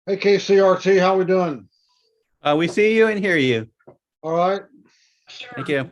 Hey, KCRT, how we doing? We see you and hear you. All right. Thank you.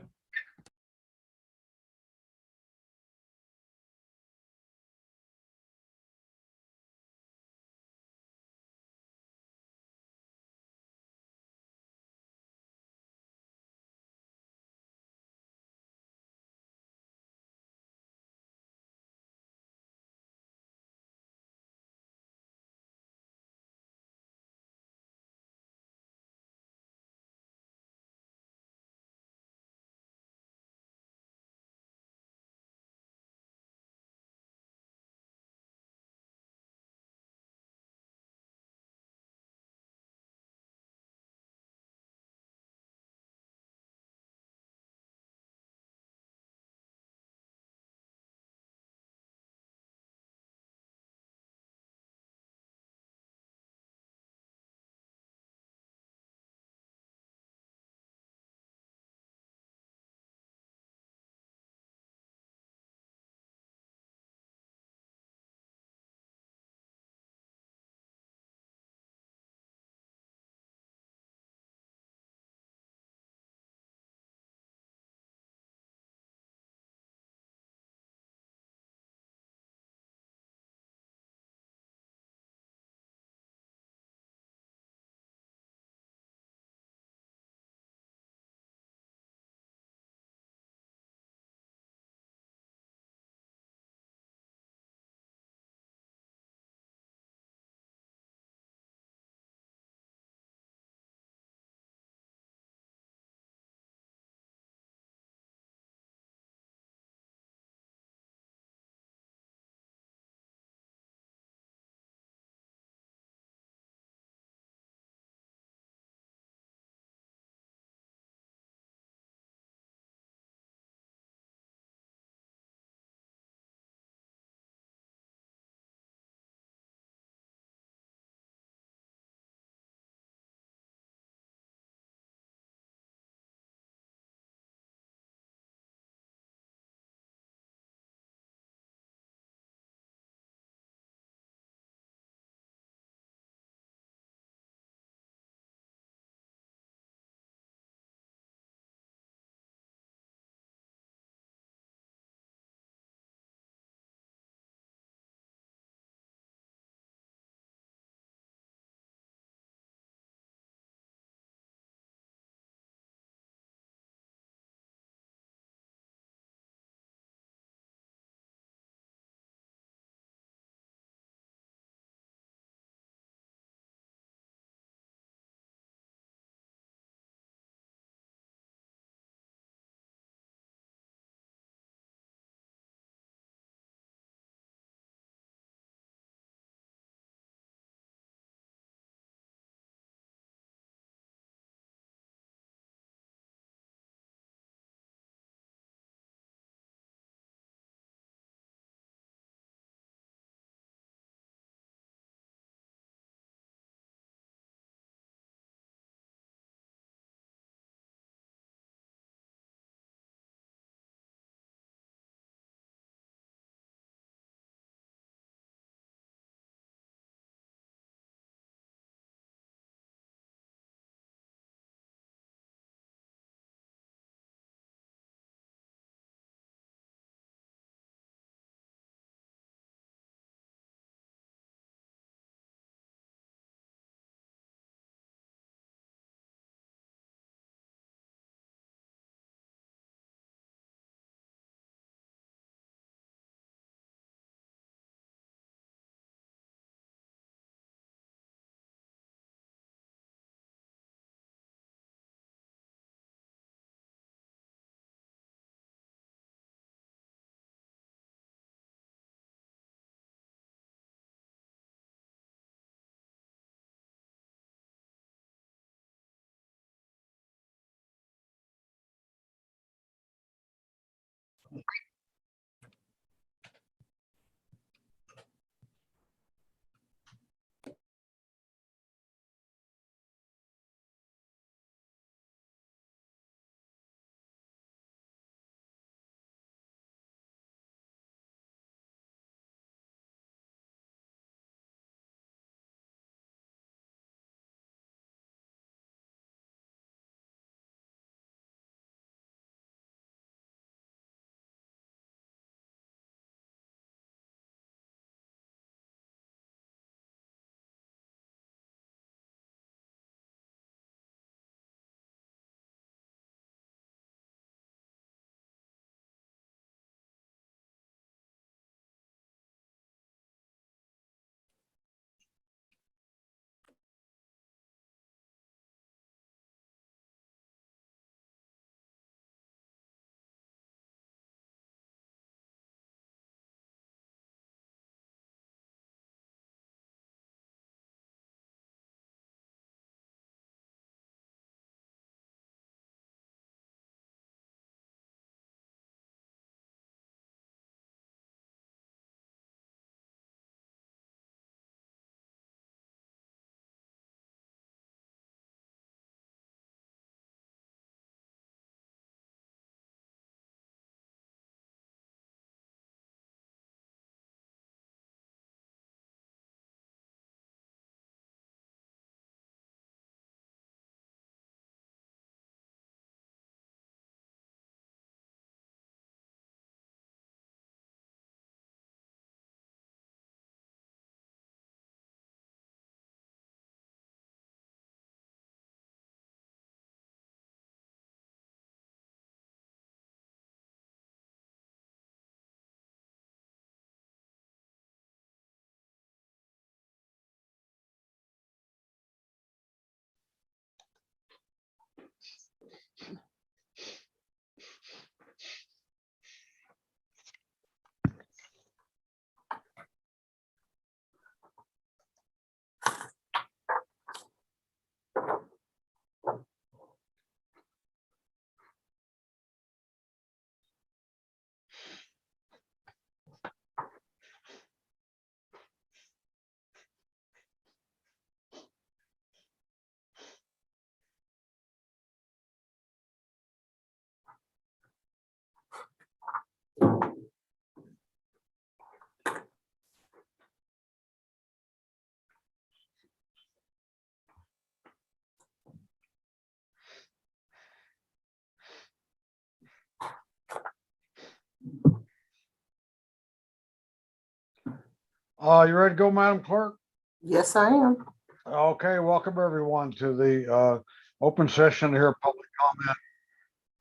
You ready to go, Madam Clerk? Yes, I am. Okay, welcome everyone to the open session here, public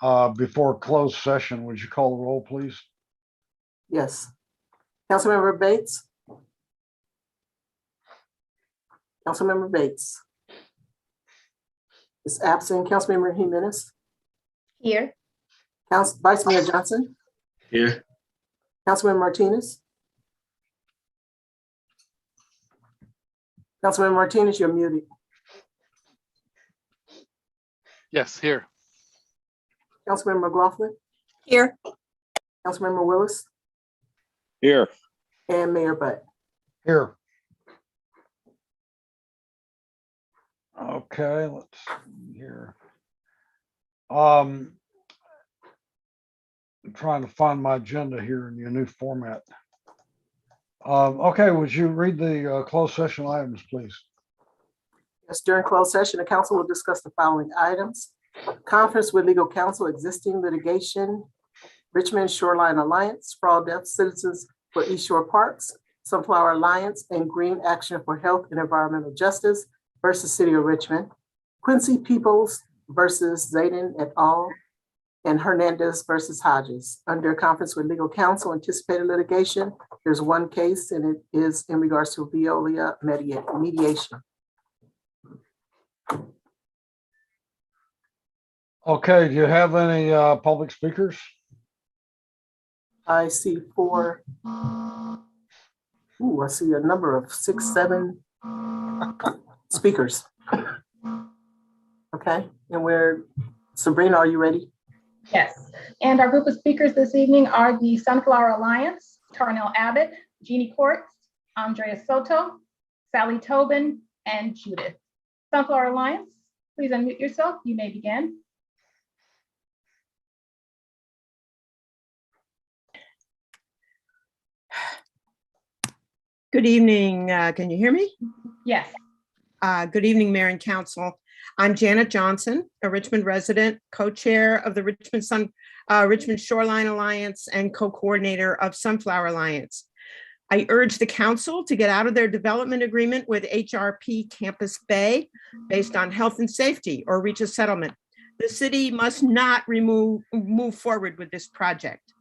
comment before closed session. Would you call the roll, please? Yes. Councilmember Bates. Councilmember Bates is absent. Councilmember Jimenez. Here. Vice Mayor Johnson. Here. Councilmember Martinez. Councilmember Martinez, you're muted. Yes, here. Councilmember McLaughlin. Here. Councilmember Willis Here. and Mayor Butt. Here. Okay, let's see here. I'm trying to find my agenda here in your new format. Okay, would you read the closed session items, please? Yes, during closed session, the council will discuss the following items. Conference with legal counsel, existing litigation, Richmond Shoreline Alliance, Fraud Deaf Citizens for East Shore Parks, Sunflower Alliance, and Green Action for Health and Environmental Justice versus City of Richmond, Quincy Peoples versus Zayden et al., and Hernandez versus Hodges. Under conference with legal counsel, anticipated litigation, there's one case, and it is in regards to Veolia mediation. Okay, do you have any public speakers? I see four. Ooh, I see a number of 6, 7 speakers. Okay, and Sabrina, are you ready? Yes. And our group of speakers this evening are the Sunflower Alliance, Tarnell Abbott, Jeannie Quartz, Andrea Soto, Sally Tobin, and Judith. Sunflower Alliance, please unmute yourself. You may begin. Good evening. Can you hear me? Yes. Good evening, Mayor and Council. I'm Janet Johnson, a Richmond resident, co-chair of the Richmond Shoreline Alliance and co-coordinator of Sunflower Alliance. I urge the council to get out of their development agreement with HRP Campus Bay based on health and safety or reach a settlement. The city must not move forward with this project.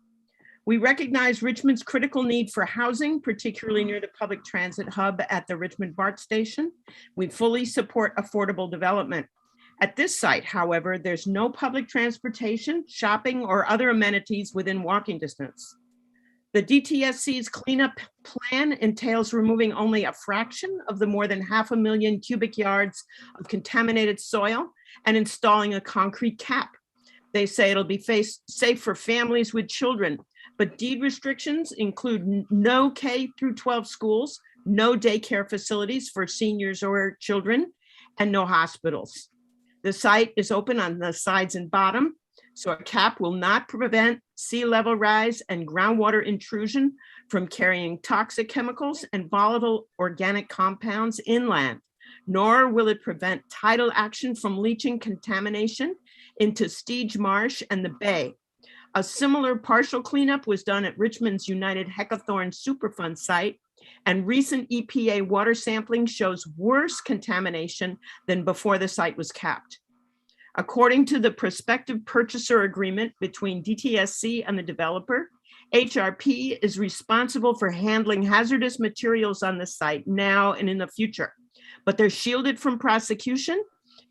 We recognize Richmond's critical need for housing, particularly near the public transit hub at the Richmond BART station. We fully support affordable development. At this site, however, there's no public transportation, shopping, or other amenities within walking distance. The DTSC's cleanup plan entails removing only a fraction of the more than 500,000 cubic yards of contaminated soil and installing a concrete cap. They say it'll be safe for families with children, but deed restrictions include no K through 12 schools, no daycare facilities for seniors or children, and no hospitals. The site is open on the sides and bottom, so a cap will not prevent sea level rise and groundwater intrusion from carrying toxic chemicals and volatile organic compounds inland, nor will it prevent tidal action from leaching contamination into Steege Marsh and the Bay. A similar partial cleanup was done at Richmond's United Heckathorn Superfund site, and recent EPA water sampling shows worse contamination than before the site was capped. According to the prospective purchaser agreement between DTSC and the developer, HRP is responsible for handling hazardous materials on the site now and in the future, but they're shielded from prosecution,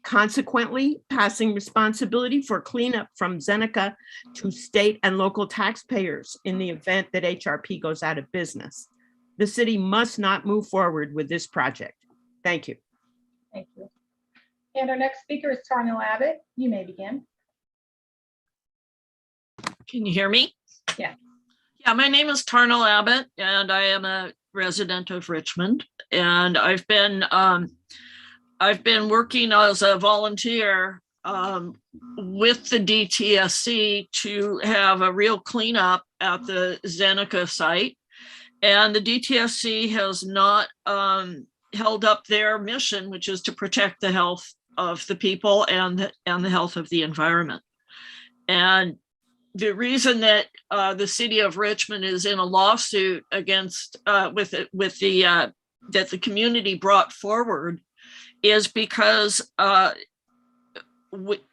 consequently passing responsibility for cleanup from Zeneca to state and local taxpayers in the event that HRP goes out of business. The city must not move forward with this project. Thank you. Thank you. And our next speaker is Tarnell Abbott. You may begin. Can you hear me? Yeah. Yeah, my name is Tarnell Abbott, and I am a resident of Richmond. And I've been working as a volunteer with the DTSC to have a real cleanup at the Zeneca site. And the DTSC has not held up their mission, which is to protect the health of the people and the health of the environment. And the reason that the city of Richmond is in a lawsuit against with the that the community brought forward is because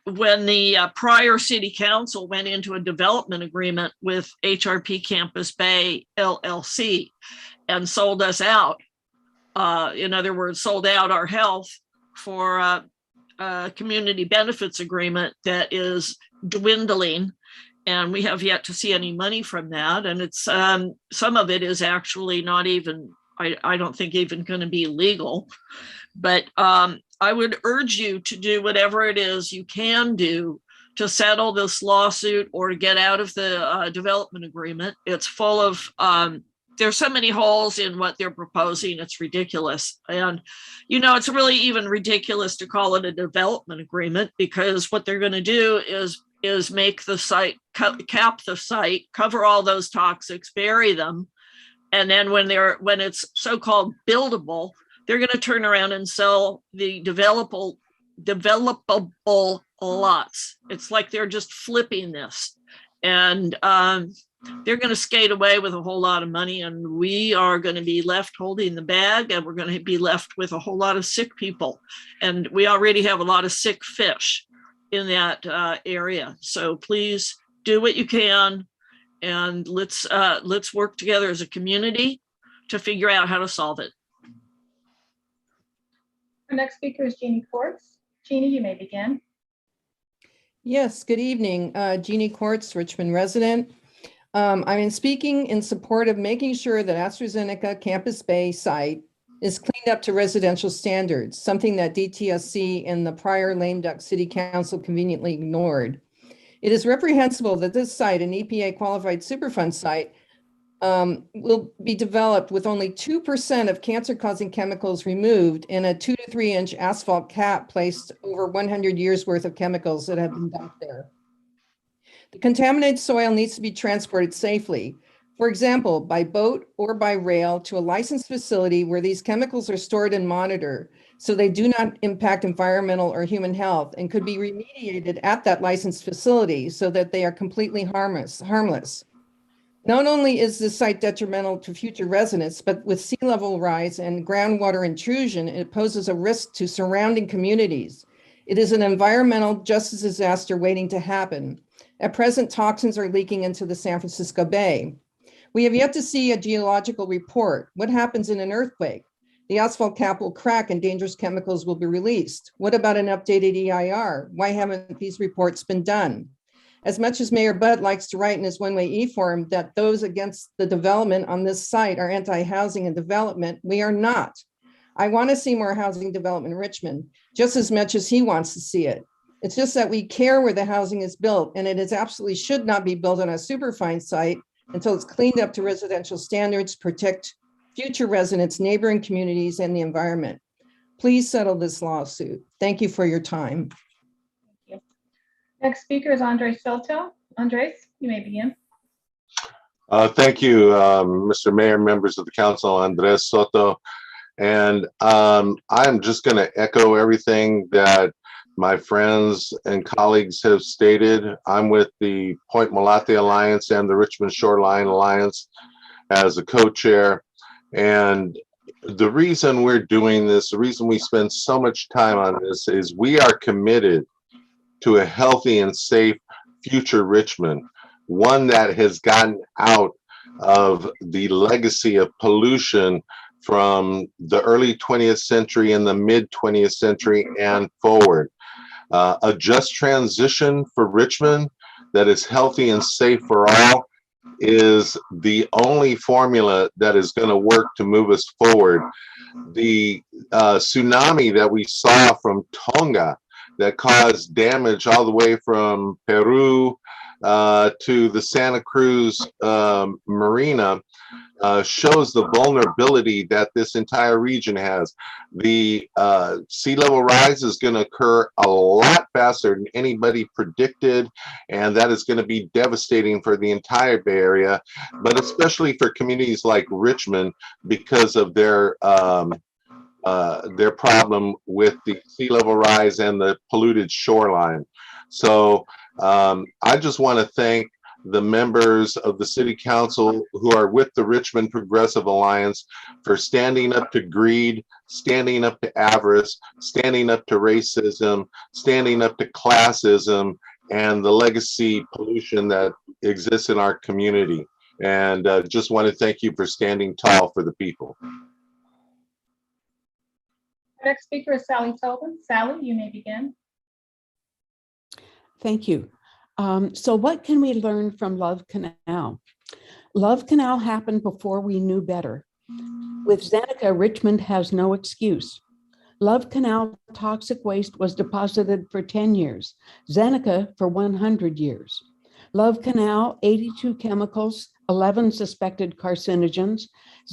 when the prior city council went into a development agreement with HRP Campus Bay LLC and sold us out, in other words, sold out our health for a community benefits agreement that is dwindling, and we have yet to see any money from that. And it's some of it is actually not even, I don't think, even going to be legal. But I would urge you to do whatever it is you can do to settle this lawsuit or to get out of the development agreement. It's full of, there's so many holes in what they're proposing. It's ridiculous. And, you know, it's really even ridiculous to call it a development agreement, because what they're going to do is make the site, cap the site, cover all those toxics, bury them. And then when it's so-called buildable, they're going to turn around and sell the developable lots. It's like they're just flipping this, and they're going to skate away with a whole lot of money, and we are going to be left holding the bag, and we're going to be left with a whole lot of sick people. And we already have a lot of sick fish in that area. So please do what you can, and let's work together as a community to figure out how to solve it. Our next speaker is Jeannie Quartz. Jeannie, you may begin. Yes, good evening. Jeannie Quartz, Richmond resident. I'm speaking in support of making sure that AstraZeneca Campus Bay site is cleaned up to residential standards, something that DTSC and the prior lame duck city council conveniently ignored. It is reprehensible that this site, an EPA qualified Superfund site, will be developed with only 2% of cancer-causing chemicals removed and a 2 to 3 inch asphalt cap placed over 100 years worth of chemicals that have been dumped there. The contaminated soil needs to be transported safely, for example, by boat or by rail to a licensed facility where these chemicals are stored and monitored so they do not impact environmental or human health, and could be remediated at that licensed facility so that they are completely harmless. Not only is this site detrimental to future residents, but with sea level rise and groundwater intrusion, it poses a risk to surrounding communities. It is an environmental justice disaster waiting to happen. At present, toxins are leaking into the San Francisco Bay. We have yet to see a geological report. What happens in an earthquake? The asphalt cap will crack and dangerous chemicals will be released. What about an updated EIR? Why haven't these reports been done? As much as Mayor Butt likes to write in his one-way e-form that those against the development on this site are anti-housing and development, we are not. I want to see more housing development in Richmond, just as much as he wants to see it. It's just that we care where the housing is built, and it is absolutely should not be built on a superfine site until it's cleaned up to residential standards, protect future residents, neighboring communities, and the environment. Please settle this lawsuit. Thank you for your time. Next speaker is Andres Soto. Andres, you may begin. Thank you, Mr. Mayor, members of the council. Andres Soto. And I'm just going to echo everything that my friends and colleagues have stated. I'm with the Point Malate Alliance and the Richmond Shoreline Alliance as a co-chair. And the reason we're doing this, the reason we spend so much time on this, is we are committed to a healthy and safe future Richmond, one that has gotten out of the legacy of pollution from the early 20th century and the mid 20th century and forward. A just transition for Richmond that is healthy and safe for all is the only formula that is going to work to move us forward. The tsunami that we saw from Tonga that caused damage all the way from Peru to the Santa Cruz marina shows the vulnerability that this entire region has. The sea level rise is going to occur a lot faster than anybody predicted, and that is going to be devastating for the entire Bay Area, but especially for communities like Richmond because of their problem with the sea level rise and the polluted shoreline. So I just want to thank the members of the city council who are with the Richmond Progressive Alliance for standing up to greed, standing up to avarice, standing up to racism, standing up to classism, and the legacy pollution that exists in our community. And just want to thank you for standing tall for the people. Our next speaker is Sally Tobin. Sally, you may begin. Thank you. So what can we learn from Love Canal? Love Canal happened before we knew better. With Zeneca, Richmond has no excuse. Love Canal toxic waste was deposited for 10 years, Zeneca for 100 years. Love Canal, 82 chemicals, 11 suspected carcinogens,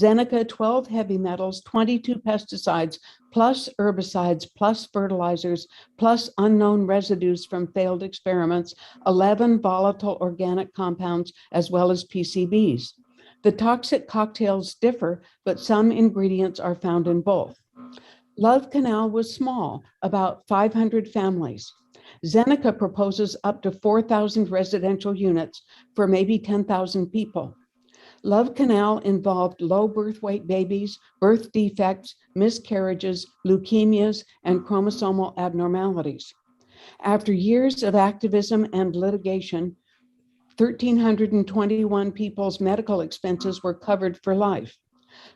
Zeneca, 12 heavy metals, 22 pesticides, plus herbicides, plus fertilizers, plus unknown residues from failed experiments, 11 volatile organic compounds, as well as PCBs. The toxic cocktails differ, but some ingredients are found in both. Love Canal was small, about 500 families. Zeneca proposes up to 4,000 residential units for maybe 10,000 people. Love Canal involved low birth weight babies, birth defects, miscarriages, leukemias, and chromosomal abnormalities. After years of activism and litigation, 1,321 people's medical expenses were covered for life.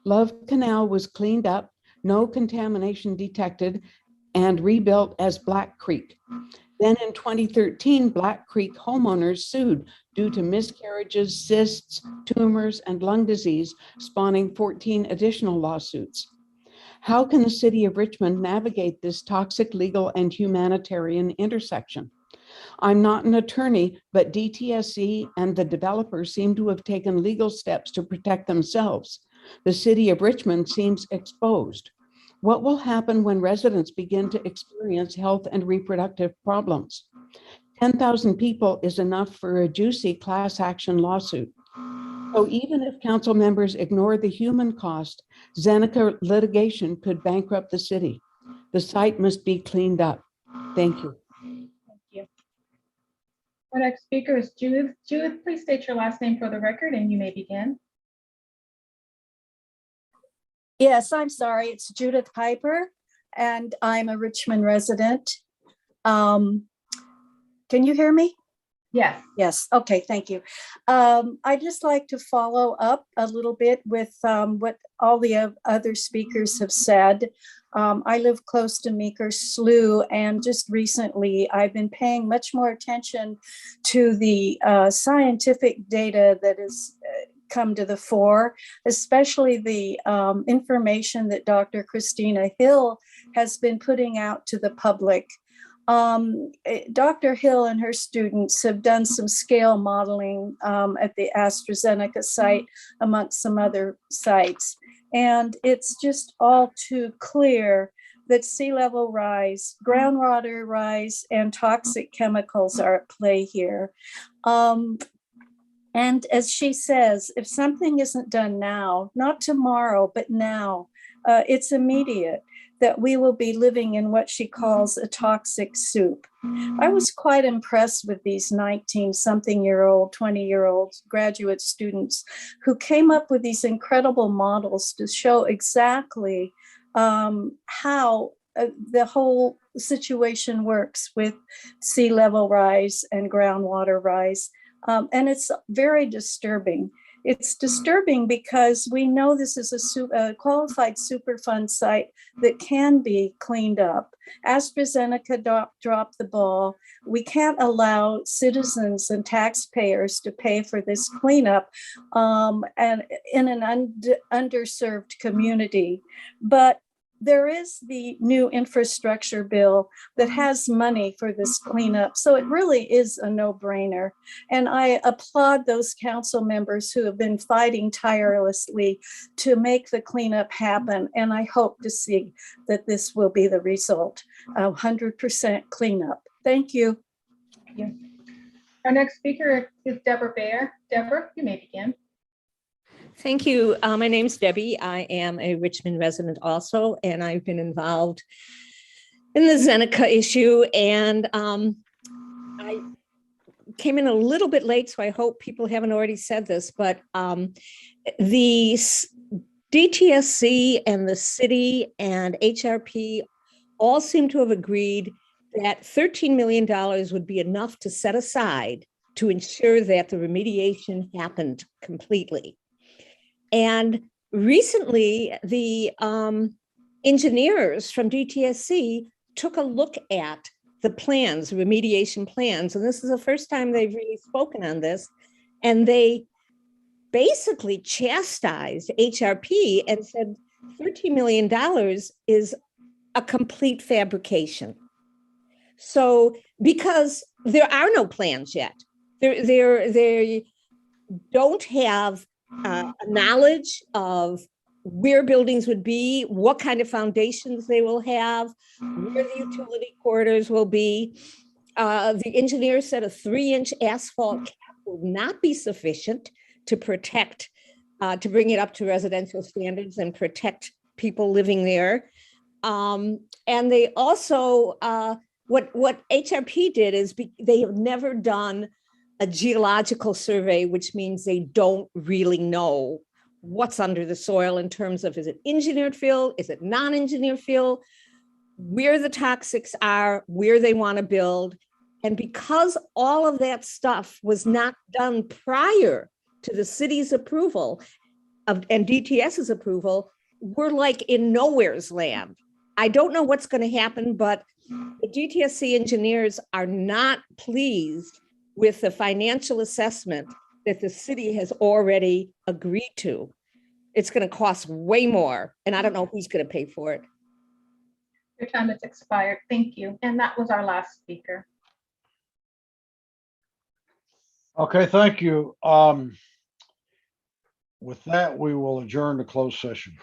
Love Canal was cleaned up, no contamination detected, and rebuilt as Black Creek. Then in 2013, Black Creek homeowners sued due to miscarriages, cysts, tumors, and lung disease, spawning 14 additional lawsuits. How can the city of Richmond navigate this toxic legal and humanitarian intersection? I'm not an attorney, but DTSC and the developers seem to have taken legal steps to protect themselves. The city of Richmond seems exposed. What will happen when residents begin to experience health and reproductive problems? 10,000 people is enough for a juicy class action lawsuit. So even if council members ignore the human cost, Zeneca litigation could bankrupt the city. The site must be cleaned up. Thank you. Thank you. Our next speaker is Judith. Judith, please state your last name for the record and you may begin. Yes, I'm sorry. It's Judith Piper, and I'm a Richmond resident. Can you hear me? Yes. Yes. Okay. Thank you. I'd just like to follow up a little bit with what all the other speakers have said. I live close to Meeker Slough, and just recently I've been paying much more attention to the scientific data that is come to the fore, especially the information that Dr. Christina Hill has been putting out to the public. Dr. Hill and her students have done some scale modeling at the AstraZeneca site, amongst some other sites. And it's just all too clear that sea level rise, groundwater rise, and toxic chemicals are at play here. And as she says, if something isn't done now, not tomorrow, but now, it's immediate that we will be living in what she calls a toxic soup. I was quite impressed with these 19-something-year-old, 20-year-old graduate students who came up with these incredible models to show exactly how the whole situation works with sea level rise and groundwater rise. And it's very disturbing. It's disturbing because we know this is a qualified Superfund site that can be cleaned up. AstraZeneca dropped the ball. We can't allow citizens and taxpayers to pay for this cleanup and in an underserved community. But there is the new infrastructure bill that has money for this cleanup. So it really is a no-brainer. And I applaud those council members who have been fighting tirelessly to make the cleanup happen. And I hope to see that this will be the result of 100% cleanup. Thank you. Thank you. Our next speaker is Deborah Baer. Deborah, you may begin. Thank you. My name's Debbie. I am a Richmond resident also, and I've been involved in the Zeneca issue. And I came in a little bit late, so I hope people haven't already said this, but the DTSC and the city and HRP all seem to have agreed that $13 million would be enough to set aside to ensure that the remediation happened completely. And recently, the engineers from DTSC took a look at the plans, remediation plans, and this is the first time they've really spoken on this, and they basically chastised HRP and said $13 million is a complete fabrication. So, because there are no plans yet, they don't have knowledge of where buildings would be, what kind of foundations they will have, where the utility corridors will be. The engineer said a 3-inch asphalt cap will not be sufficient to protect, to bring it up to residential standards and protect people living there. And they also, what HRP did is they have never done a geological survey, which means they don't really know what's under the soil in terms of, is it engineered fill, is it non-engineered fill, where the toxics are, where they want to build. And because all of that stuff was not done prior to the city's approval and DTS's approval, we're like in nowhere's land. I don't know what's going to happen, but the DTSC engineers are not pleased with the financial assessment that the city has already agreed to. It's going to cost way more, and I don't know who's going to pay for it. Your time has expired. Thank you. And that was our last speaker. Okay, thank you. With that, we will adjourn the closed session.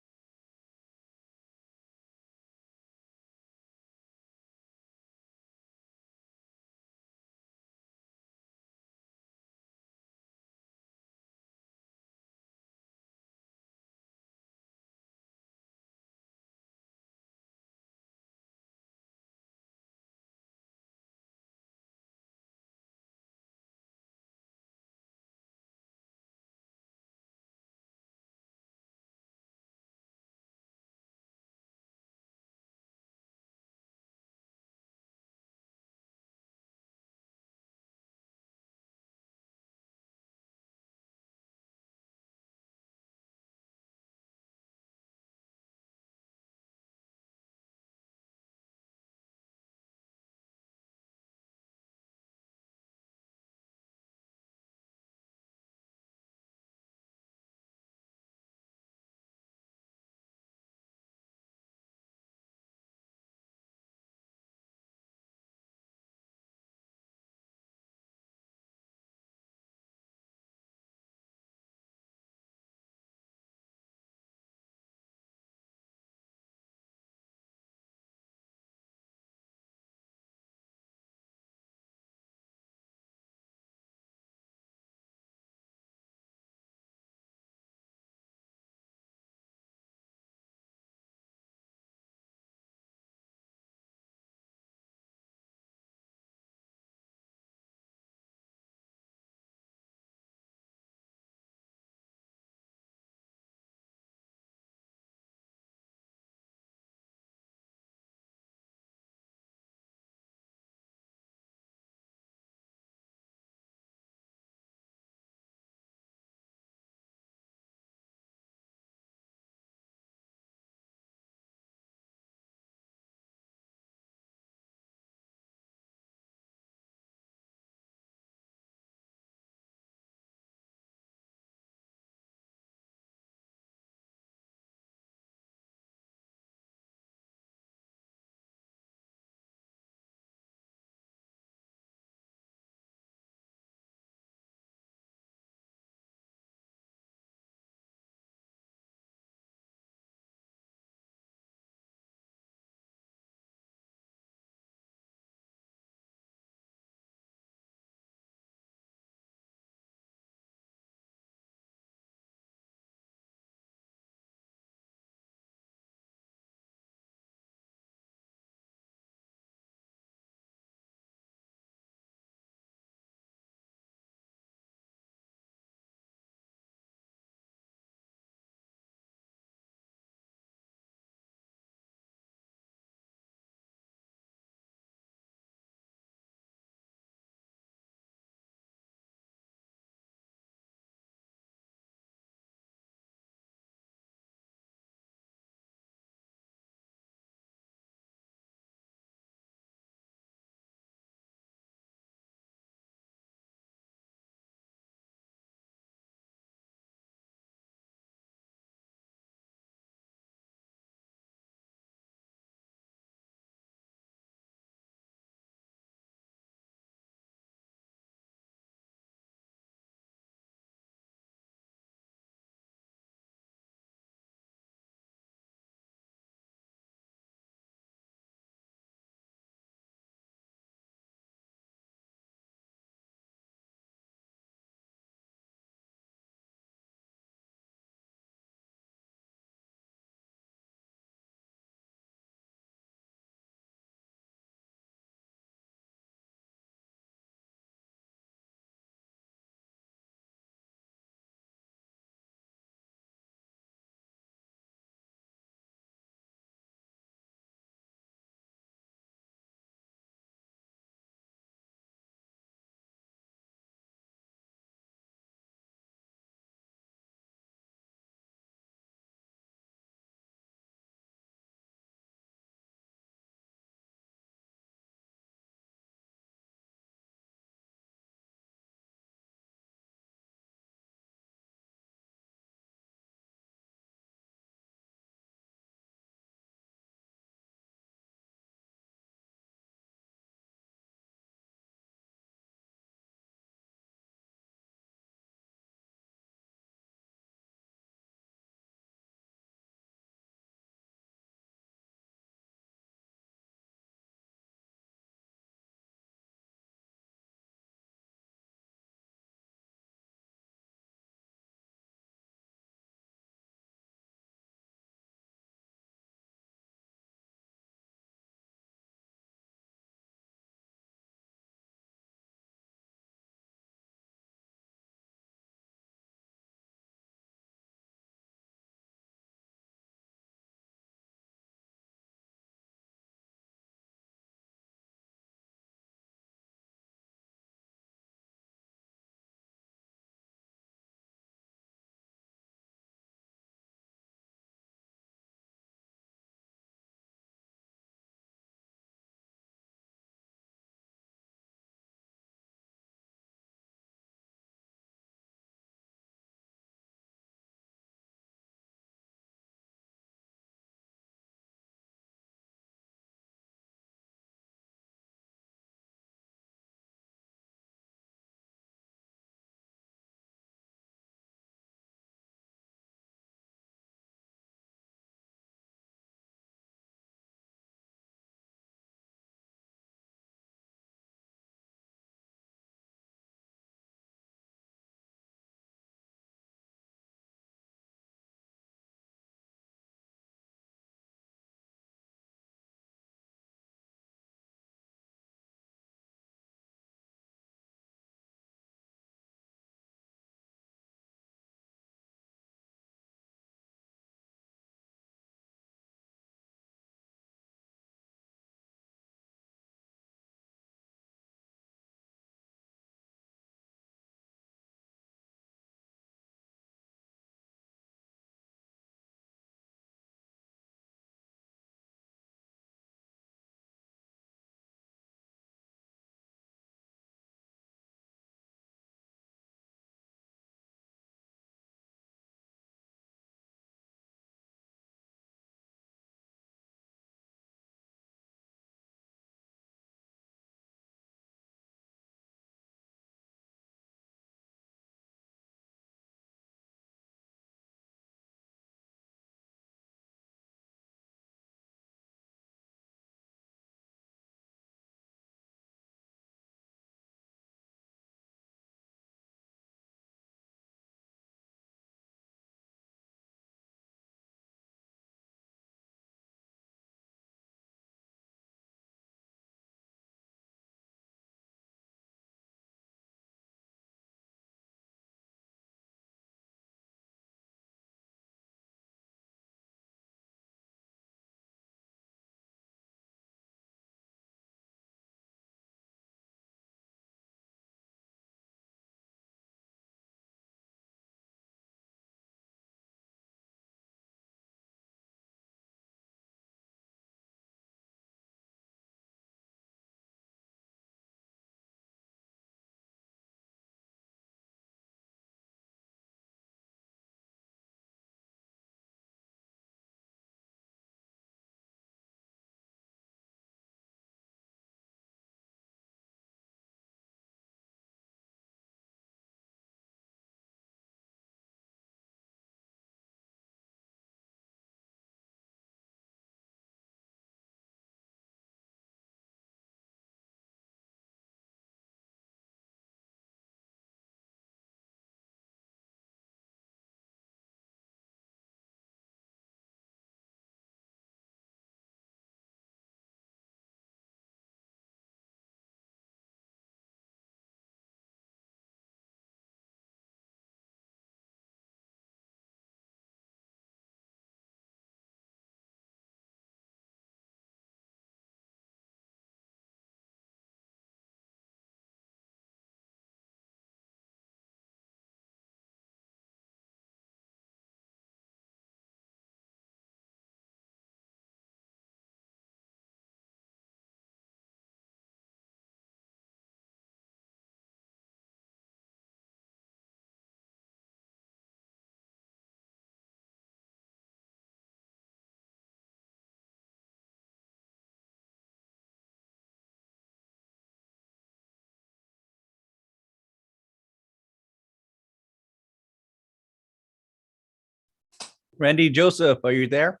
Randy Joseph, are you there?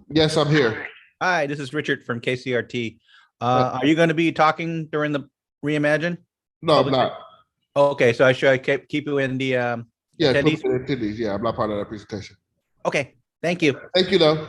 Yes, I'm here. Hi, this is Richard from KCRT. Are you going to be talking during the Reimagine? No, I'm Public- not. Okay, so I should keep you in the Yeah, attendees? attendees. Yeah, I'm not part of that presentation. Okay, thank you. Thank you, though.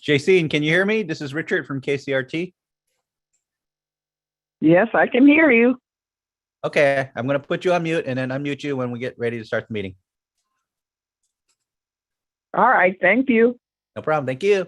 JC, and can you hear me? This is Richard from KCRT. Yes, I can hear you. Okay, I'm going to put you on mute and then unmute you when we get ready to start the meeting. All right, thank you. No problem. Thank you.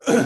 Hello.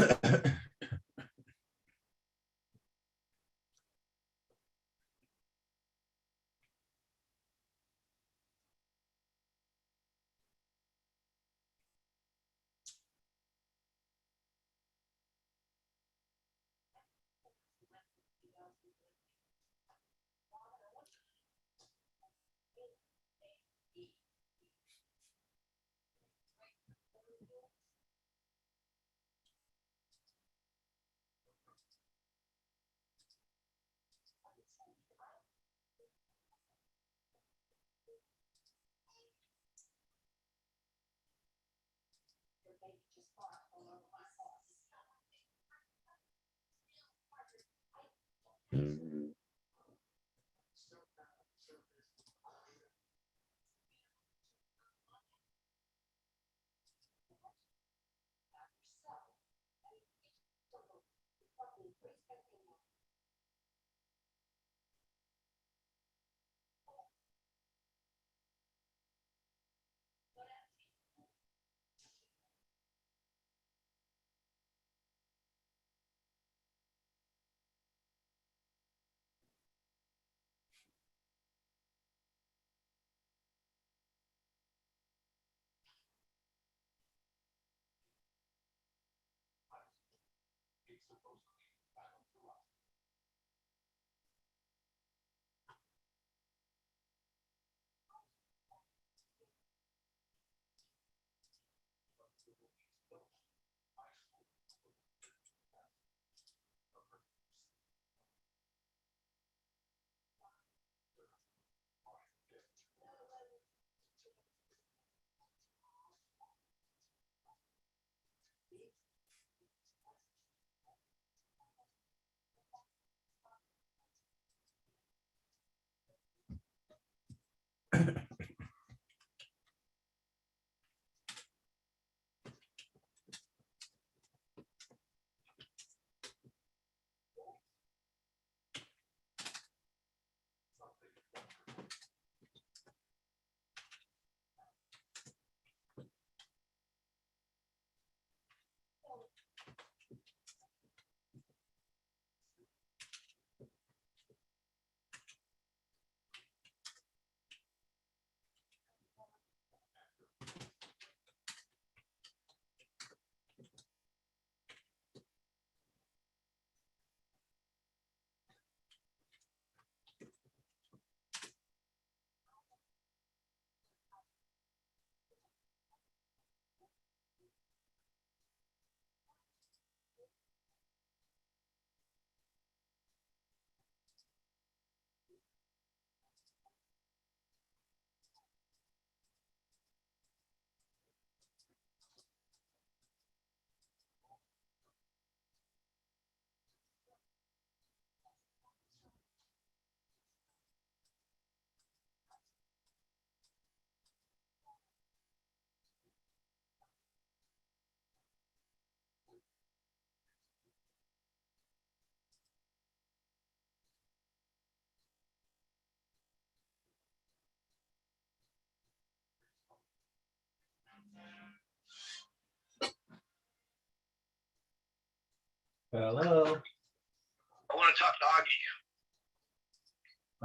I want to talk to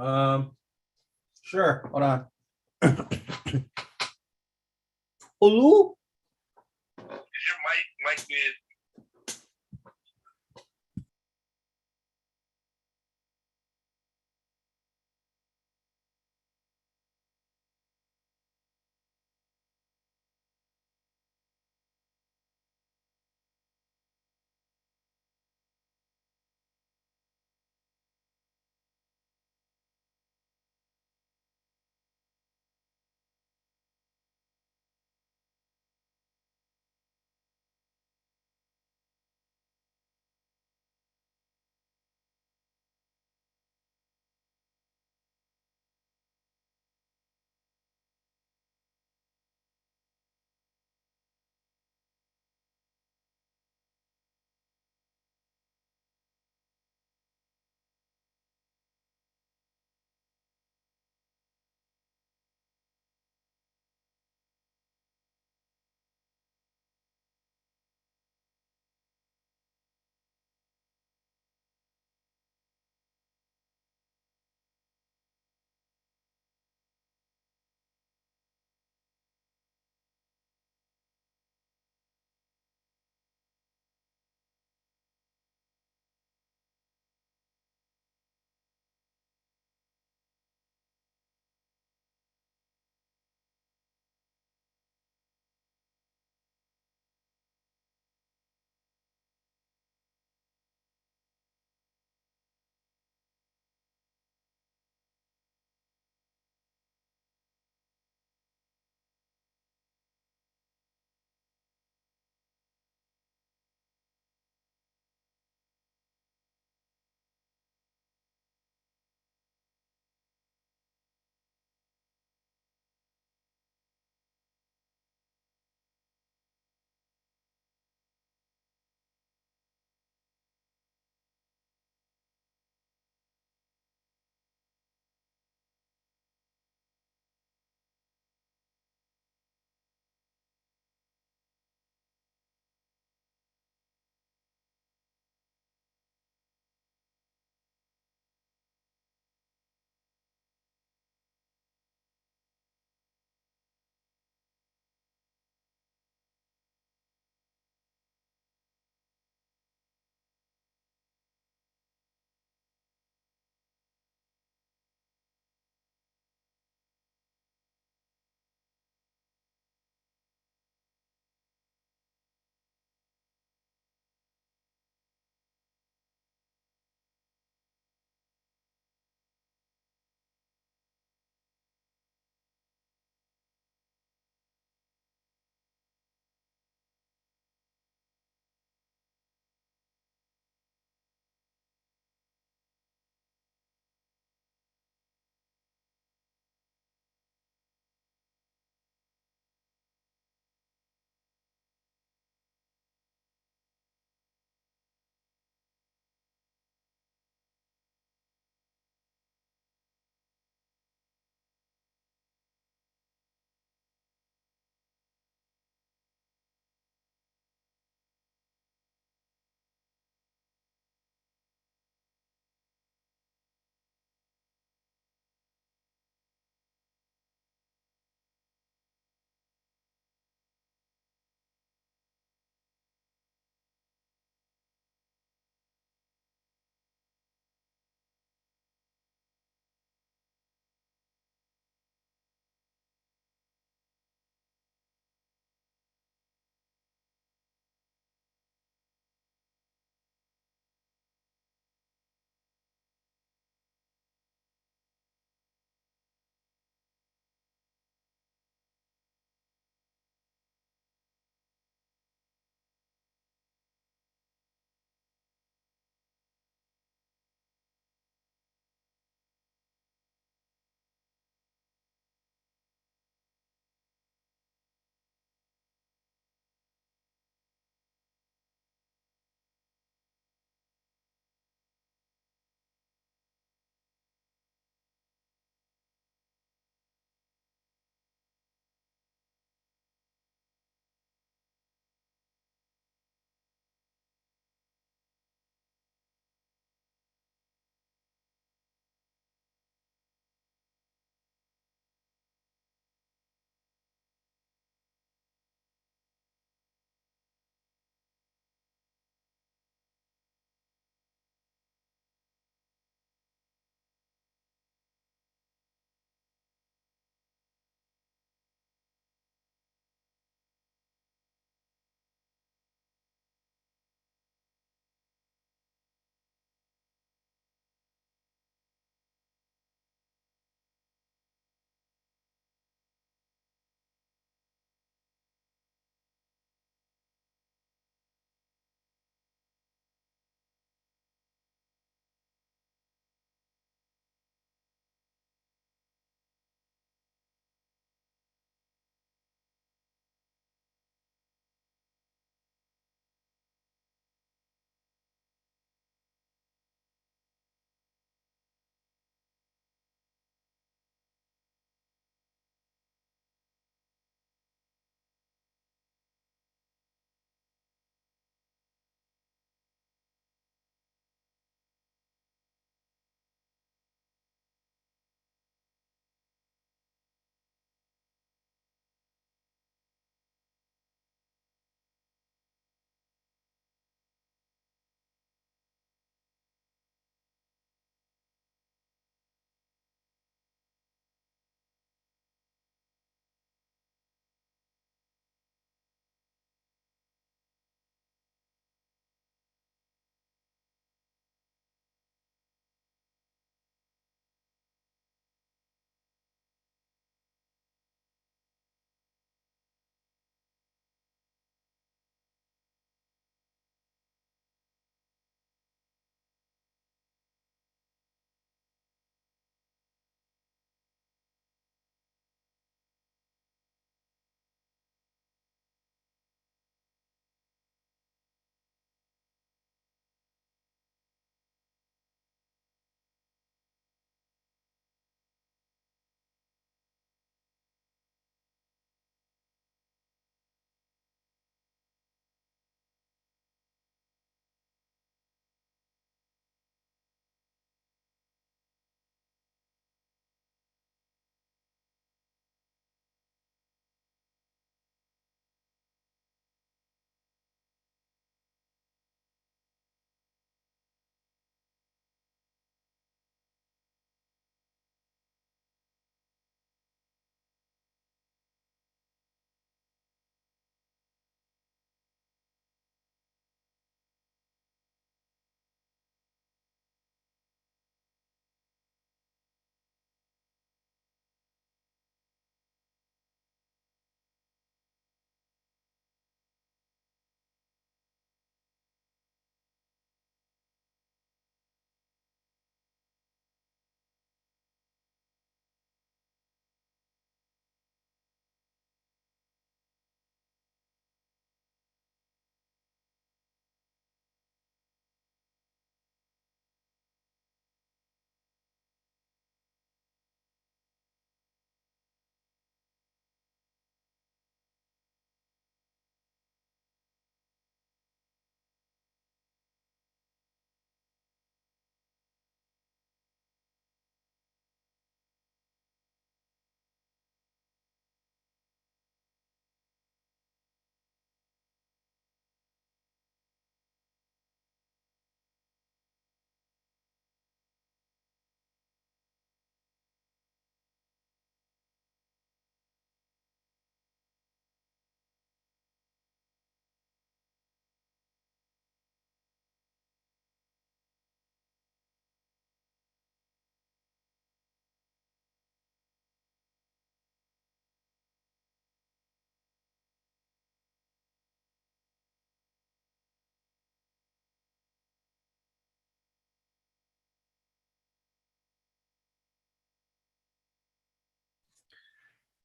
Augie. Sure. Hold on. Olu? Is your mic muted?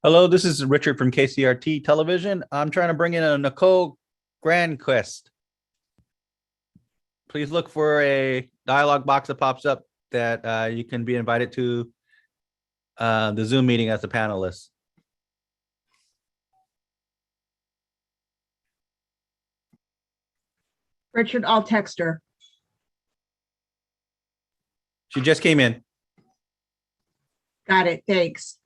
Hello, this is Richard from KCRT Television. I'm trying to bring in a Nicole Grandquist. Please look for a dialog box that pops up that you can be invited to the Zoom meeting as a panelist. Richard, I'll text her. She just came in. Got it. Thanks.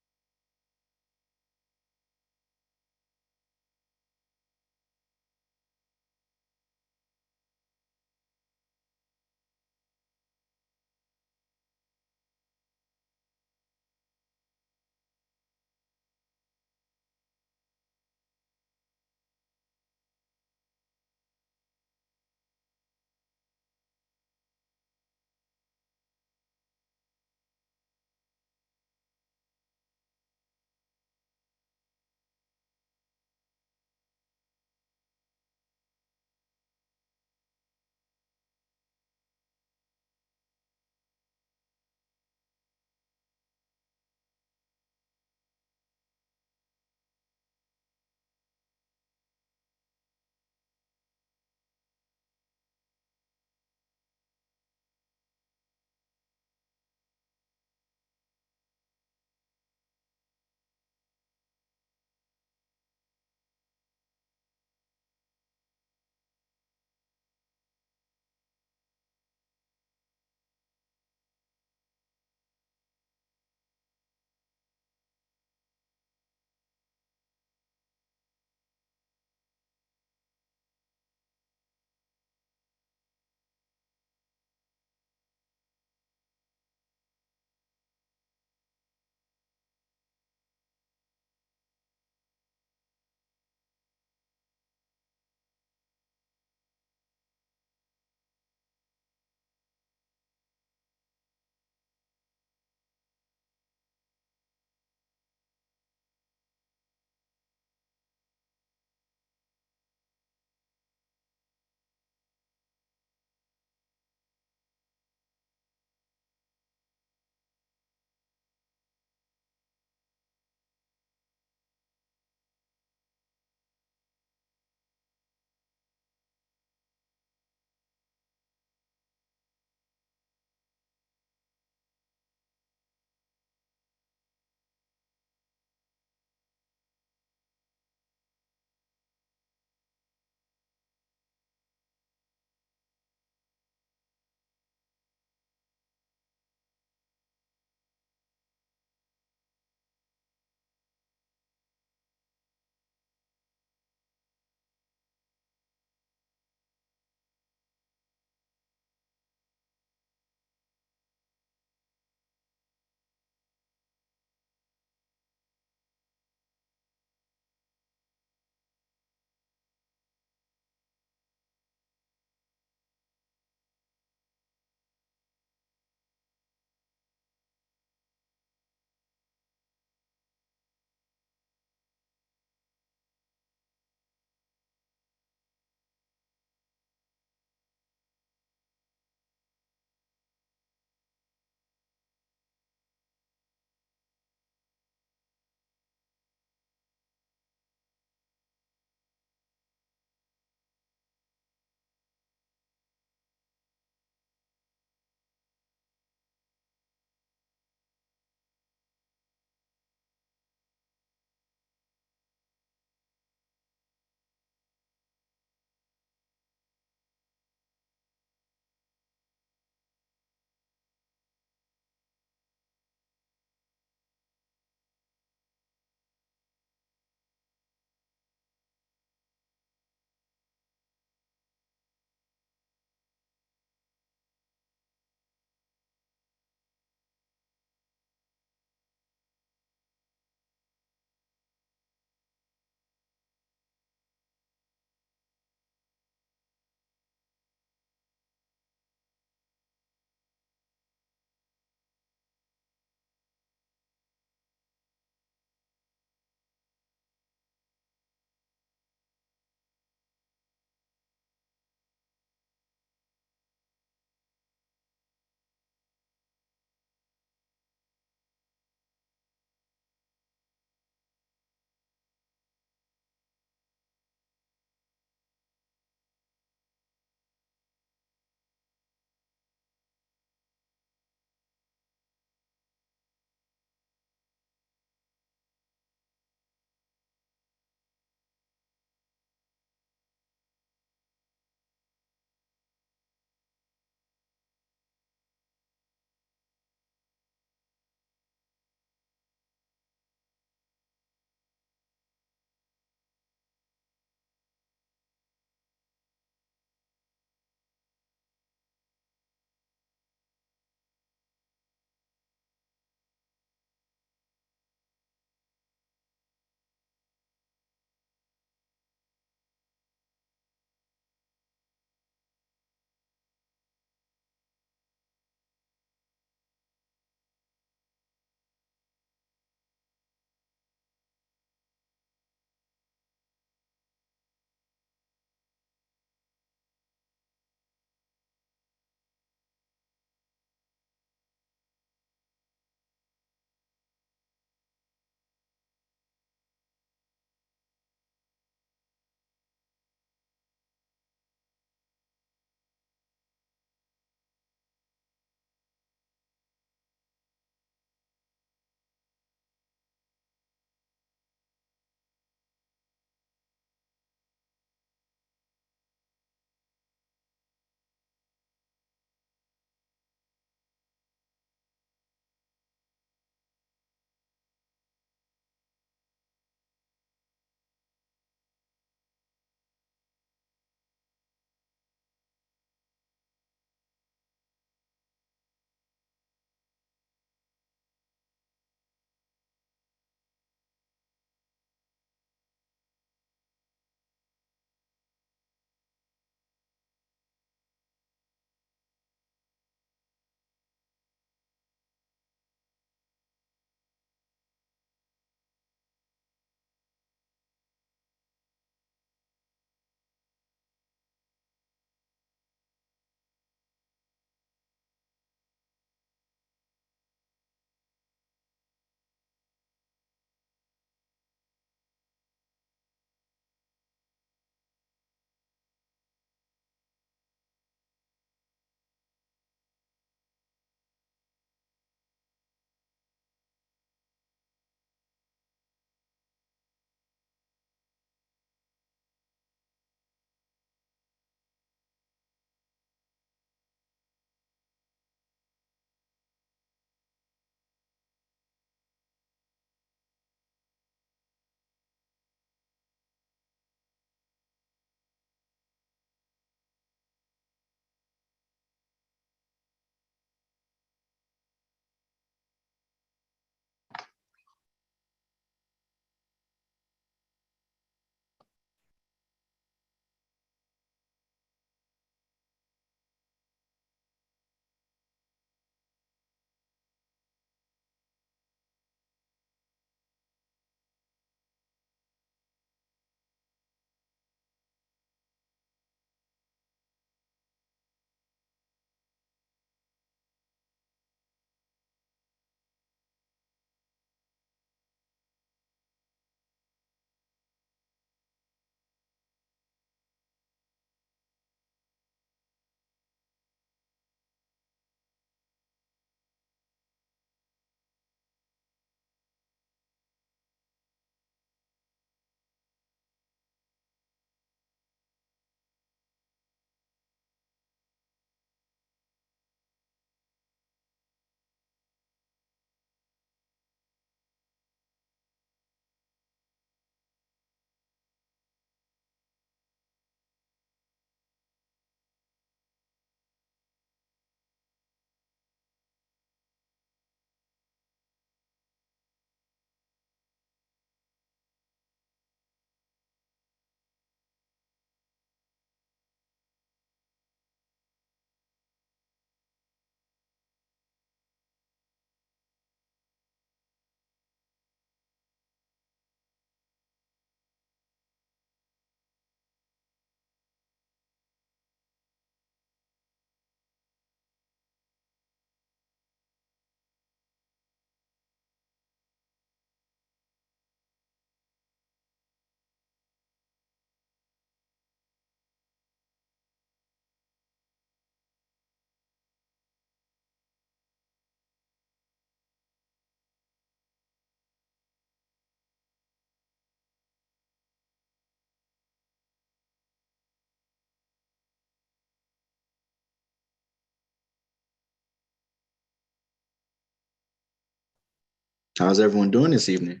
How's everyone doing this evening?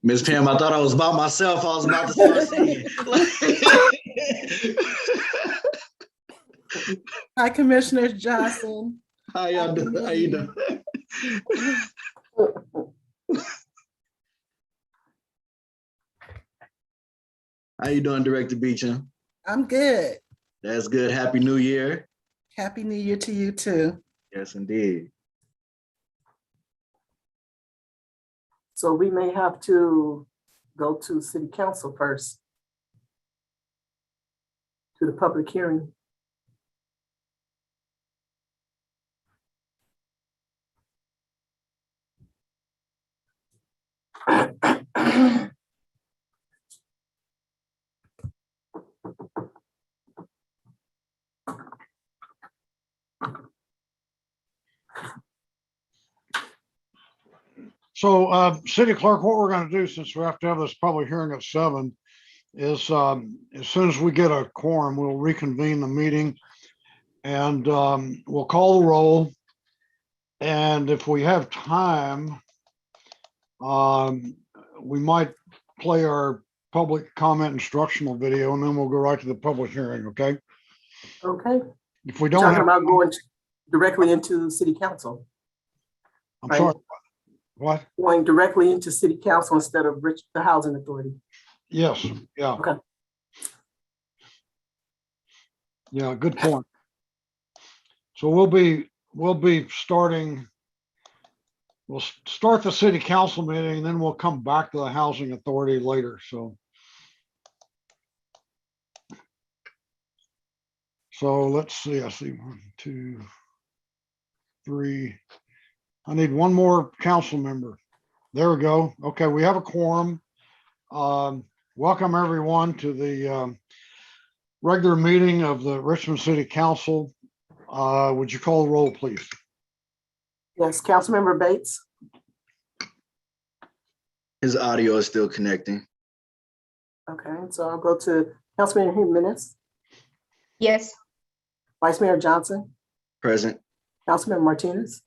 Miss Pam, I thought I was by myself. I was about to start singing. Hi, Commissioner Johnson. How y'all doing? How you doing? How you doing, Director Beecham? I'm good. That's good. Happy New Year. Happy New Year to you too. Yes, indeed. So we may have to go to City Council first, to the public hearing. So, City Clerk, what we're going to do, since we have to have this public hearing at 7, is as soon as we get a quorum, we'll reconvene the meeting and we'll call the roll. And if we have time, we might play our public comment instructional video, and then we'll go right to the public hearing, okay? Okay. If we don't Talking have, about going directly into City Council. I'm right? sorry, what? Going directly into City Council instead of the Housing Authority. Yes, yeah. Okay. Yeah, good point. So we'll start the city council meeting, and then we'll come back to the housing authority later, so. So let's see, I see 1, 2, 3. I need one more council member. There we go. Okay, we have a quorum. Welcome everyone to the regular meeting of the Richmond City Council. Would you call the roll, please? Yes, Councilmember Bates. His audio is still connecting. Okay, so I'll go to Councilman Jimenez. Yes. Vice Mayor Johnson. Present. Councilman Martinez.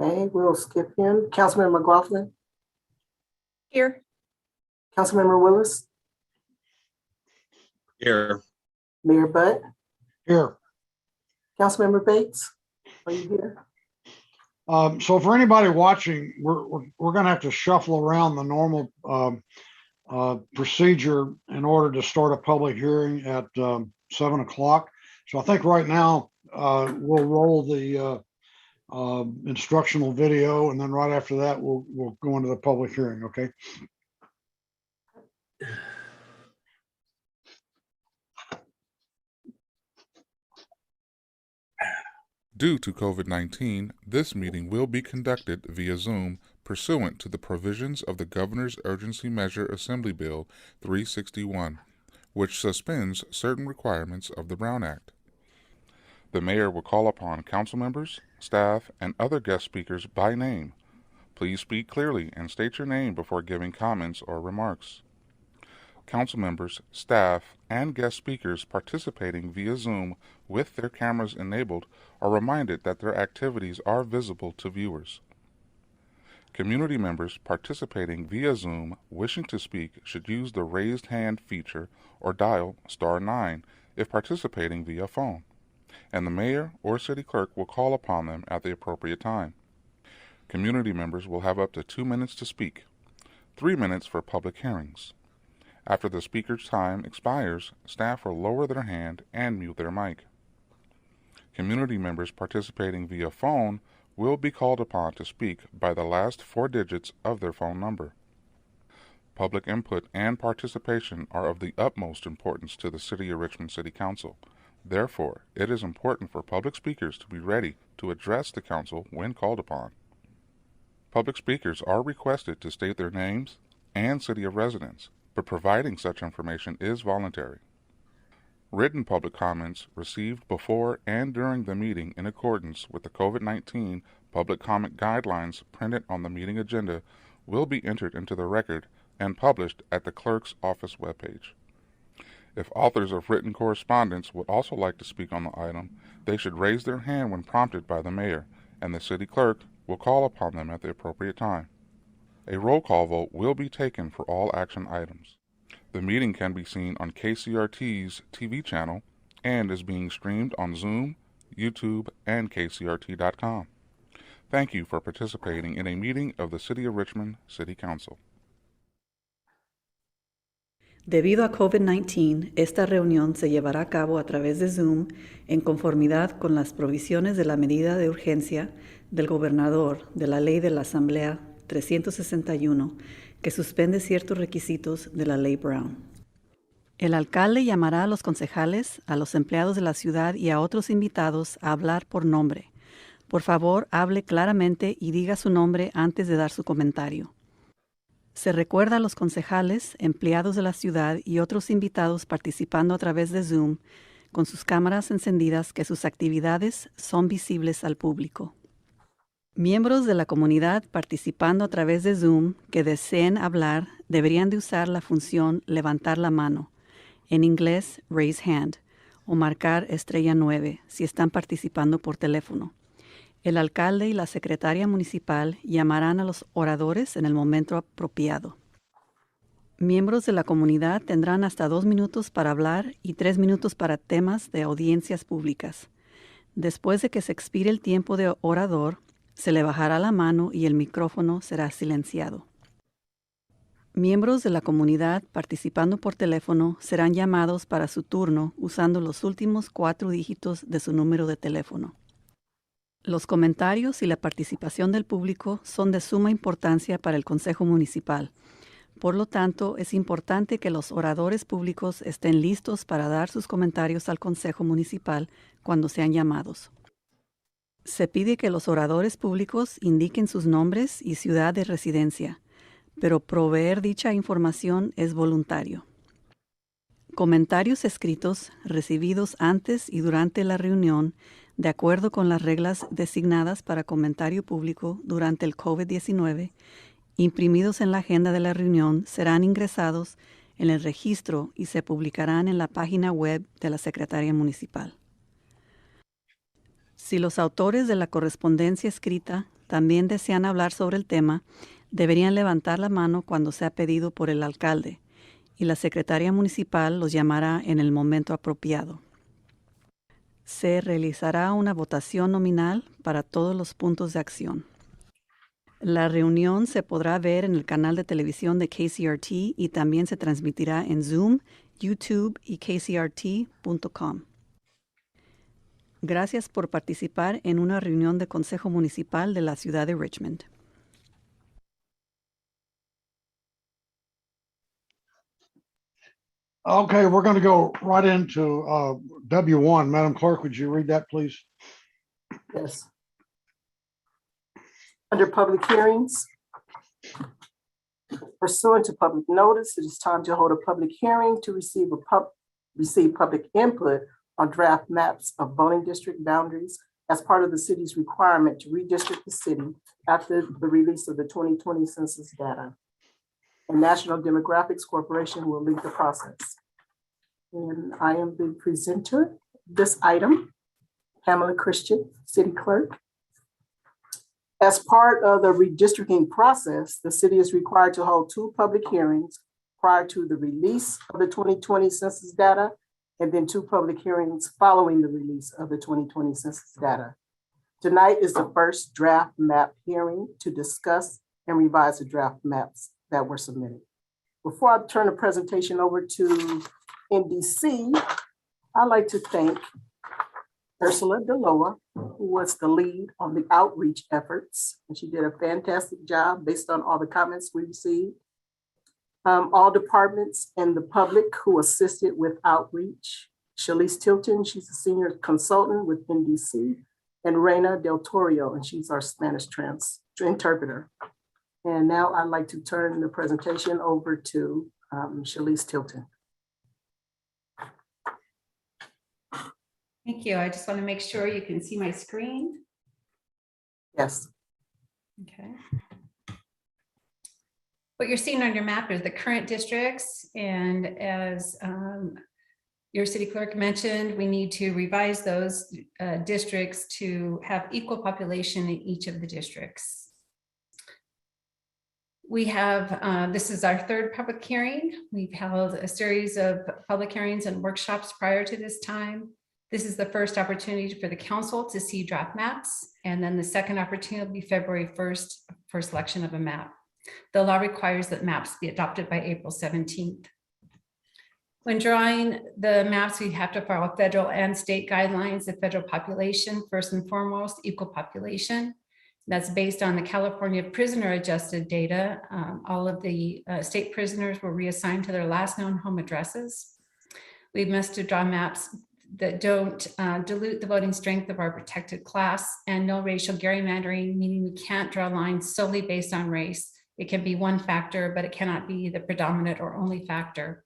Okay, we'll skip him. Councilman McLaughlin. Here. Councilmember Willis. Here. Mayor Butt. Here. Councilmember Bates. Are you here? So for anybody watching, we're going to have to shuffle around the normal procedure in order to start a public hearing at 7 o'clock. So I think right now we'll roll the instructional video, and then right after that we'll go into the public hearing. Okay. Due to COVID-19, this meeting will be conducted via Zoom pursuant to the provisions of the Governor's Urgency Measure Assembly Bill 361, which suspends certain requirements of the Brown Act. The mayor will call upon council members, staff, and other guest speakers by name. Please speak clearly and state your name before giving comments or remarks. Council members, staff, and guest speakers participating via Zoom with their cameras enabled are reminded that their activities are visible to viewers. Community members participating via Zoom wishing to speak should use the raised hand feature or dial *9 if participating via phone, and the mayor or city clerk will call upon them at the appropriate time. Community members will have up to 2 minutes to speak, 3 minutes for public hearings. After the speaker's time expires, staff will lower their hand and mute their mic. Community members participating via phone will be called upon to speak by the last 4 digits of their phone number. Public input and participation are of the utmost importance to the City of Richmond City Council. Therefore, it is important for public speakers to be ready to address the council when called upon. Public speakers are requested to state their names and city of residence, but providing such information is voluntary. Written public comments received before and during the meeting in accordance with the COVID-19 public comment guidelines printed on the meeting agenda will be entered into the record and published at the clerk's office webpage. If authors of written correspondence would also like to speak on the item, they should raise their hand when prompted by the mayor, and the city clerk will call upon them at the appropriate time. A roll call vote will be taken for all action items. The meeting can be seen on KCRT's TV channel and is being streamed on Zoom, YouTube, and kcrt.com. Thank you for participating in a meeting of the City of Richmond City Council. Debido a COVID-19, esta reunión se llevará a cabo a través de Zoom en conformidad con las provisiones de la medida de urgencia del gobernador de la Ley de la Asamblea 361, que suspende ciertos requisitos de la Ley Brown. El alcalde llamará a los concejales, a los empleados de la ciudad y a otros invitados a hablar por nombre. Por favor, hable claramente y diga su nombre antes de dar su comentario. Se recuerda a los concejales, empleados de la ciudad y otros invitados participando a través de Zoom con sus cámaras encendidas que sus actividades son visibles al público. Miembros de la comunidad participando a través de Zoom que deseen hablar deberían de usar la función levantar la mano, en inglés raise hand, o marcar *9 si están participando por teléfono. El alcalde y la secretaria municipal llamarán a los oradores en el momento apropiado. Miembros de la comunidad tendrán hasta 2 minutos para hablar y 3 minutos para temas de audiencias públicas. Después de que se expire el tiempo de orador, se le bajará la mano y el micrófono será silenciado. Miembros de la comunidad participando por teléfono serán llamados para su turno usando los últimos 4 dígitos de su número de teléfono. Los comentarios y la participación del público son de suma importancia para el Consejo Municipal. Por lo tanto, es importante que los oradores públicos estén listos para dar sus comentarios al Consejo Municipal cuando sean llamados. Se pide que los oradores públicos indiquen sus nombres y ciudad de residencia, pero proveer dicha información es voluntario. Comentarios escritos recibidos antes y durante la reunión, de acuerdo con las reglas designadas para comentario público durante el COVID-19, imprimidos en la agenda de la reunión, serán ingresados en el registro y se publicarán en la página web de la Secretaría Municipal. Si los autores de la correspondencia escrita también desean hablar sobre el tema, deberían levantar la mano cuando sea pedido por el alcalde, y la Secretaría Municipal los llamará en el momento apropiado. Se realizará una votación nominal para todos los puntos de acción. La reunión se podrá ver en el canal de televisión de KCRT y también se transmitirá en Zoom, YouTube y kcrt.com. Gracias por participar en una reunión de Consejo Municipal de la ciudad de Richmond. Okay, we're going to go right into W1. Madam Clerk, would you read that, please? Yes. Under public hearings, pursuant to public notice, it is time to hold a public hearing to receive public input on draft maps of voting district boundaries as part of the city's requirement to redistrict the city after the release of the 2020 census data. And National Demographics Corporation will lead the process. And I am the presenter of this item, Pamela Christian, City Clerk. As part of the redistricting process, the city is required to hold 2 public hearings prior to the release of the 2020 census data, and then 2 public hearings following the release of the 2020 census data. Tonight is the first draft map hearing to discuss and revise the draft maps that were submitted. Before I turn the presentation over to NDC, I'd like to thank Ursula Deloa, who was the lead on the outreach efforts, and she did a fantastic job based on all the comments we received. All departments and the public who assisted with outreach. Shalise Tilton, she's a senior consultant with NDC, and Reina Del Torio, and she's our Spanish interpreter. And now I'd like to turn the presentation over to Shalise Tilton. Thank you. I just want to make sure you can see my screen. Yes. Okay. What you're seeing on your map is the current districts, and as your city clerk mentioned, we need to revise those districts to have equal population in each of the districts. We have, this is our third public hearing. We've held a series of public hearings and workshops prior to this time. This is the first opportunity for the council to see draft maps, and then the second opportunity will be February 1st for selection of a map. The law requires that maps be adopted by April 17th. When drawing the maps, we have to follow federal and state guidelines. The federal population, first and foremost, equal population. That's based on the California prisoner adjusted data. All of the state prisoners were reassigned to their last known home addresses. We must draw maps that don't dilute the voting strength of our protected class, and no racial gerrymandering, meaning we can't draw lines solely based on race. It can be one factor, but it cannot be the predominant or only factor.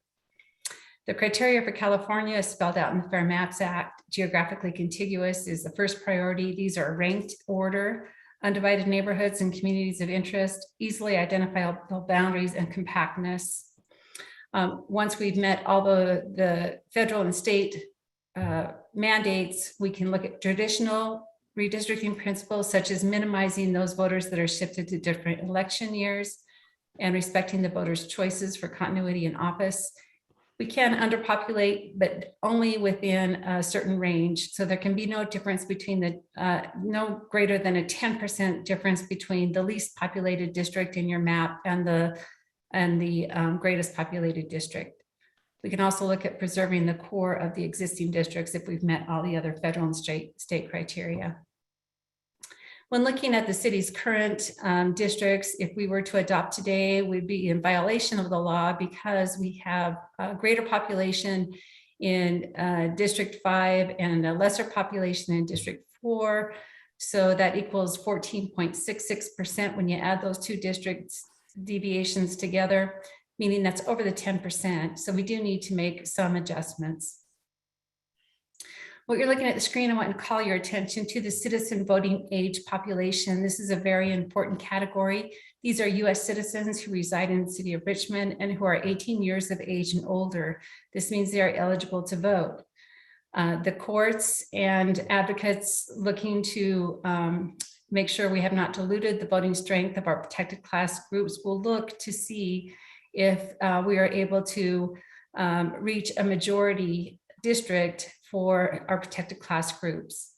The criteria for California is spelled out in the Fair Maps Act. Geographically contiguous is the first priority. These are ranked order, undivided neighborhoods and communities of interest, easily identifiable boundaries, and compactness. Once we've met all the federal and state mandates, we can look at traditional redistricting principles, such as minimizing those voters that are shifted to different election years and respecting the voters' choices for continuity in office. We can underpopulate, but only within a certain range. So there can be no difference between the, no greater than a 10% difference between the least populated district in your map and the greatest populated district. We can also look at preserving the core of the existing districts if we've met all the other federal and state criteria. When looking at the city's current districts, if we were to adopt today, we'd be in violation of the law because we have a greater population in District 5 and a lesser population in District 4. So that equals 14.66% when you add those two districts deviations together, meaning that's over the 10%. So we do need to make some adjustments. What you're looking at the screen, I want to call your attention to the citizen voting age population. This is a very important category. These are US citizens who reside in the city of Richmond and who are 18 years of age and older. This means they are eligible to vote. The courts and advocates looking to make sure we have not diluted the voting strength of our protected class groups will look to see if we are able to reach a majority district for our protected class groups.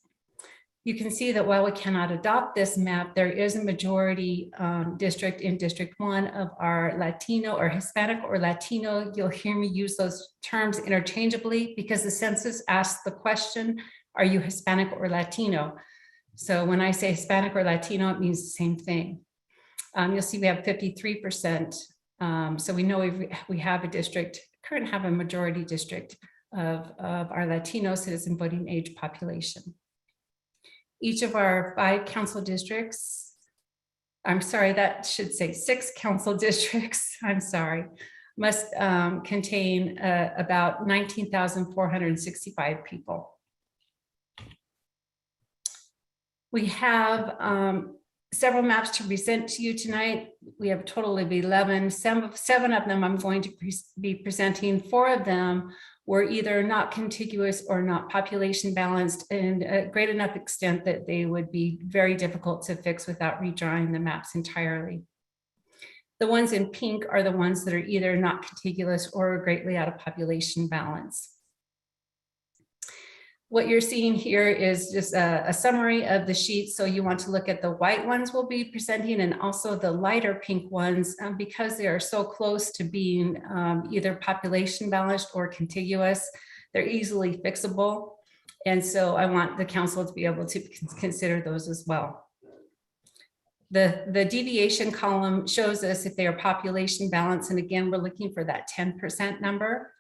You can see that while we cannot adopt this map, there is a majority district in District 1 of our Latino or Hispanic or Latino. You'll hear me use those terms interchangeably because the census asks the question, are you Hispanic or Latino? So when I say Hispanic or Latino, it means the same thing. You'll see we have 53%. So we know we have a district, currently have a majority district of our Latino citizen voting age population. Each of our 5 council districts, I'm sorry, that should say 6 council districts, I'm sorry, must contain about 19,465 people. We have several maps to present to you tonight. We have a total of 11. 7 of them I'm going to be presenting. 4 of them were either not contiguous or not population balanced in a great enough extent that they would be very difficult to fix without redrawing the maps entirely. The ones in pink are the ones that are either not contiguous or greatly out of population balance. What you're seeing here is just a summary of the sheets. So you want to look at the white ones we'll be presenting and also the lighter pink ones because they are so close to being either population balanced or contiguous. They're easily fixable. And so I want the council to be able to consider those as well. The deviation column shows us if they are population balanced. And again, we're looking for that 10% number.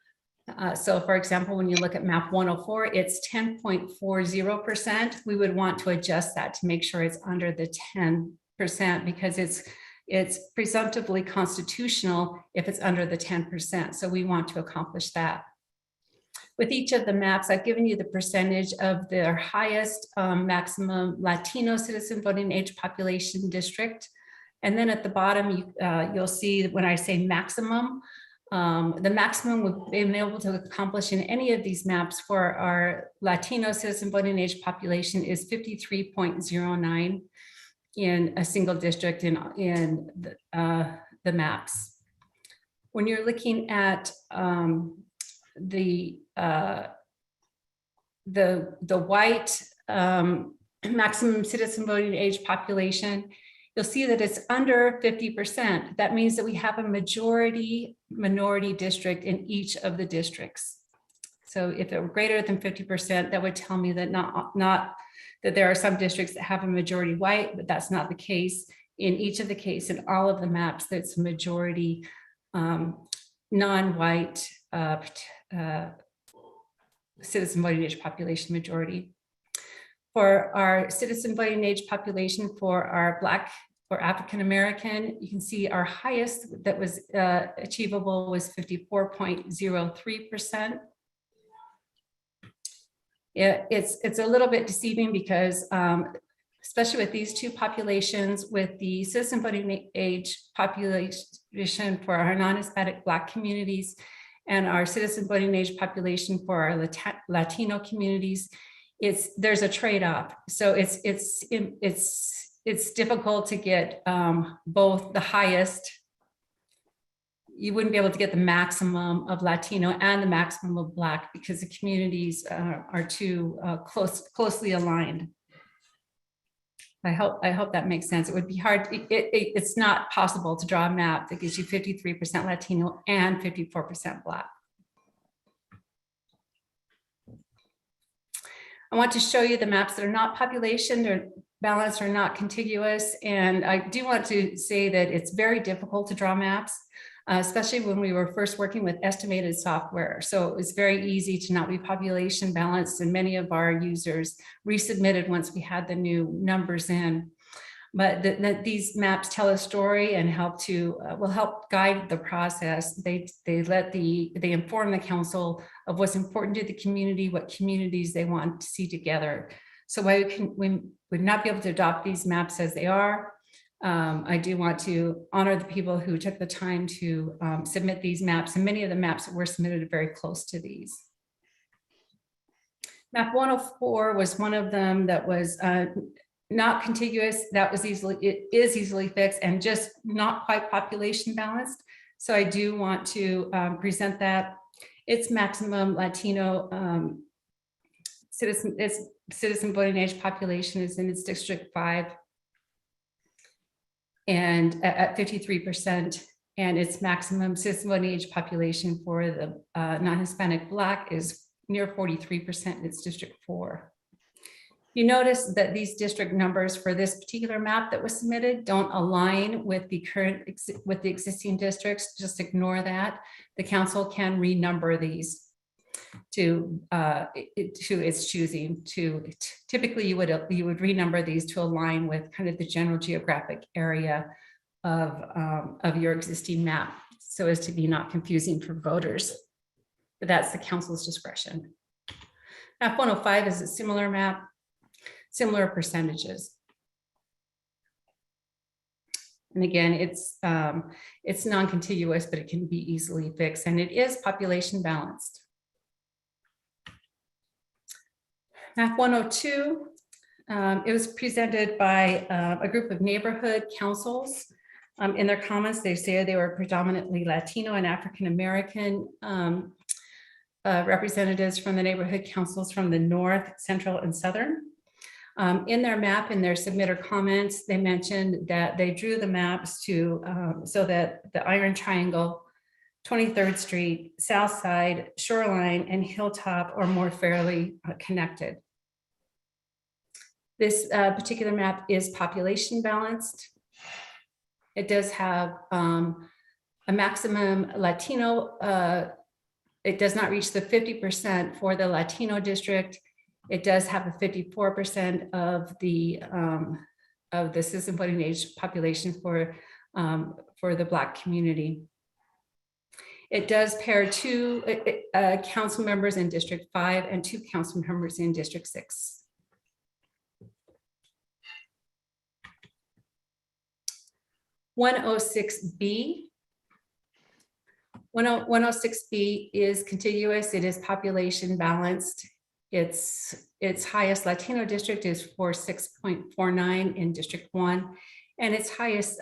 So for example, when you look at map 104, it's 10.40%. We would want to adjust that to make sure it's under the 10% because it's presumptively constitutional if it's under the 10%. So we want to accomplish that. With each of the maps, I've given you the percentage of their highest maximum Latino citizen voting age population district. And then at the bottom, you'll see when I say maximum, the maximum we've been able to accomplish in any of these maps for our Latino citizen voting age population is 53.09 in a single district in the maps. When you're looking at the white maximum citizen voting age population, you'll see that it's under 50%. That means that we have a majority minority district in each of the districts. So if it were greater than 50%, that would tell me that not that there are some districts that have a majority white, but that's not the case. In each of the case, in all of the maps, that's a majority non-white citizen voting age population majority. For our citizen voting age population, for our Black or African American, you can see our highest that was achievable was 54.03%. It's a little bit deceiving because especially with these two populations, with the citizen voting age population for our non-Hispanic Black communities and our citizen voting age population for our Latino communities, there's a trade-off. So it's difficult to get both the highest. You wouldn't be able to get the maximum of Latino and the maximum of Black because the communities are too closely aligned. I hope that makes sense. It would be hard. It's not possible to draw a map that gives you 53% Latino and 54% Black. I want to show you the maps that are not population or balanced or not contiguous. And I do want to say that it's very difficult to draw maps, especially when we were first working with estimated software. So it was very easy to not be population balanced, and many of our users resubmitted once we had the new numbers in. But these maps tell a story and will help guide the process. They inform the council of what's important to the community, what communities they want to see together. So we would not be able to adopt these maps as they are. I do want to honor the people who took the time to submit these maps, and many of the maps that were submitted are very close to these. Map 104 was one of them that was not contiguous. That was it is easily fixed and just not quite population balanced. So I do want to present that. Its maximum Latino citizen voting age population is in its District 5 and at 53%, and its maximum citizen voting age population for the non-Hispanic Black is near 43% in its District 4. You notice that these district numbers for this particular map that was submitted don't align with the existing districts. Just ignore that. The council can renumber these to its choosing. Typically you would renumber these to align with kind of the general geographic area of your existing map, so as to be not confusing for voters. But that's the council's discretion. Map 105 is a similar map, similar percentages. And again, it's non-contiguous, but it can be easily fixed, and it is population balanced. Map 102, it was presented by a group of neighborhood councils. In their comments, they say they were predominantly Latino and African American representatives from the neighborhood councils from the North, Central, and Southern. In their map, in their submitter comments, they mentioned that they drew the maps to so that the Iron Triangle, 23rd Street, South Side, Shoreline, and Hilltop are more fairly connected. This particular map is population balanced. It does have a maximum Latino. It does not reach the 50% for the Latino district. It does have a 54% of the citizen voting age population for the Black community. It does pair 2 council members in District 5 and 2 council members in District 6. 106B. 106B is contiguous. It is population balanced. Its highest Latino district is 46.49 in District 1, and its highest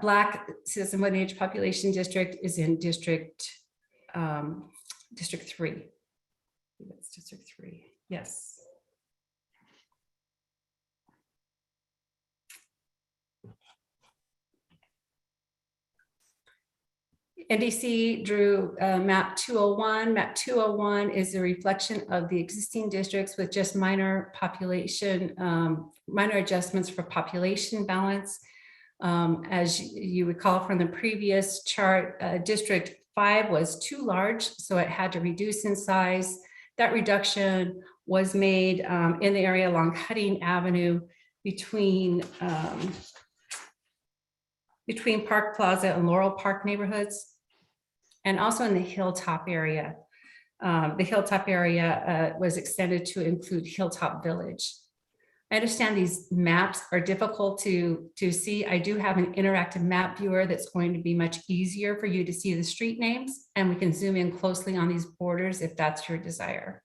Black citizen voting age population district is in District 3. That's District 3. Yes. NDC drew map 201. Map 201 is a reflection of the existing districts with just minor adjustments for population balance. As you recall from the previous chart, District 5 was too large, so it had to reduce in size. That reduction was made in the area along Cutting Avenue between Park Plaza and Laurel Park neighborhoods, and also in the Hilltop area. The Hilltop area was extended to include Hilltop Village. I understand these maps are difficult to see. I do have an interactive map viewer that's going to be much easier for you to see the street names, and we can zoom in closely on these borders if that's your desire.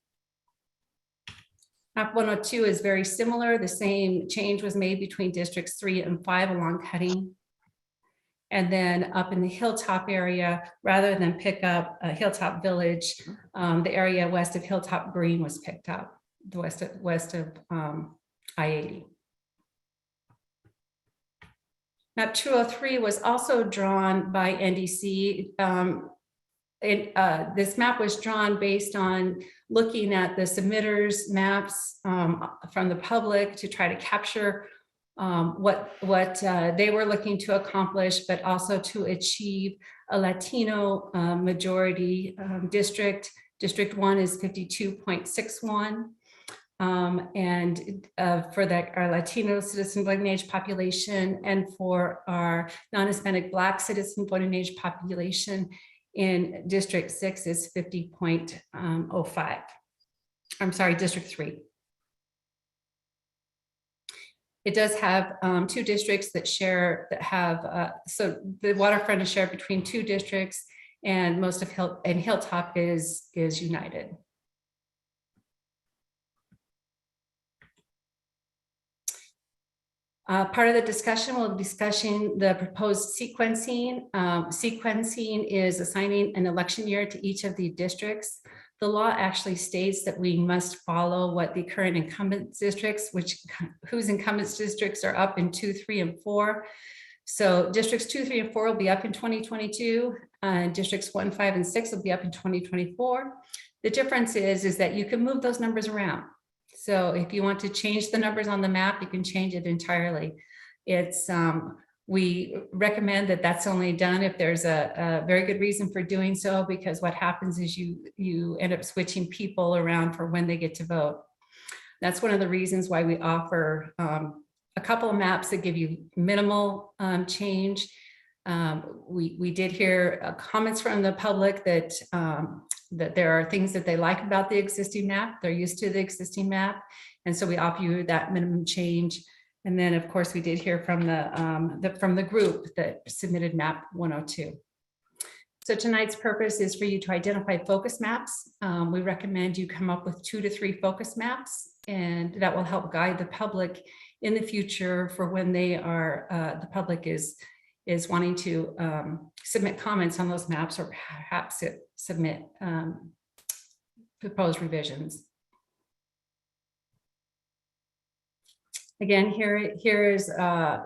Map 102 is very similar. The same change was made between Districts 3 and 5 along Cutting. And then up in the Hilltop area, rather than pick up Hilltop Village, the area west of Hilltop Green was picked up, the west of I-80. Map 203 was also drawn by NDC. This map was drawn based on looking at the submitters' maps from the public to try to capture what they were looking to accomplish, but also to achieve a Latino majority district. District 1 is 52.61. And for our Latino citizen voting age population, and for our non-Hispanic Black citizen voting age population in District 6 is 50.05. I'm sorry, District 3. It does have two districts that have, so the waterfront is shared between two districts, and most of Hilltop is united. Part of the discussion, we'll be discussing the proposed sequencing. Sequencing is assigning an election year to each of the districts. The law actually states that we must follow what the current incumbent districts, whose incumbent districts are up in 2, 3, and 4. So districts 2, 3, and 4 will be up in 2022, and districts 1, 5, and 6 will be up in 2024. The difference is that you can move those numbers around. So if you want to change the numbers on the map, you can change it entirely. It's we recommend that that's only done if there's a very good reason for doing so, because what happens is you end up switching people around for when they get to vote. That's one of the reasons why we offer a couple of maps that give you minimal change. We did hear comments from the public that that there are things that they like about the existing map. They're used to the existing map. And so we offer you that minimum change. And then of course we did hear from the group that submitted map 102. So tonight's purpose is for you to identify focus maps. We recommend you come up with 2 to 3 focus maps, and that will help guide the public in the future for when they are, the public is wanting to submit comments on those maps, or perhaps submit proposed revisions. Again, here is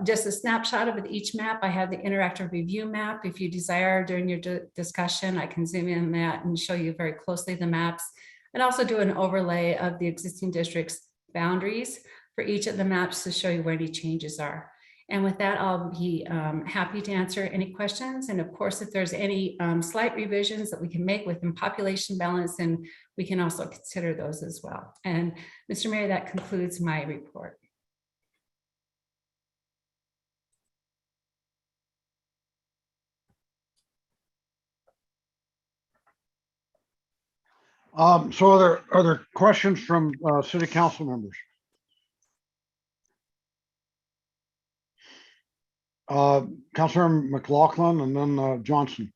just a snapshot of each map. I have the interactive review map. If you desire during your discussion, I can zoom in on that and show you very closely the maps, and also do an overlay of the existing district's boundaries for each of the maps to show you where any changes are. And with that, I'll be happy to answer any questions. And of course, if there's any slight revisions that we can make within population balance, then we can also consider those as well. And Mr. Mayor, that concludes my report. So are there questions from city council members? Councilmember McLaughlin and then Johnson.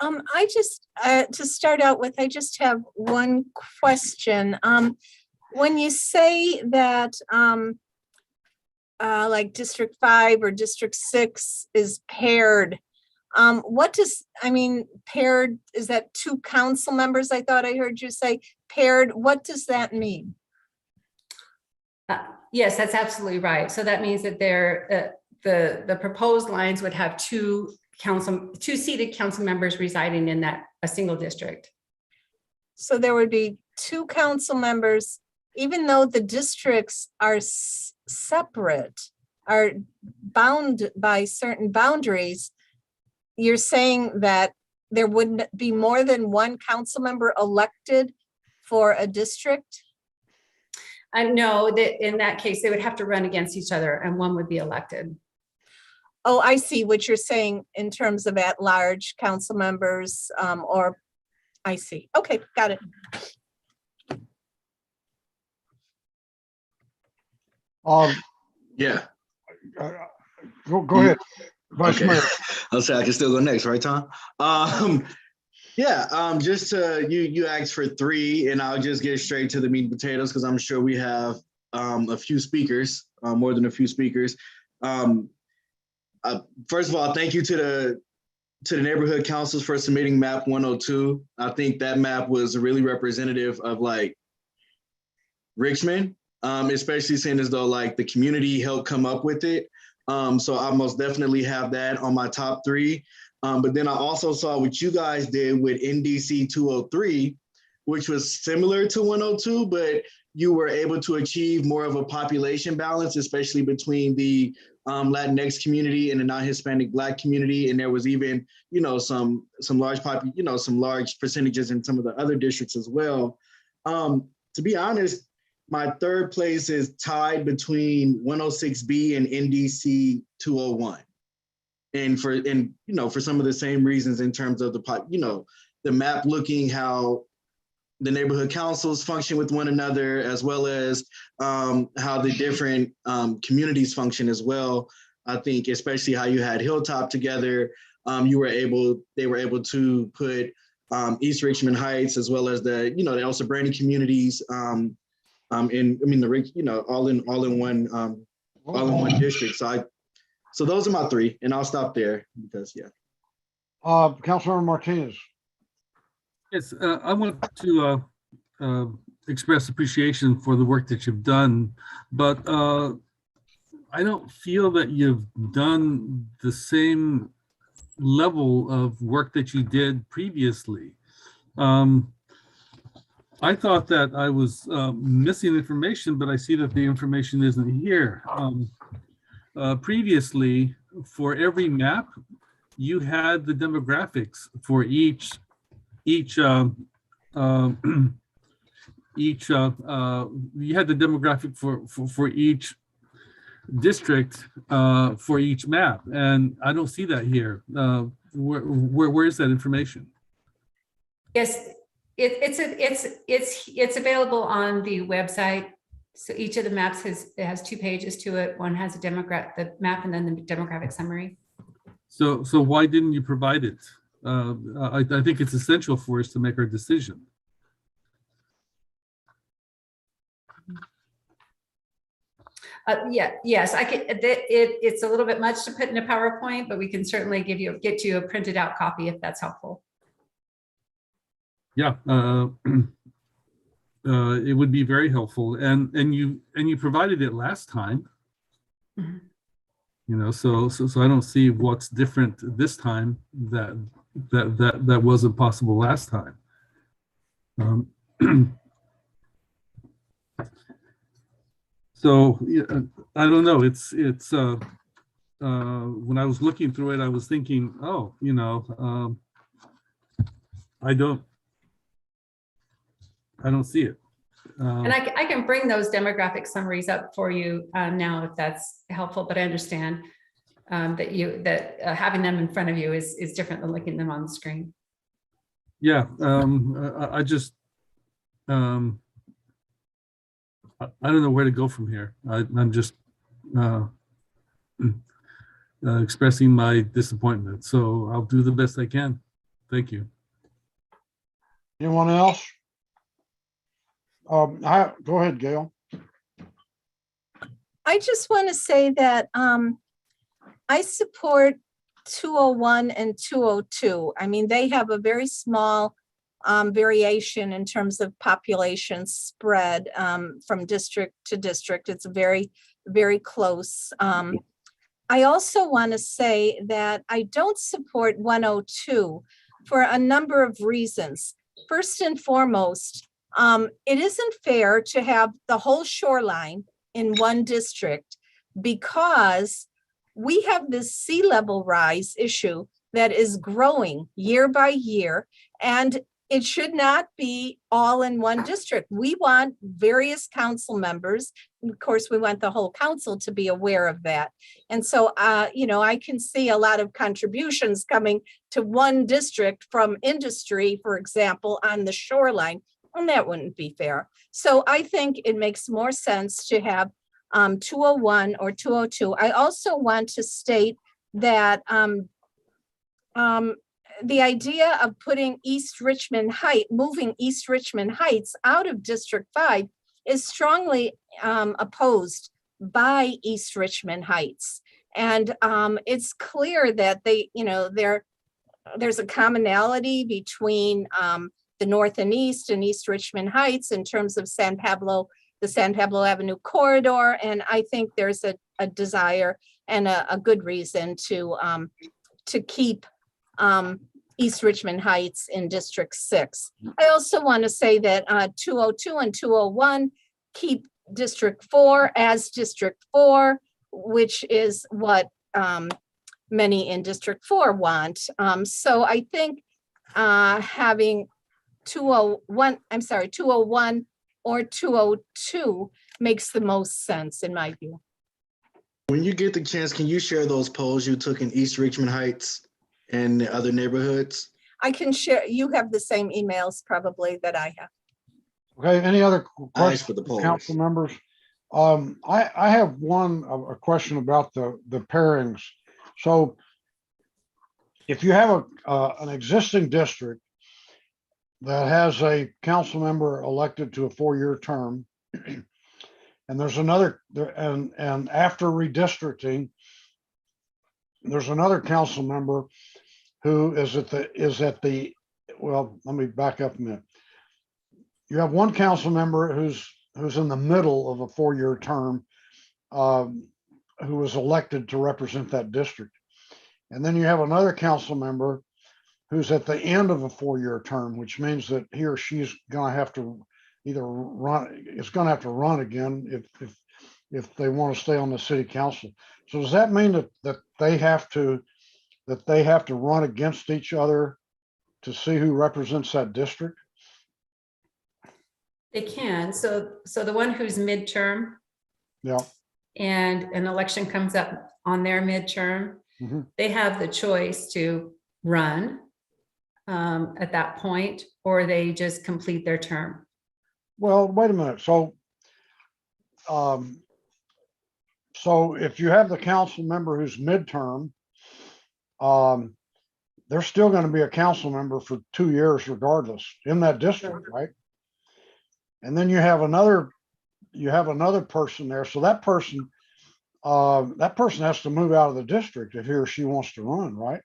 I just, to start out with, I just have one question. When you say that, like District 5 or District 6 is paired, what does, I mean, paired, is that 2 council members? I thought I heard you say paired. What does that mean? Yes, that's absolutely right. So that means that the proposed lines would have two seated council members residing in a single district. So there would be 2 council members, even though the districts are separate, are bound by certain boundaries. You're saying that there wouldn't be more than 1 council member elected for a district? No, that in that case, they would have to run against each other and one would be elected. Oh, I see what you're saying in terms of at-large council members, or I see. Okay, got it. Yeah. Go ahead, Vice Okay. Mayor. I'll say I can still go next, right, Tom? Just you asked for 3, and I'll just get straight to the meat and potatoes because I'm sure we have a few speakers, more than a few speakers. First of all, thank you to the neighborhood councils for submitting map 102. I think that map was really representative of like Richmond, especially seeing as though like the community helped come up with it. So I most definitely have that on my top 3. But then I also saw what you guys did with NDC 203, which was similar to 102, but you were able to achieve more of a population balance, especially between the Latinx community and the non-Hispanic Black community. And there was even, some large some large percentages in some of the other districts as well. To be honest, my 3rd place is tied between 106B and NDC 201. And for some of the same reasons in terms of the map looking how the neighborhood councils function with one another, as well as how the different communities function as well. I think especially how you had Hilltop together, they were able to put East Richmond Heights as well as the El Sobrani communities all in one district. So those are my 3, and I'll stop there because Councilmember Martinez. Yes, I want to express appreciation for the work that you've done, but I don't feel that you've done the same level of work that you did previously. I thought that I was missing information, but I see that the information isn't here. Previously, for every map, you had the demographics for each you had the demographic for each district for each map, and I don't see that here. Where is that information? Yes, it's available on the website. So each of the maps has 2 pages to it. One has the map and then the demographic summary. So why didn't you provide it? I think it's essential for us to make our decision. Yes, I could. It's a little bit much to put in a PowerPoint, but we can certainly get you a printed out copy if that's helpful. Yeah, it would be very helpful, and you provided it last time. Mm-hmm. So I don't see what's different this time that wasn't possible last time. So I don't know. It's when I was looking through it, I was thinking, I don't see it. And I can bring those demographic summaries up for you now if that's helpful. But I understand that having them in front of you is different than looking at them on the screen. Yeah, I just I don't know where to go from here. I'm just expressing my disappointment. So I'll do the best I can. Thank you. Anyone else? Go ahead, Gail. I just want to say that I support 201 and 202. I mean, they have a very small variation in terms of population spread from district to district. It's very, very close. I also want to say that I don't support 102 for a number of reasons. First and foremost, it isn't fair to have the whole shoreline in one district because we have this sea level rise issue that is growing year by year, and it should not be all in one district. We want various council members. Of course, we want the whole council to be aware of that. And so, I can see a lot of contributions coming to one district from industry, for example, on the shoreline, and that wouldn't be fair. So I think it makes more sense to have 201 or 202. I also want to state that the idea of putting moving East Richmond Heights out of District 5 is strongly opposed by East Richmond Heights. And it's clear that there's a commonality between the North and East Richmond Heights in terms of the San Pablo Avenue corridor. And I think there's a desire and a good reason to keep East Richmond Heights in District 6. I also want to say that 202 and 201 keep District 4 as District 4, which is what many in District 4 want. So I think having 201 or 202 makes the most sense in my view. When you get the chance, can you share those polls you took in East Richmond Heights and the other neighborhoods? I can share, you have the same emails probably that I have. Okay, any other questions for the polls. council members? I have a question about the pairings. So if you have an existing district that has a council member elected to a 4-year term, and there's another, and after redistricting, there's another council member who is at the, well, let me back up a minute. You have one council member who's in the middle of a 4-year term, who was elected to represent that district. And then you have another council member who's at the end of a 4-year term, which means that he or she's gonna have to either run, it's gonna have to run again if they want to stay on the city council. So does that mean that they have to run against each other to see who represents that district? They can. So the one who's midterm Yeah. and an election comes up on their midterm, they have the choice to run at that point, or they just complete their term. Well, wait a minute. So if you have the council member who's midterm, they're still going to be a council member for 2 years regardless in that district, right? And then you have another person there. So that person has to move out of the district if he or she wants to run, right?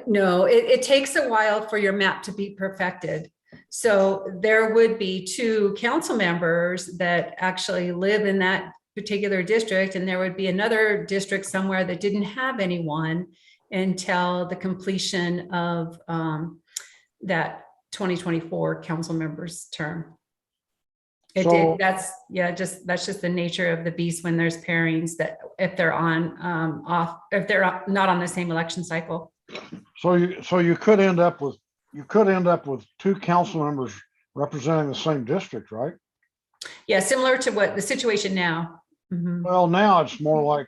No, it takes a while for your map to be perfected. So there would be 2 council members that actually live in that particular district, and there would be another district somewhere that didn't have anyone until the completion of that 2024 council member's term. That's just the nature of the beast when there's pairings, that if they're if they're not on the same election cycle. So you could end up with 2 council members representing the same district, right? Yeah, similar to what the situation now. Well, now it's more like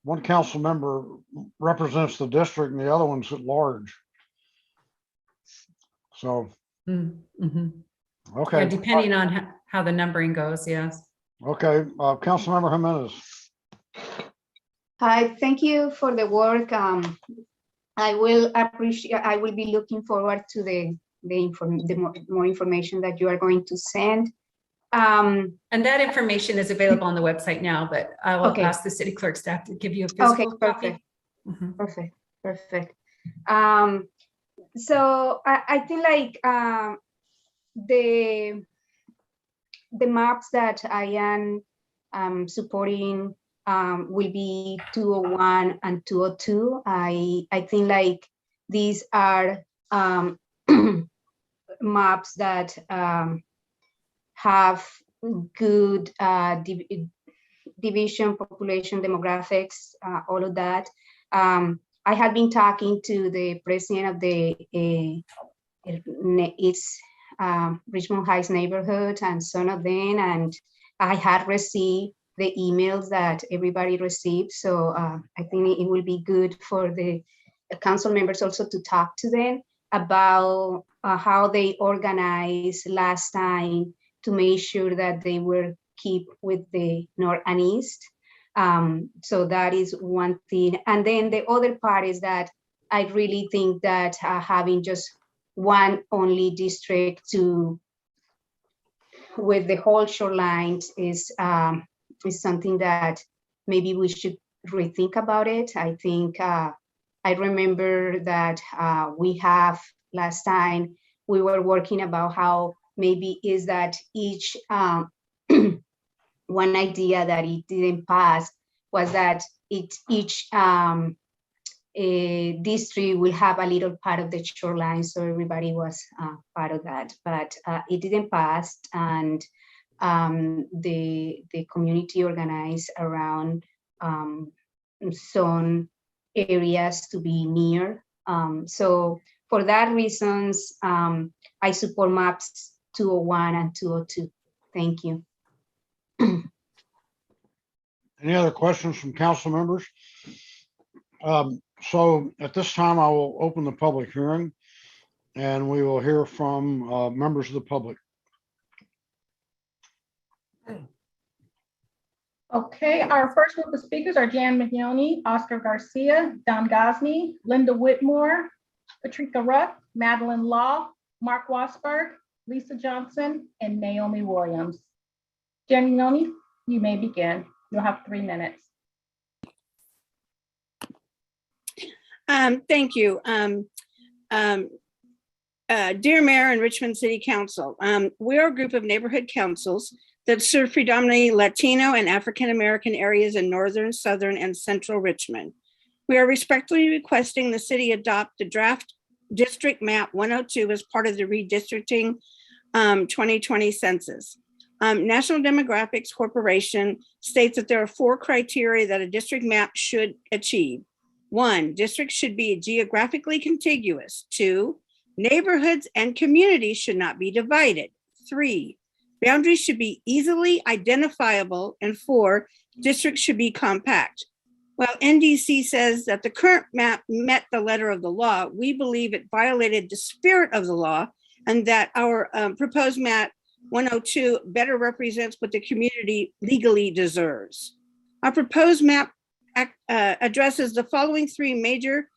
one council member represents the district and the other one's at large. So, okay. Yeah, depending on how the numbering goes, yes. Okay, Councilmember Jimenez. Hi, thank you for the work. I will be looking forward to the more information that you are going to send. And that information is available on the website now, but I will Okay. ask the city clerk staff to give you a physical copy. Perfect. So I think like the maps that I am supporting will be 201 and 202. I think like these are maps that have good division, population, demographics, all of that. I have been talking to the president of the Richmond Heights neighborhood and some of them, and I had received the emails that everybody received. So I think it will be good for the council members also to talk to them about how they organized last time to make sure that they were keep with the north and east. So that is one thing. And then the other part is that I really think that having just one only district with the whole shoreline is something that maybe we should rethink about it. I think I remember that we have last time we were working about how maybe is that each one idea that it didn't pass was that each district will have a little part of the shoreline, so everybody was part of that, but it didn't pass, and the community organized around some areas to be near. So for that reasons, I support maps 201 and 202. Thank you. Any other questions from council members? So at this time, I will open the public hearing and we will hear from members of the public. Okay, our first group of speakers are Jan Magnoni, Oscar Garcia, Don Gosney, Linda Whitmore, Patricia Ruck, Madeline Law, Mark Wasberg, Lisa Johnson, and Naomi Williams. Jan Magnoni, you may begin. You'll have 3 minutes. Thank you. Dear Mayor and Richmond City Council, we are a group of neighborhood councils that serve predominantly Latino and African American areas in northern, southern, and central Richmond. We are respectfully requesting the city adopt the draft District Map 102 as part of the redistricting 2020 census. National Demographics Corporation states that there are 4 criteria that a district map should achieve. 1, districts should be geographically contiguous. 2, neighborhoods and communities should not be divided. 3, boundaries should be easily identifiable. And 4, districts should be compact. While NDC says that the current map met the letter of the law, we believe it violated the spirit of the law and that our proposed map 102 better represents what the community legally deserves. Our proposed map addresses the following 3 major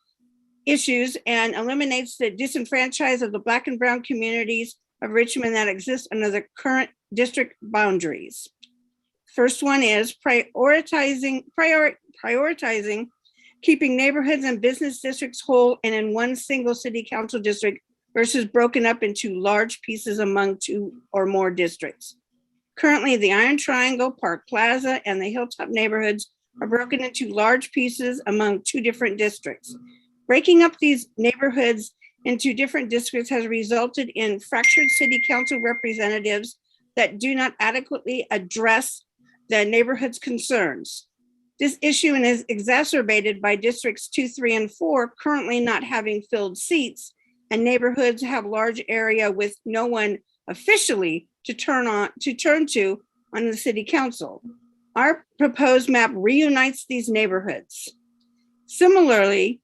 issues and eliminates the disenfranchisement of the Black and Brown communities of Richmond that exist under the current district boundaries. First one is prioritizing keeping neighborhoods and business districts whole and in one single city council district versus broken up into large pieces among 2 or more districts. Currently, the Iron Triangle, Park Plaza, and the Hilltop neighborhoods are broken into large pieces among 2 different districts. Breaking up these neighborhoods into different districts has resulted in fractured city council representatives that do not adequately address the neighborhood's concerns. This issue is exacerbated by districts 2, 3, and 4 currently not having filled seats, and neighborhoods have large area with no one officially to turn to on the city council. Our proposed map reunites these neighborhoods. Similarly,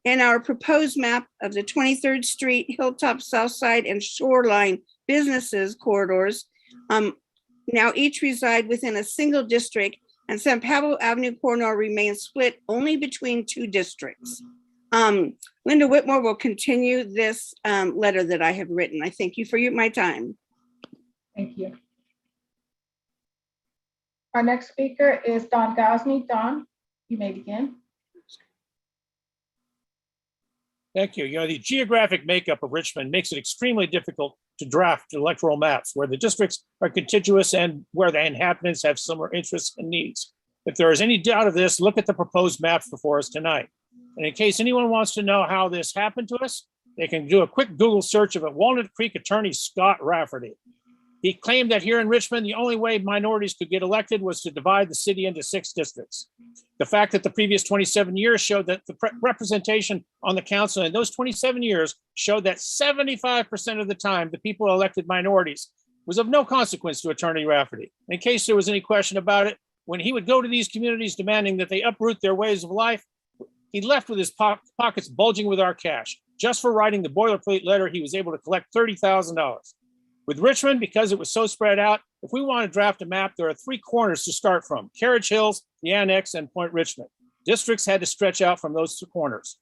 in our proposed map of the 23rd Street, Hilltop, Southside, and Shoreline businesses corridors, now each reside within a single district and San Pablo Avenue corridor remains split only between two districts. Linda Whitmore will continue this letter that I have written. I thank you for my time. Thank you. Our next speaker is Don Gosney. Don, you may begin. Thank you. You know, the geographic makeup of Richmond makes it extremely difficult to draft electoral maps where the districts are contiguous and where the inhabitants have similar interests and needs. If there is any doubt of this, look at the proposed maps before us tonight. And in case anyone wants to know how this happened to us, they can do a quick Google search of Walnut Creek attorney Scott Rafferty. He claimed that here in Richmond, the only way minorities could get elected was to divide the city into 6 districts. The fact that the previous 27 years showed that the representation on the council in those 27 years showed that 75% of the time, the people who elected minorities was of no consequence to Attorney Rafferty. In case there was any question about it, when he would go to these communities demanding that they uproot their ways of life, he left with his pockets bulging with our cash. Just for writing the boilerplate letter, he was able to collect $30,000. With Richmond, because it was so spread out, if we want to draft a map, there are 3 corners to start from: Carriage Hills, the Annex, and Point Richmond. Districts had to stretch out from those 2 corners.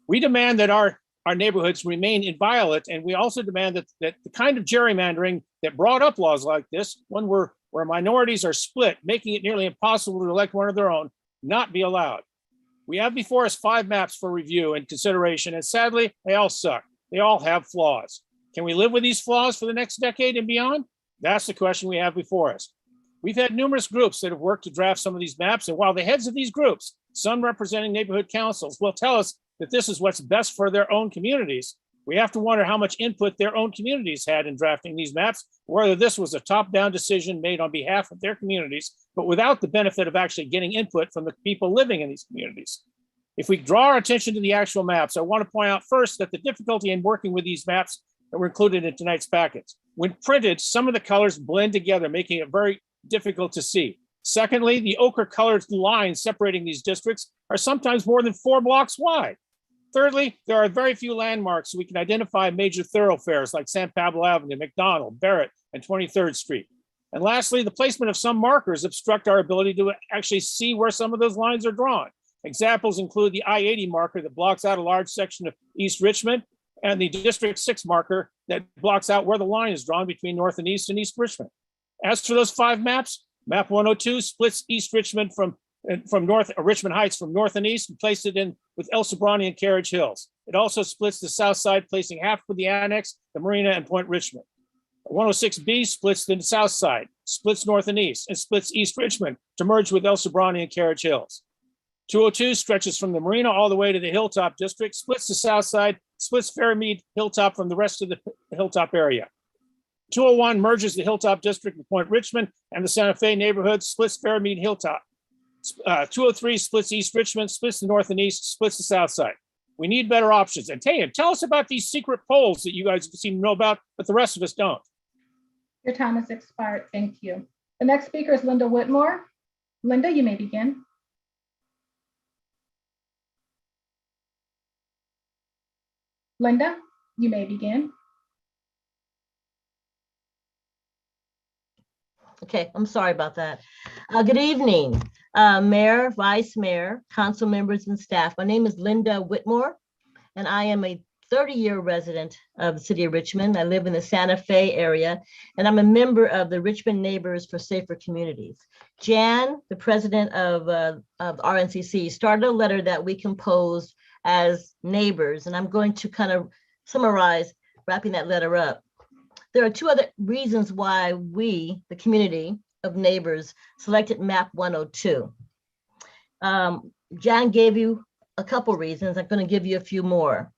We demand that our neighborhoods remain inviolate, and we also demand that the kind of gerrymandering that brought up laws like this, one where minorities are split, making it nearly impossible to elect one of their own, not be allowed. We have before us 5 maps for review and consideration, and sadly, they all suck. They all have flaws. Can we live with these flaws for the next decade and beyond? That's the question we have before us. We've had numerous groups that have worked to draft some of these maps, and while the heads of these groups, some representing neighborhood councils, will tell us that this is what's best for their own communities, we have to wonder how much input their own communities had in drafting these maps, whether this was a top-down decision made on behalf of their communities, but without the benefit of actually getting input from the people living in these communities. If we draw our attention to the actual maps, I want to point out first that the difficulty in working with these maps that were included in tonight's packets. When printed, some of the colors blend together, making it very difficult to see. Secondly, the ochre colored lines separating these districts are sometimes more than 4 blocks wide. Thirdly, there are very few landmarks so we can identify major thoroughfares like San Pablo Avenue, McDonald, Barrett, and 23rd Street. And lastly, the placement of some markers obstruct our ability to actually see where some of those lines are drawn. Examples include the I-80 marker that blocks out a large section of East Richmond, and the District 6 marker that blocks out where the line is drawn between North and East Richmond. As for those 5 maps, map 102 splits East Richmond from Richmond Heights from north and east and placed it in with El Sobrante and Carriage Hills. It also splits the south side, placing half with the Annex, the Marina, and Point Richmond. 106B splits the south side, splits north and east, and splits East Richmond to merge with El Sobrante and Carriage Hills. 202 stretches from the Marina all the way to the Hilltop District, splits the south side, splits Fairmead Hilltop from the rest of the Hilltop area. 201 merges the Hilltop District with Point Richmond and the Santa Fe neighborhood, splits Fairmead Hilltop. 203 splits East Richmond, splits the north and east, splits the south side. We need better options. And Taya, tell us about these secret polls that you guys seem to know about, but the rest of us don't. Your time has expired. Thank you. The next speaker is Linda Whitmore. Linda, you may begin. Linda, you may begin. Okay, I'm sorry about that. Good evening, Mayor, Vice Mayor, council members, and staff. My name is Linda Whitmore, and I am a 30-year resident of the city of Richmond. I live in the Santa Fe area, and I'm a member of the Richmond Neighbors for Safer Communities. Jan, the president of RNCC, started a letter that we composed as neighbors, and I'm going to kind of summarize wrapping that letter up. There are 2 other reasons why we, the community of neighbors, selected map 102. Jan gave you a couple reasons. I'm going to give you a few more.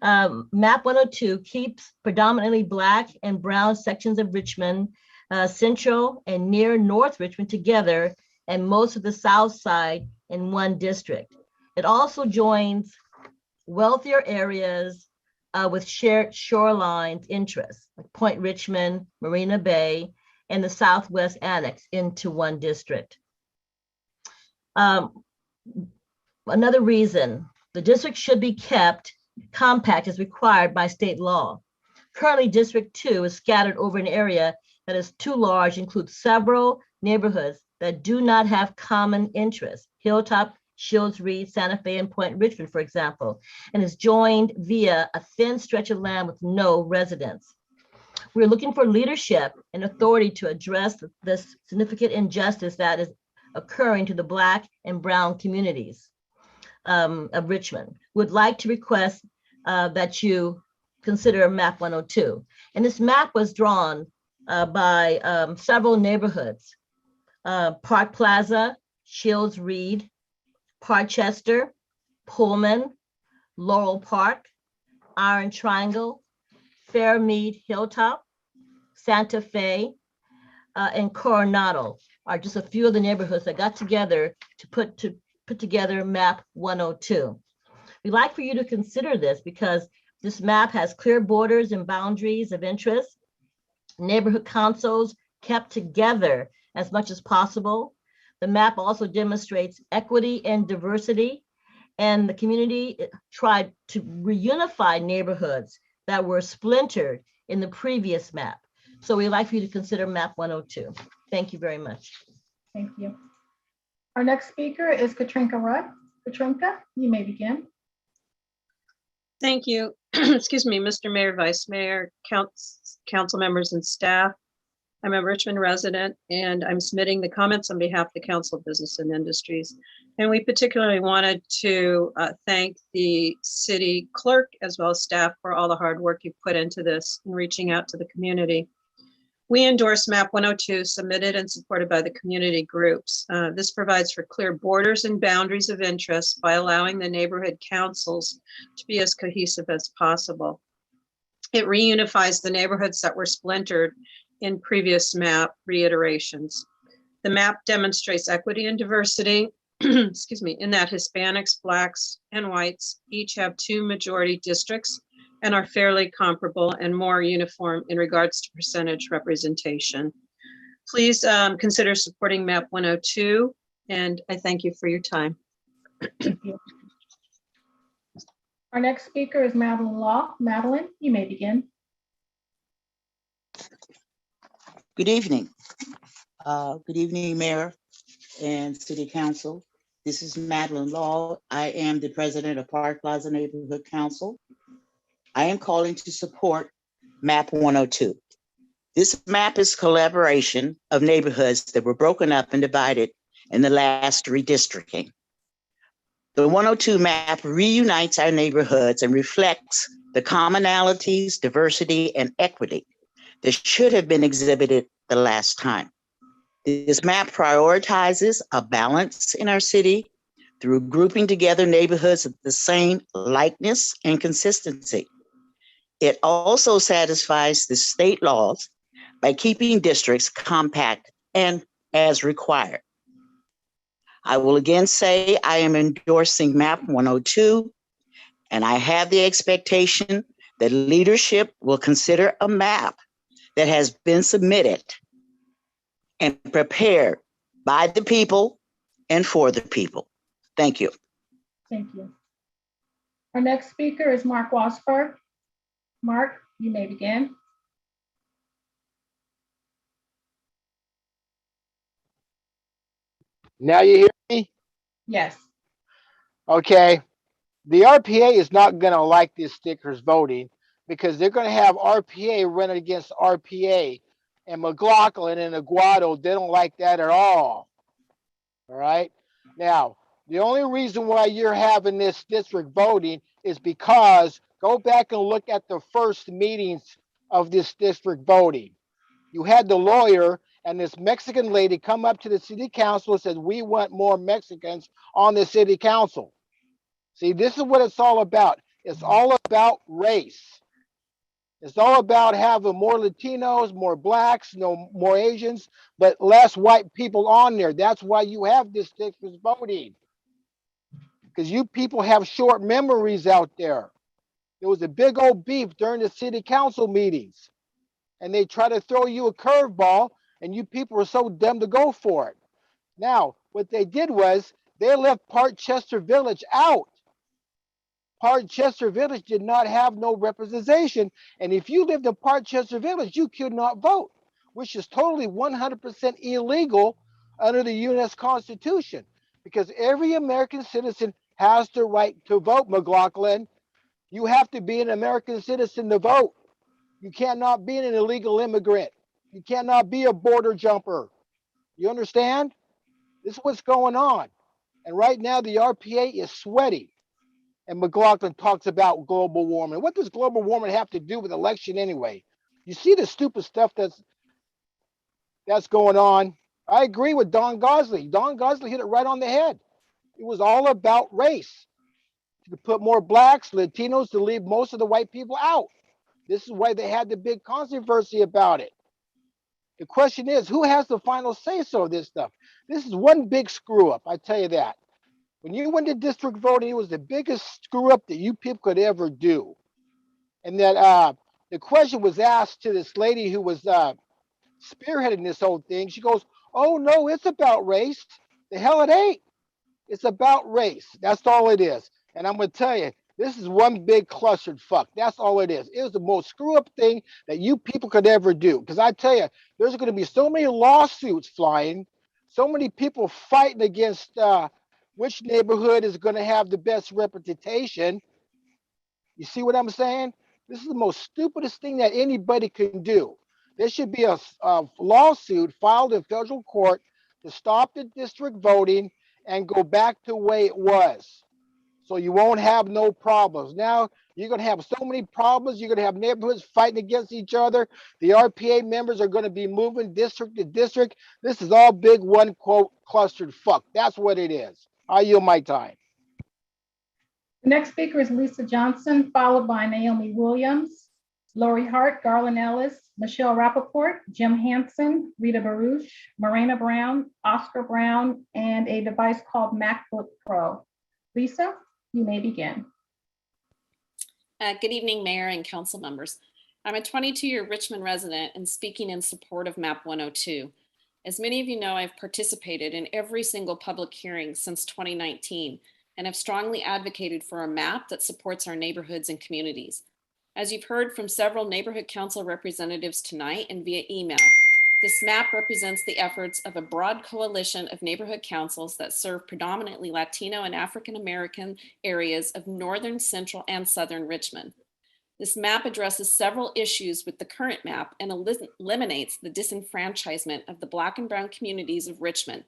Map 102 keeps predominantly Black and brown sections of Richmond, central and near North Richmond together, and most of the south side in one district. It also joins wealthier areas with shared shoreline interests, like Point Richmond, Marina Bay, and the Southwest Annex into one district. Another reason, the district should be kept compact as required by state law. Currently, District 2 is scattered over an area that is too large, includes several neighborhoods that do not have common interests. Hilltop, Shields, Reed, Santa Fe, and Point Richmond, for example, and is joined via a thin stretch of land with no residents. We're looking for leadership and authority to address this significant injustice that is occurring to the Black and Brown communities of Richmond. Would like to request that you consider map 102. And this map was drawn by several neighborhoods, Park Plaza, Shields Reed, Parkchester, Pullman, Laurel Park, Iron Triangle, Fairmead Hilltop, Santa Fe, and Coronado are just a few of the neighborhoods that got together to put together map 102. We'd like for you to consider this because this map has clear borders and boundaries of interest, neighborhood councils kept together as much as possible. The map also demonstrates equity and diversity, and the community tried to reunify neighborhoods that were splintered in the previous map. So we'd like for you to consider map 102. Thank you very much. Thank you. Our next speaker is Katrinka Rutt. Katrinka, you may begin. Thank you. Excuse me, Mr. Mayor, Vice Mayor, council members and staff. I'm a Richmond resident and I'm submitting the comments on behalf of the Council of Business and Industries. And we particularly wanted to thank the city clerk as well as staff for all the hard work you put into this and reaching out to the community. We endorse map 102 submitted and supported by the community groups. This provides for clear borders and boundaries of interest by allowing the neighborhood councils to be as cohesive as possible. It reunifies the neighborhoods that were splintered in previous map reiterations. The map demonstrates equity and diversity, excuse me, in that Hispanics, Blacks, and whites each have 2 majority districts and are fairly comparable and more uniform in regards to percentage representation. Please consider supporting map 102, and I thank you for your time. Thank you. Our next speaker is Madeline Law. Madeline, you may begin. Good evening. Good evening, Mayor and City Council. This is Madeline Law. I am the president of Park Plaza Neighborhood Council. I am calling to support map 102. This map is collaboration of neighborhoods that were broken up and divided in the last redistricting. The 102 map reunites our neighborhoods and reflects the commonalities, diversity, and equity that should have been exhibited the last time. This map prioritizes a balance in our city through grouping together neighborhoods of the same likeness and consistency. It also satisfies the state laws by keeping districts compact and as required. I will again say I am endorsing map 102, and I have the expectation that leadership will consider a map that has been submitted and prepared by the people and for the people. Thank you. Thank you. Our next speaker is Mark Wasberg. Mark, you may begin. Now you hear me? Yes. Okay. The RPA is not going to like these stickers voting because they're going to have RPA running against RPA, and McLaughlin and Aguado, they don't like that at all. All right. Now, the only reason why you're having this district voting is because go back and look at the first meetings of this district voting. You had the lawyer and this Mexican lady come up to the city council and said, we want more Mexicans on the city council. See, this is what it's all about. It's all about race. It's all about having more Latinos, more Blacks, no more Asians, but less white people on there. That's why you have this district voting. Because you people have short memories out there. There was a big old beef during the city council meetings. And they try to throw you a curveball, and you people are so dumb to go for it. Now, what they did was they left Parkchester Village out. Parkchester Village did not have no representation. And if you lived in Parkchester Village, you could not vote, which is totally 100% illegal under the U.S. Constitution, because every American citizen has the right to vote, McLaughlin. You have to be an American citizen to vote. You cannot be an illegal immigrant. You cannot be a border jumper. You understand? This is what's going on. And right now, the RPA is sweaty. And McLaughlin talks about global warming. What does global warming have to do with election anyway? You see the stupid stuff that's going on. I agree with Don Gosley. Don Gosley hit it right on the head. It was all about race. To put more blacks, Latinos, to leave most of the white people out. This is why they had the big controversy about it. The question is, who has the final say-so of this stuff? This is one big screw up, I tell you that. When you went to district voting, it was the biggest screw up that you people could ever do. And that the question was asked to this lady who was spearheading this whole thing. She goes, "Oh no, it's about race." The hell it ain't. It's about race. That's all it is. And I'm going to tell you, this is one big clustered fuck. That's all it is. It was the most screw up thing that you people could ever do. Because I tell you, there's going to be so many lawsuits flying, so many people fighting against which neighborhood is going to have the best reputation. You see what I'm saying? This is the most stupidest thing that anybody can do. There should be a lawsuit filed in federal court to stop the district voting and go back to the way it was. So you won't have no problems. Now you're going to have so many problems. You're going to have neighborhoods fighting against each other. The RPA members are going to be moving district to district. This is all big one quote clustered fuck. That's what it is. I yield my time. The next speaker is Lisa Johnson, followed by Naomi Williams, Lori Hart, Garland Ellis, Michelle Rappaport, Jim Hansen, Rita Baruch, Morena Brown, Oscar Brown, and a device called MacBook Pro. Lisa, you may begin. Good evening, Mayor and council members. I'm a 22-year Richmond resident and speaking in support of MAP 102. As many of you know, I've participated in every single public hearing since 2019 and have strongly advocated for a map that supports our neighborhoods and communities. As you've heard from several neighborhood council representatives tonight and via email, this map represents the efforts of a broad coalition of neighborhood councils that serve predominantly Latino and African American areas of northern, central, and southern Richmond. This map addresses several issues with the current map and eliminates the disenfranchisement of the Black and Brown communities of Richmond.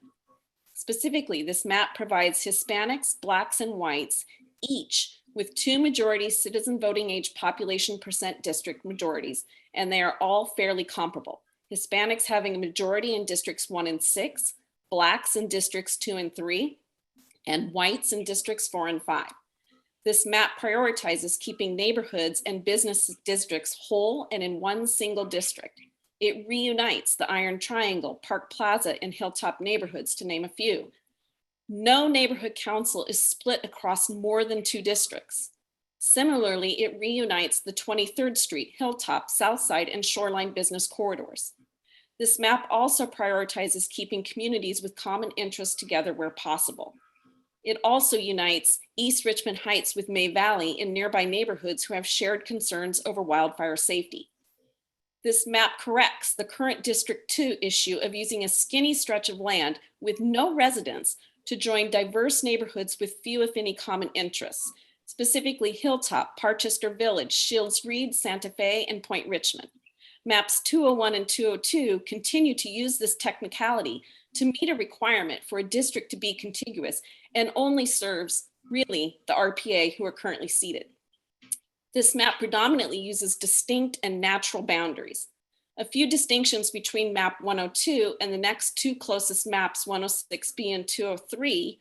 Specifically, this map provides Hispanics, Blacks, and whites each with 2 majority citizen voting age population percent district majorities, and they are all fairly comparable. Hispanics having a majority in districts 1 and 6, Blacks in districts 2 and 3, and whites in districts 4 and 5. This map prioritizes keeping neighborhoods and business districts whole and in one single district. It reunites the Iron Triangle, Park Plaza, and Hilltop neighborhoods, to name a few. No neighborhood council is split across more than 2 districts. Similarly, it reunites the 23rd Street, Hilltop, Southside, and Shoreline business corridors. This map also prioritizes keeping communities with common interests together where possible. It also unites East Richmond Heights with May Valley in nearby neighborhoods who have shared concerns over wildfire safety. This map corrects the current District 2 issue of using a skinny stretch of land with no residents to join diverse neighborhoods with few, if any, common interests, specifically Hilltop, Parchester Village, Shields Reed, Santa Fe, and Point Richmond. Maps 201 and 202 continue to use this technicality to meet a requirement for a district to be contiguous and only serves really the RPA who are currently seated. This map predominantly uses distinct and natural boundaries. A few distinctions between map 102 and the next 2 closest maps, 106B and 203,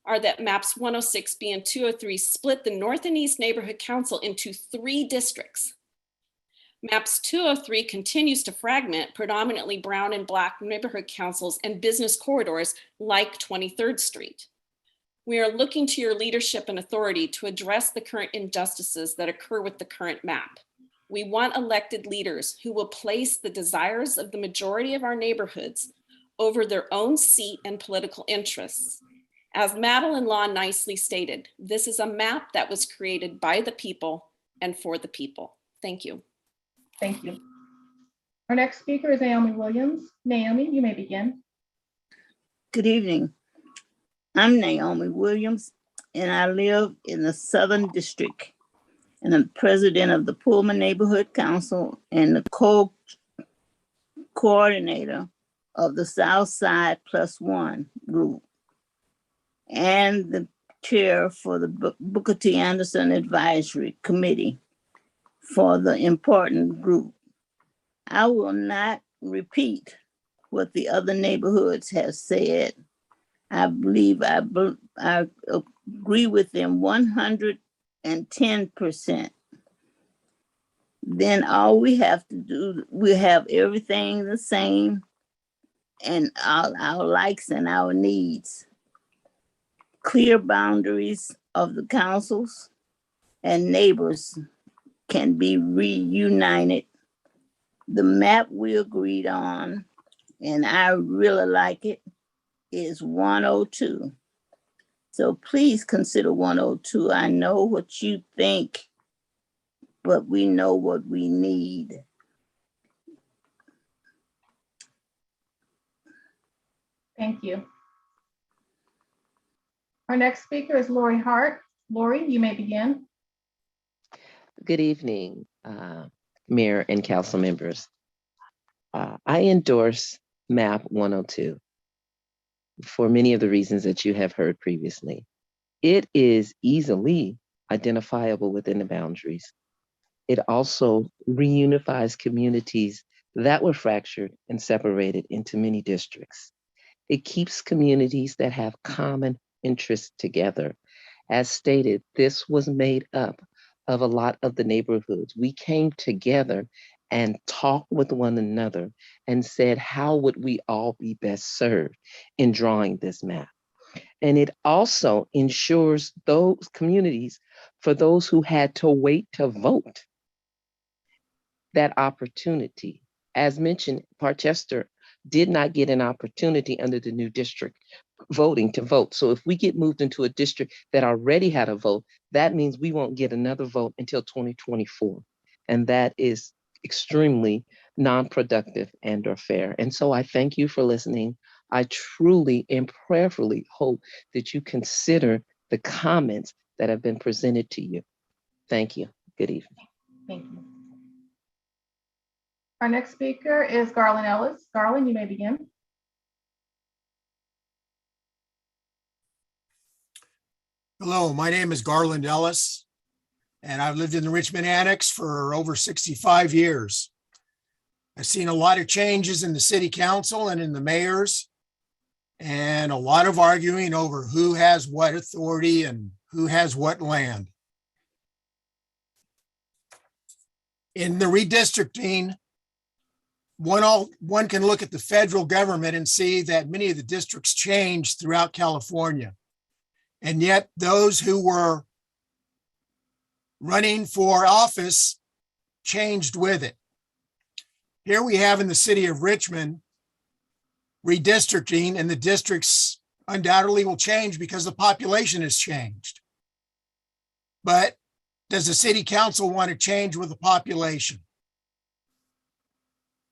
are that maps 106B and 203 split the North and East Neighborhood Council into 3 districts. Maps 203 continues to fragment predominantly brown and Black neighborhood councils and business corridors like 23rd Street. We are looking to your leadership and authority to address the current injustices that occur with the current map. We want elected leaders who will place the desires of the majority of our neighborhoods over their own seat and political interests. As Madeline Law nicely stated, this is a map that was created by the people and for the people. Thank you. Thank you. Our next speaker is Naomi Williams. Naomi, you may begin. Good evening. I'm Naomi Williams, and I live in the Southern District. And I'm president of the Pullman Neighborhood Council and the coordinator of the South Side Plus One group, and the chair for the Booker T. Anderson Advisory Committee for the important group. I will not repeat what the other neighborhoods have said. I believe I agree with them 110%. Then all we have to do, we have everything the same and our likes and our needs. Clear boundaries of the councils and neighbors can be reunited. The map we agreed on, and I really like it, is 102. So please consider 102. I know what you think, but we know what we need. Thank you. Our next speaker is Lori Hart. Lori, you may begin. Good evening, Mayor and council members. I endorse MAP 102 for many of the reasons that you have heard previously. It is easily identifiable within the boundaries. It also reunifies communities that were fractured and separated into many districts. It keeps communities that have common interests together. As stated, this was made up of a lot of the neighborhoods. We came together and talked with one another and said, how would we all be best served in drawing this map? And it also ensures those communities, for those who had to wait to vote, that opportunity. As mentioned, Parchester did not get an opportunity under the new district voting to vote. So if we get moved into a district that already had a vote, that means we won't get another vote until 2024. And that is extremely non-productive and or fair. And so I thank you for listening. I truly and prayerfully hope that you consider the comments that have been presented to you. Thank you. Good evening. Thank you. Our next speaker is Garland Ellis. Garland, you may begin. Hello, my name is Garland Ellis, and I've lived in the Richmond Annex for over 65 years. I've seen a lot of changes in the city council and in the mayors, and a lot of arguing over who has what authority and who has what land. In the redistricting, one can look at the federal government and see that many of the districts changed throughout California. And yet those who were running for office changed with it. Here we have in the city of Richmond redistricting, and the districts undoubtedly will change because the population has changed. But does the city council want to change with the population?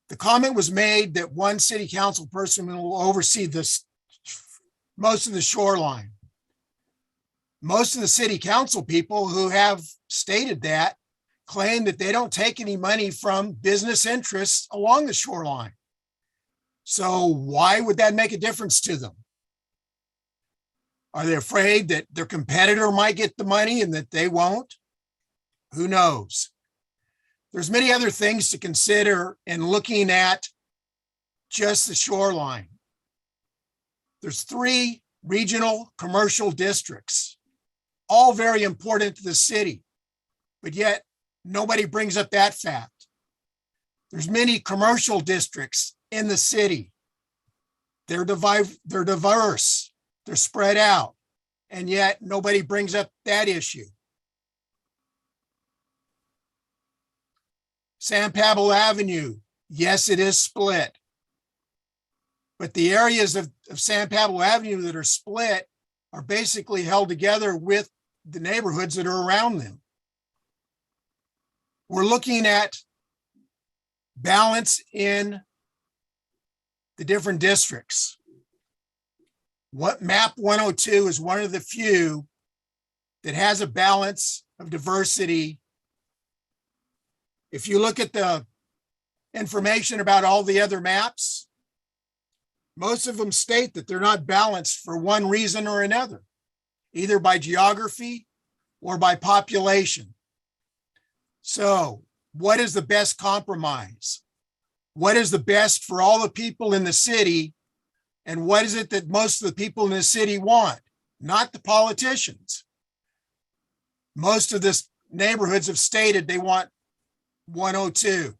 The comment was made that one city council person will oversee this, most of the shoreline. Most of the city council people who have stated that claim that they don't take any money from business interests along the shoreline. So why would that make a difference to them? Are they afraid that their competitor might get the money and that they won't? Who knows? There's many other things to consider in looking at just the shoreline. There's 3 regional commercial districts, all very important to the city, but yet nobody brings up that fact. There's many commercial districts in the city. They're diverse, they're spread out, and yet nobody brings up that issue. San Pablo Avenue, yes, it is split. But the areas of San Pablo Avenue that are split are basically held together with the neighborhoods that are around them. We're looking at balance in the different districts. What map 102 is one of the few that has a balance of diversity. If you look at the information about all the other maps, most of them state that they're not balanced for one reason or another, either by geography or by population. So what is the best compromise? What is the best for all the people in the city? And what is it that most of the people in the city want? Not the politicians. Most of the neighborhoods have stated they want 102.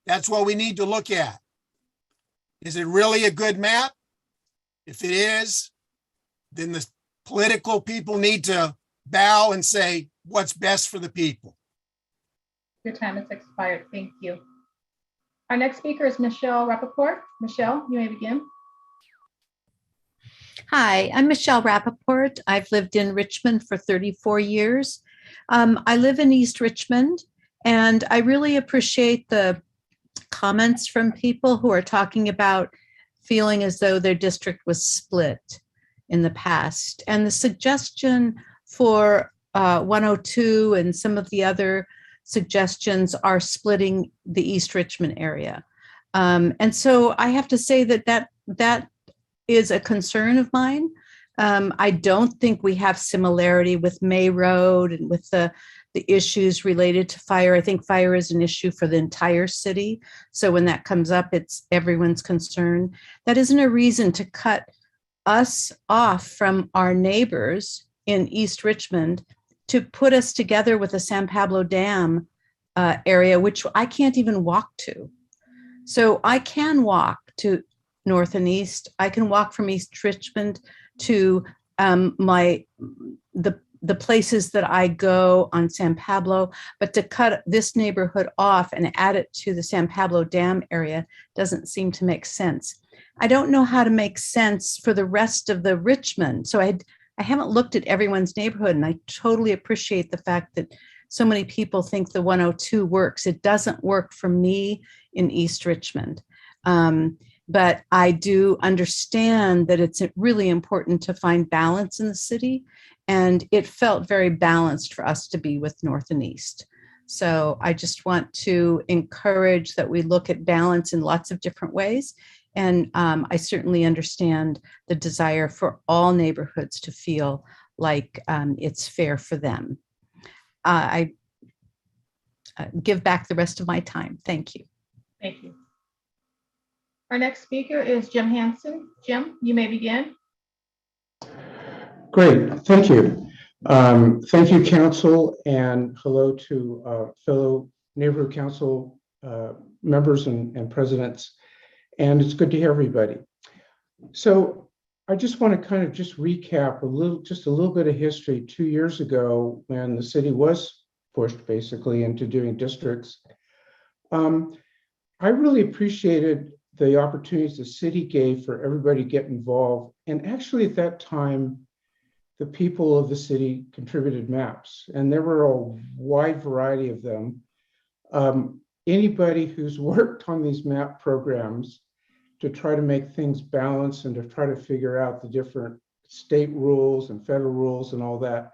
That's what we need to look at. Is it really a good map? If it is, then the political people need to bow and say what's best for the people. Your time has expired. Thank you. Our next speaker is Michelle Rappaport. Michelle, you may begin. Hi, I'm Michelle Rappaport. I've lived in Richmond for 34 years. I live in East Richmond, and I really appreciate the comments from people who are talking about feeling as though their district was split in the past. And the suggestion for 102 and some of the other suggestions are splitting the East Richmond area. And so I have to say that is a concern of mine. I don't think we have similarity with May Road and with the issues related to fire. I think fire is an issue for the entire city. So when that comes up, it's everyone's concern. That isn't a reason to cut us off from our neighbors in East Richmond to put us together with the San Pablo Dam area, which I can't even walk to. So I can walk to North and East. I can walk from East Richmond to the places that I go on San Pablo, but to cut this neighborhood off and add it to the San Pablo Dam area doesn't seem to make sense. I don't know how to make sense for the rest of the Richmond. So I haven't looked at everyone's neighborhood, and I totally appreciate the fact that so many people think the 102 works. It doesn't work for me in East Richmond. But I do understand that it's really important to find balance in the city, and it felt very balanced for us to be with North and East. So I just want to encourage that we look at balance in lots of different ways. And I certainly understand the desire for all neighborhoods to feel like it's fair for them. I give back the rest of my time. Thank you. Thank you. Our next speaker is Jim Hansen. Jim, you may begin. Great, thank you. Thank you, council, and hello to fellow neighborhood council members and presidents. And it's good to hear everybody. So I just want to kind of just recap a little bit of history. 2 years ago, when the city was pushed basically into doing districts, I really appreciated the opportunities the city gave for everybody to get involved. And actually at that time, the people of the city contributed maps, and there were a wide variety of them. Anybody who's worked on these map programs to try to make things balanced and to try to figure out the different state rules and federal rules and all that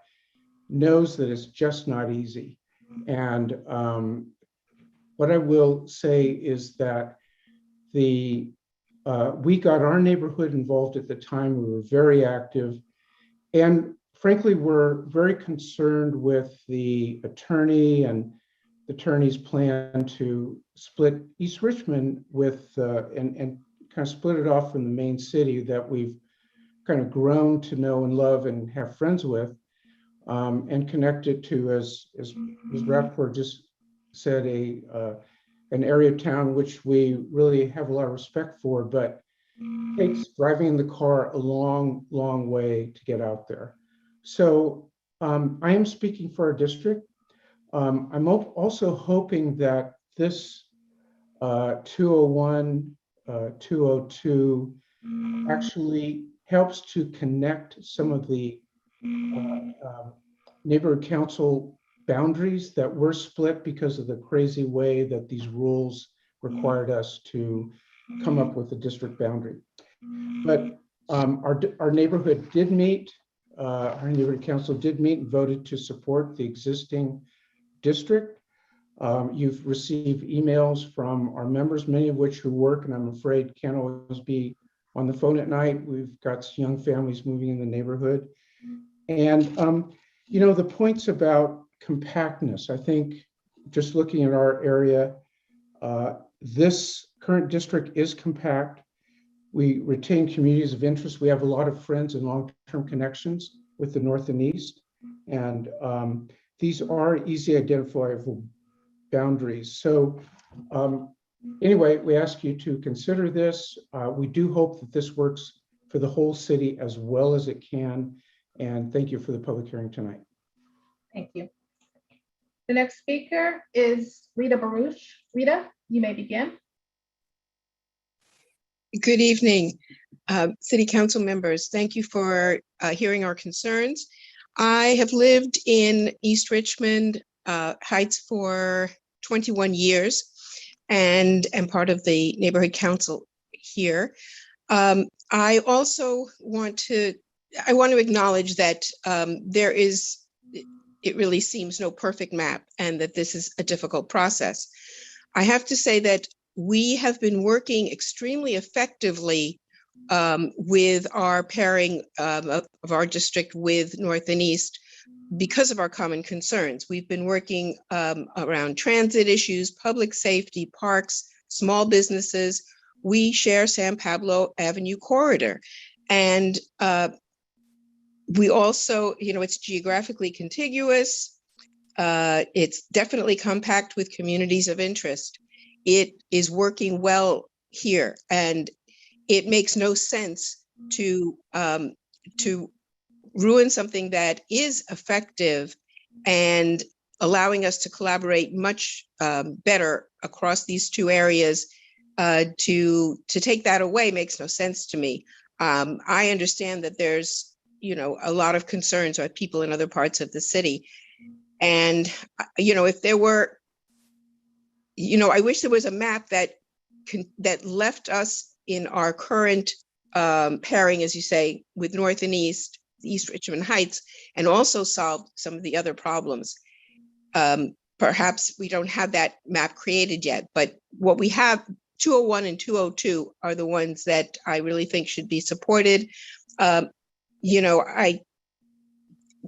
knows that it's just not easy. And what I will say is that we got our neighborhood involved at the time. We were very active, and frankly, we're very concerned with the attorney and the attorney's plan to split East Richmond with and kind of split it off from the main city that we've kind of grown to know and love and have friends with, and connect it to, as Rappaport just said, an area of town which we really have a lot of respect for, but takes driving in the car a long, long way to get out there. So I am speaking for our district. I'm also hoping that this 201, 202 actually helps to connect some of the neighborhood council boundaries that were split because of the crazy way that these rules required us to come up with a district boundary. But Our neighborhood did meet, our neighborhood council did meet and voted to support the existing district. You've received emails from our members, many of which who work, and I'm afraid can't always be on the phone at night. We've got young families moving in the neighborhood. And, the points about compactness, I think just looking at our area, this current district is compact. We retain communities of interest. We have a lot of friends and long-term connections with the North and East. And these are easy identifiable boundaries. So anyway, we ask you to consider this. We do hope that this works for the whole city as well as it can. And thank you for the public hearing tonight. Thank you. The next speaker is Rita Baruch. Rita, you may begin. Good evening, City Council members. Thank you for hearing our concerns. I have lived in East Richmond Heights for 21 years and am part of the neighborhood council here. I also want to acknowledge that it really seems no perfect map and that this is a difficult process. I have to say that we have been working extremely effectively with our pairing of our district with North and East because of our common concerns. We've been working around transit issues, public safety, parks, small businesses. We share San Pablo Avenue corridor. And we also, it's geographically contiguous. It's definitely compact with communities of interest. It is working well here, and it makes no sense to ruin something that is effective and allowing us to collaborate much better across these two areas. To take that away makes no sense to me. I understand that there's a lot of concerns by people in other parts of the city, and if there were, I wish there was a map that left us in our current pairing, as you say, with North and East Richmond Heights, and also solved some of the other problems. Perhaps we don't have that map created yet, but what we have, 201 and 202 are the ones that I really think should be supported.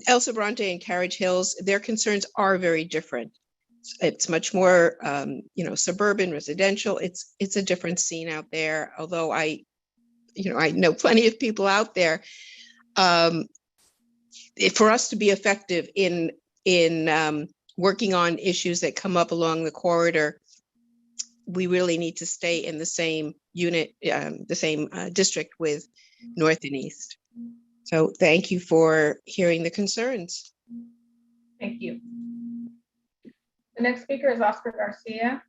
El Sobrante and Carriage Hills, their concerns are very different. It's much more, suburban, residential. It's a different scene out there. Although I know plenty of people out there. For us to be effective in working on issues that come up along the corridor, we really need to stay in the same unit, the same district with North and East. So thank you for hearing the concerns. Thank you. The next speaker is Oscar Garcia.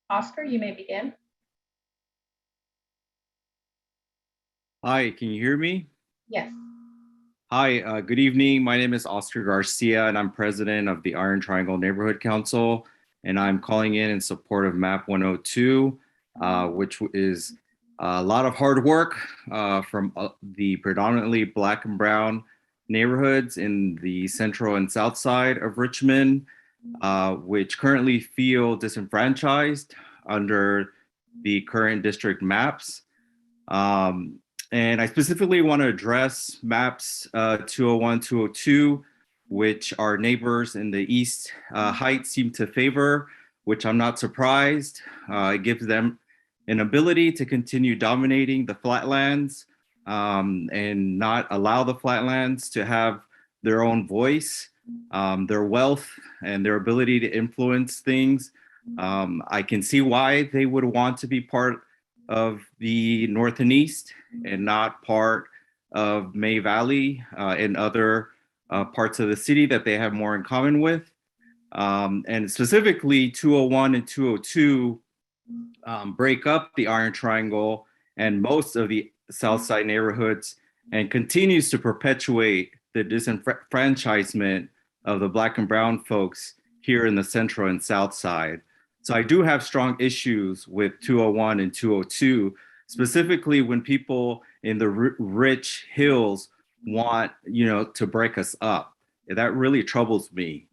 Oscar, you may begin. Hi, can you hear me? Yes. Hi, good evening. My name is Oscar Garcia, and I'm president of the Iron Triangle Neighborhood Council, and I'm calling in support of MAP 102, which is a lot of hard work from the predominantly Black and Brown neighborhoods in the central and south side of Richmond, which currently feel disenfranchised under the current district maps. And I specifically want to address maps 201, 202, which our neighbors in the East Heights seem to favor, which I'm not surprised. It gives them an ability to continue dominating the flatlands and not allow the flatlands to have their own voice, their wealth, and their ability to influence things. I can see why they would want to be part of the North and East and not part of May Valley and other parts of the city that they have more in common with. And specifically 201 and 202 break up the Iron Triangle and most of the South Side neighborhoods and continues to perpetuate the disenfranchisement of the Black and Brown folks here in the Central and South Side. So I do have strong issues with 201 and 202, specifically when people in the rich hills want, to break us up. That really troubles me.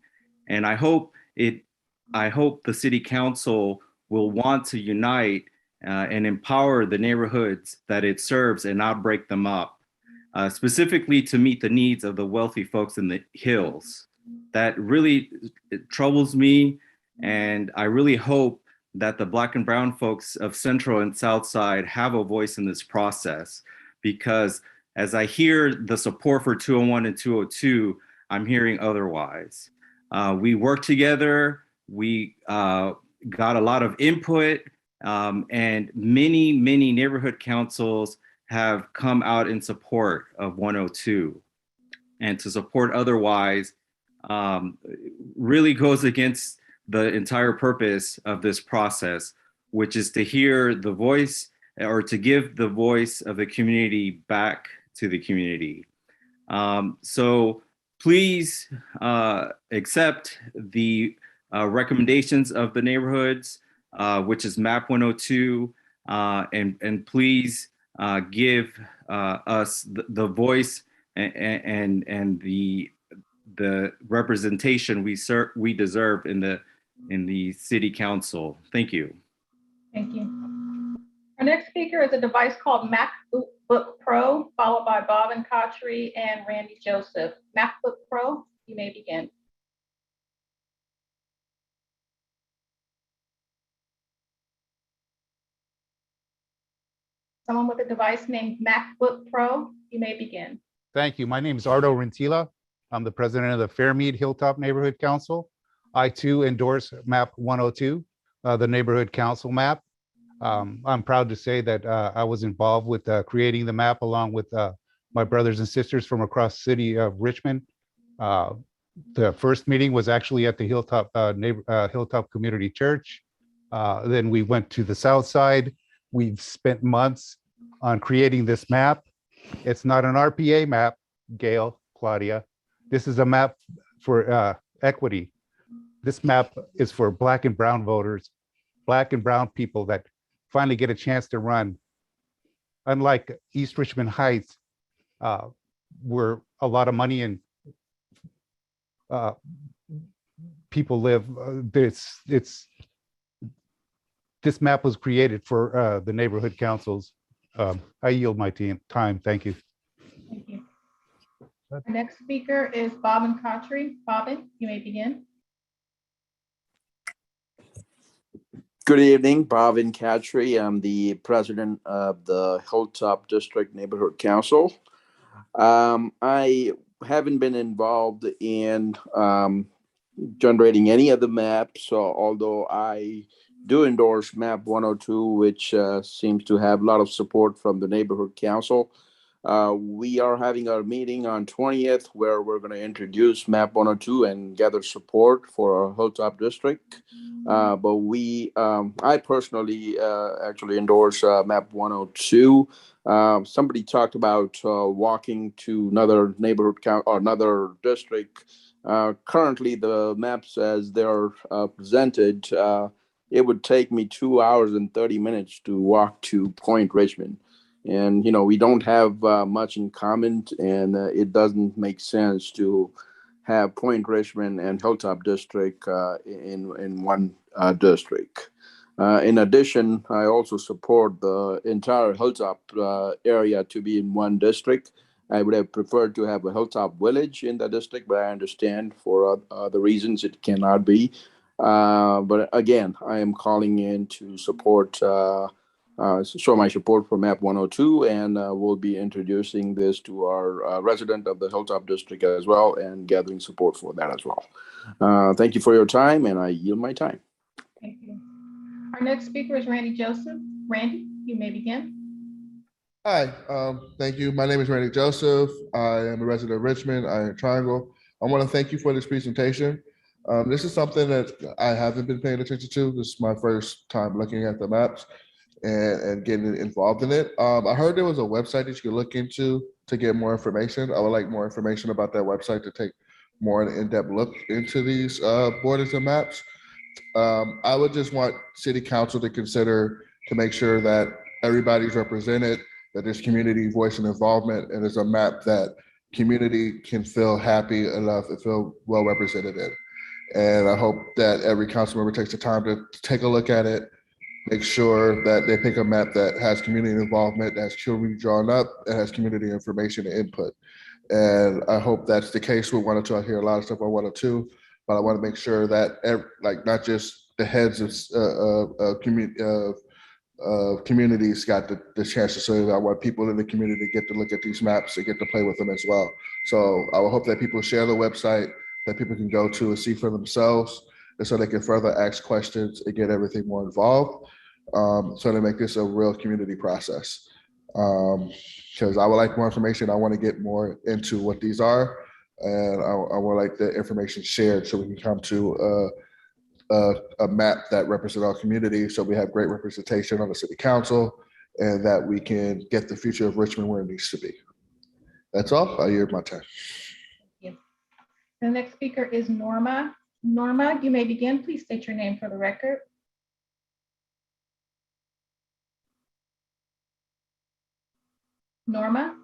And I hope the city council will want to unite and empower the neighborhoods that it serves and not break them up, specifically to meet the needs of the wealthy folks in the hills. That really troubles me. And I really hope that the Black and brown folks of Central and South Side have a voice in this process, because as I hear the support for 201 and 202, I'm hearing otherwise. We worked together, we got a lot of input, and many neighborhood councils have come out in support of 102. And to support otherwise really goes against the entire purpose of this process, which is to hear the voice, or to give the voice of the community back to the community. So please accept the recommendations of the neighborhoods, which is map 102, and please give us the voice and the representation we deserve in the city council. Thank you. Thank you. Our next speaker is a device called MacBook Pro, followed by Bobbin Kotchery and Randy Joseph. MacBook Pro, you may begin. Someone with a device named MacBook Pro, you may begin. Thank you. My name is Ardo Rentila. I'm the president of the Fairmead Hilltop Neighborhood Council. I too endorse map 102, the neighborhood council map. I'm proud to say that I was involved with creating the map along with my brothers and sisters from across the city of Richmond. The first meeting was actually at the Hilltop Hilltop Community Church. Then we went to the south side. We've spent months on creating this map. It's not an RPA map, Gail, Claudia. This is a map for equity. This map is for Black and brown voters, Black and brown people that finally get a chance to run. Unlike East Richmond Heights, where a lot of money and people live, this map was created for the neighborhood councils. I yield my time. Thank you. Thank you. Our next speaker is Bobbin Kotchery. Bobbin, you may begin. Good evening, Bobbin Kotchery. I'm the president of the Hilltop District Neighborhood Council. I haven't been involved in generating any of the maps, although I do endorse map 102, which seems to have a lot of support from the neighborhood council. We are having our meeting on 20th where we're going to introduce map 102 and gather support for our Hilltop district. But I personally actually endorse map 102. Somebody talked about walking to another neighborhood or another district. Currently, the maps as they're presented, it would take me 2 hours and 30 minutes to walk to Point Richmond. And, we don't have much in common, and it doesn't make sense to have Point Richmond and Hilltop District in one district. In addition, I also support the entire Hilltop area to be in one district. I would have preferred to have a Hilltop Village in the district, but I understand for the reasons it cannot be. But again, I am calling in to support, show my support for map 102, and we'll be introducing this to our resident of the Hilltop District as well, and gathering support for that as well. Thank you for your time, and I yield my time. Thank you. Our next speaker is Randy Joseph. Randy, you may begin. Hi, thank you. My name is Randy Joseph. I am a resident of Richmond, Iron Triangle. I want to thank you for this presentation. This is something that I haven't been paying attention to. This is my first time looking at the maps and getting involved in it. I heard there was a website that you could look into to get more information. I would like more information about that website to take more an in-depth look into these borders and maps. I would just want City Council to consider to make sure that everybody's represented, that there's community voice and involvement, and it's a map that community can feel happy enough and feel well represented in. And I hope that every council member takes the time to take a look at it, make sure that they pick a map that has community involvement, that has children drawn up, and has community information and input. And I hope that's the case with 102. I hear a lot of stuff on 102, but I want to make sure that not just the heads of communities got the chance to say that. I want people in the community to get to look at these maps and get to play with them as well. So I will hope that people share the website that people can go to and see for themselves, and so they can further ask questions and get everything more involved, so to make this a real community process. Because I would like more information. I want to get more into what these are, and I would like the information shared so we can come to a map that represents our community, so we have great representation on the city council, and that we can get the future of Richmond where it needs to be. That's all. I yield my time. The next speaker is Norma. Norma, you may begin. Please state your name for the record. Norma?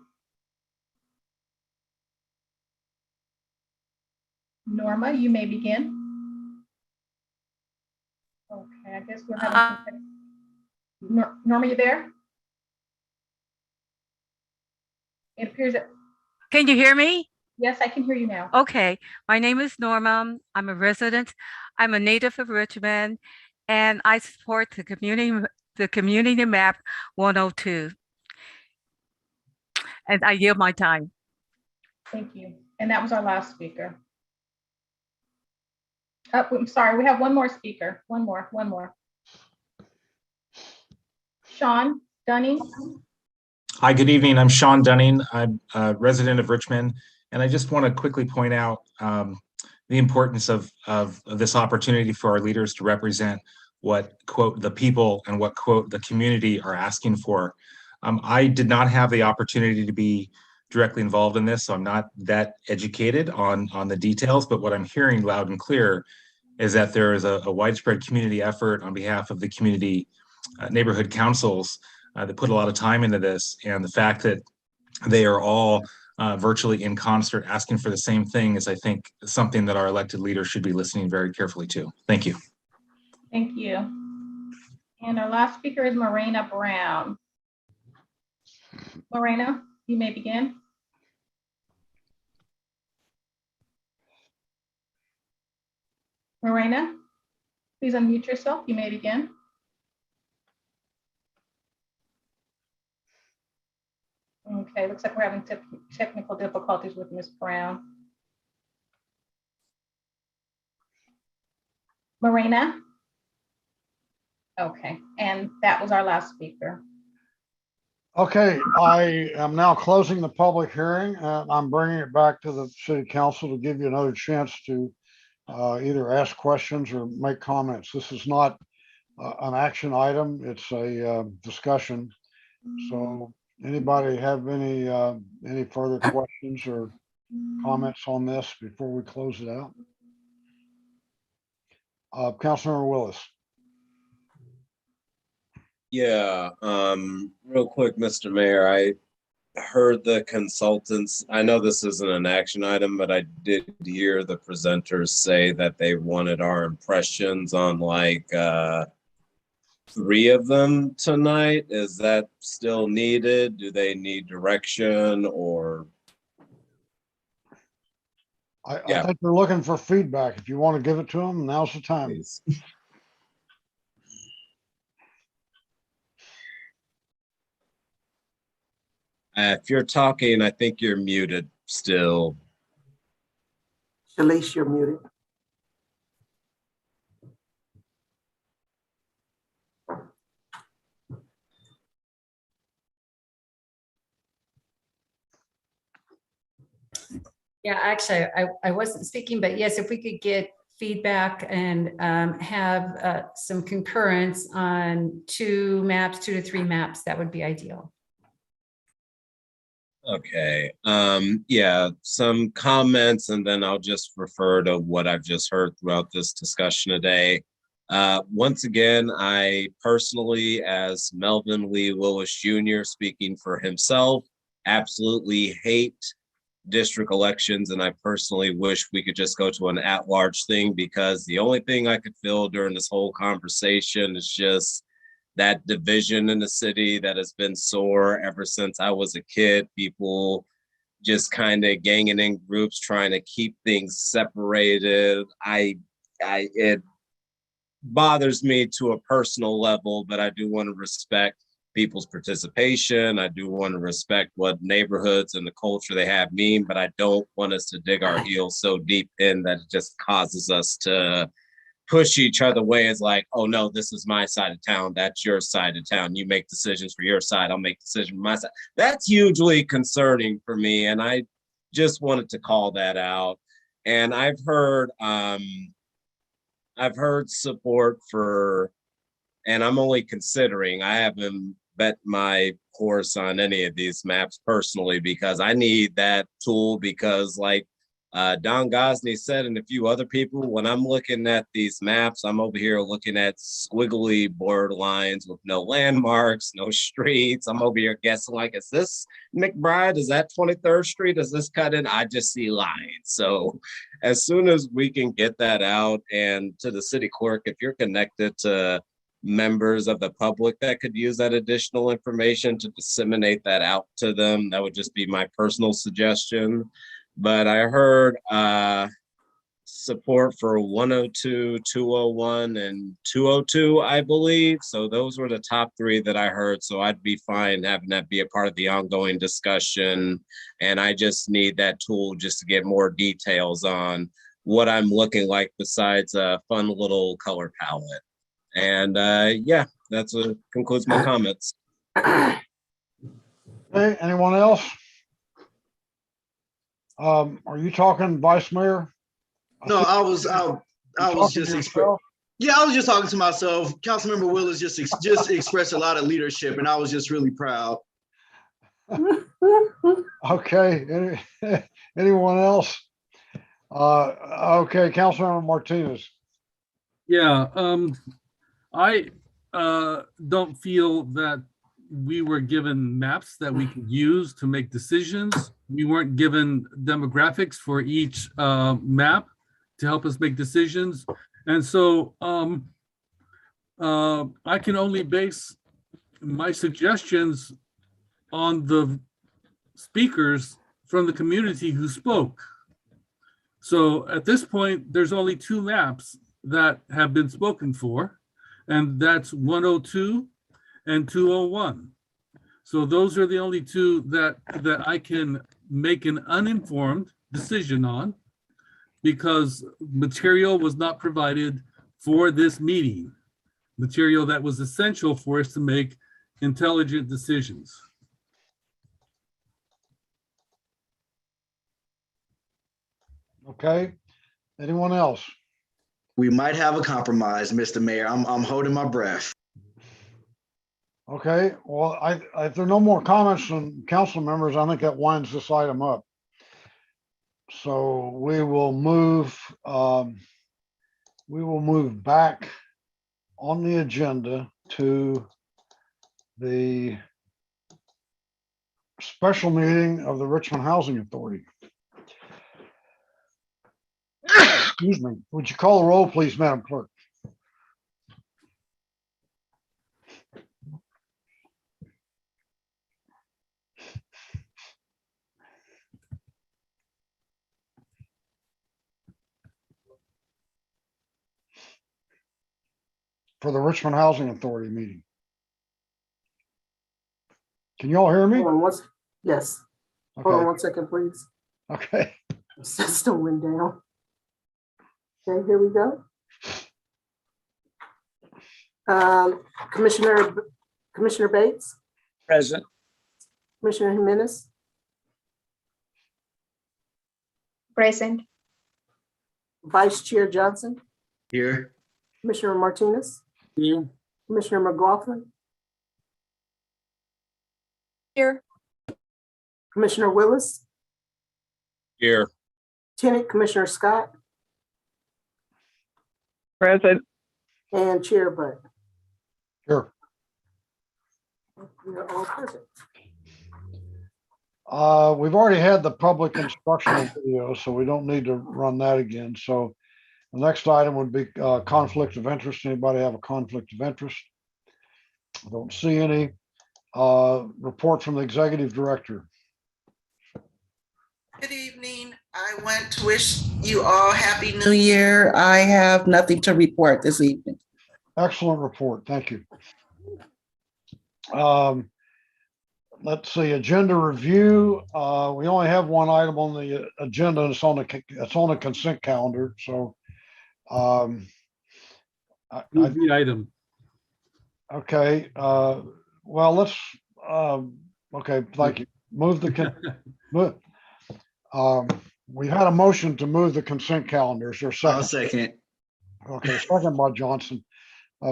Norma, you may begin. Okay, I guess we're having some Norma, you there? It appears that. Can you hear me? Yes, I can hear you now. Okay, my name is Norma. I'm a resident. I'm a native of Richmond, and I support the community map 102. And I yield my time. Thank you. And that was our last speaker. Oh, I'm sorry, we have one more speaker. One more. Sean Dunning. Hi, good evening. I'm Sean Dunning. I'm a resident of Richmond, and I just want to quickly point out the importance of this opportunity for our leaders to represent what, quote, the people and what, quote, the community are asking for. I did not have the opportunity to be directly involved in this, so I'm not that educated on the details, but what I'm hearing loud and clear is that there is a widespread community effort on behalf of the community neighborhood councils that put a lot of time into this, and the fact that they are all virtually in concert asking for the same thing is, I think, something that our elected leaders should be listening very carefully to. Thank you. Thank you. And our last speaker is Morena Brown. Morena, you may begin. Morena, please unmute yourself. You may begin. Okay, looks like we're having technical difficulties with Ms. Brown. Morena? Okay, and that was our last speaker. Okay, I am now closing the public hearing. I'm bringing it back to the city council to give you another chance to either ask questions or make comments. This is not an action item. It's a discussion. So anybody have any further questions or comments on this before we close it out? Councilmember Willis. Yeah, real quick, Mr. Mayor, I heard the consultants. I know this isn't an action item, but I did hear the presenters say that they wanted our impressions on like 3 of them tonight. Is that still needed? Do they need direction or? I think they're looking for feedback. If you want to give it to them, now's the time. Please. If you're talking, I think you're muted still. Shalice, you're muted. Yeah, actually, I wasn't speaking, but yes, if we could get feedback and have some concurrence on 2 to 3 maps, that would be ideal. Okay, yeah, some comments, and then I'll just refer to what I've just heard throughout this discussion today. Once again, I personally, as Melvin Lee Willis Jr., speaking for himself, absolutely hate district elections. And I personally wish we could just go to an at-large thing, because the only thing I could feel during this whole conversation is just that division in the city that has been sore ever since I was a kid. People just kind of ganging in groups, trying to keep things separated. It bothers me to a personal level, but I do want to respect people's participation. I do want to respect what neighborhoods and the culture they have mean, but I don't want us to dig our heels so deep in that it just causes us to push each other away. As like, oh no, this is my side of town, that's your side of town. You make decisions for your side, I'll make decisions for my side. That's hugely concerning for me, and I just wanted to call that out. And I've heard support for, and I'm only considering, I haven't bet my horse on any of these maps personally, because I need that tool, because like Don Gosney said, and a few other people, when I'm looking at these maps, I'm over here looking at squiggly borderlines with no landmarks, no streets. I'm over here guessing, like, is this McBride? Is that 23rd Street? Does this cut in? I just see lines. So as soon as we can get that out, and to the city clerk, if you're connected to members of the public that could use that additional information to disseminate that out to them, that would just be my personal suggestion. But I heard support for 102, 201, and 202, I believe. So those were the top three that I heard. So I'd be fine having that be a part of the ongoing discussion. And I just need that tool just to get more details on what I'm looking like, besides a fun little color palette. And yeah, that's what concludes my comments. Okay, anyone else? Are you talking, Vice Mayor? No, I was just talking to myself. Councilmember Willis just expressed a lot of leadership, and I was just really proud. Okay, anyone else? Okay, Councilmember Martinez. Yeah, I don't feel that we were given maps that we could use to make decisions. We weren't given demographics for each map to help us make decisions. And so I can only base my suggestions on the speakers from the community who spoke. So at this point, there's only two maps that have been spoken for, and that's 102 and 201. So those are the only two that I can make an uninformed decision on, because material was not provided for this meeting, material that was essential for us to make intelligent decisions. Okay, anyone else? We might have a compromise, Mr. Mayor. I'm holding my breath. Okay, well, if there are no more comments from council members, I think that winds this item up. So we will move back on the agenda to the special meeting of the Richmond Housing Authority. Excuse me. Would you call the roll, please, Madam Clerk? For the Richmond Housing Authority meeting. Can you all hear me? Hold on, yes. Okay. Hold on 1 second, please. Okay. System went down. Okay, here we go. Commissioner Bates, Present. Commissioner Jimenez, Present. Vice Chair Johnson, Here. Commissioner Martinez, Here. Commissioner McLaughlin, Here. Commissioner Willis, Here. Lieutenant Commissioner Scott, Present. and Chair Bud. Here. We are all present. We've already had the public instructional video, so we don't need to run that again. So the next item would be conflict of interest. Anybody have a conflict of interest? I don't see any. Report from the executive director. Good evening. I want to wish you all Happy New Year. I have nothing to report this evening. Excellent report. Thank you. Let's see, agenda review. We only have one item on the agenda. And it's on the consent calendar. So Move the item. okay. Well, let's okay, thank you. Move the we had a motion to move the consent calendar. Is there a second? I'll second. Okay, second by Johnson.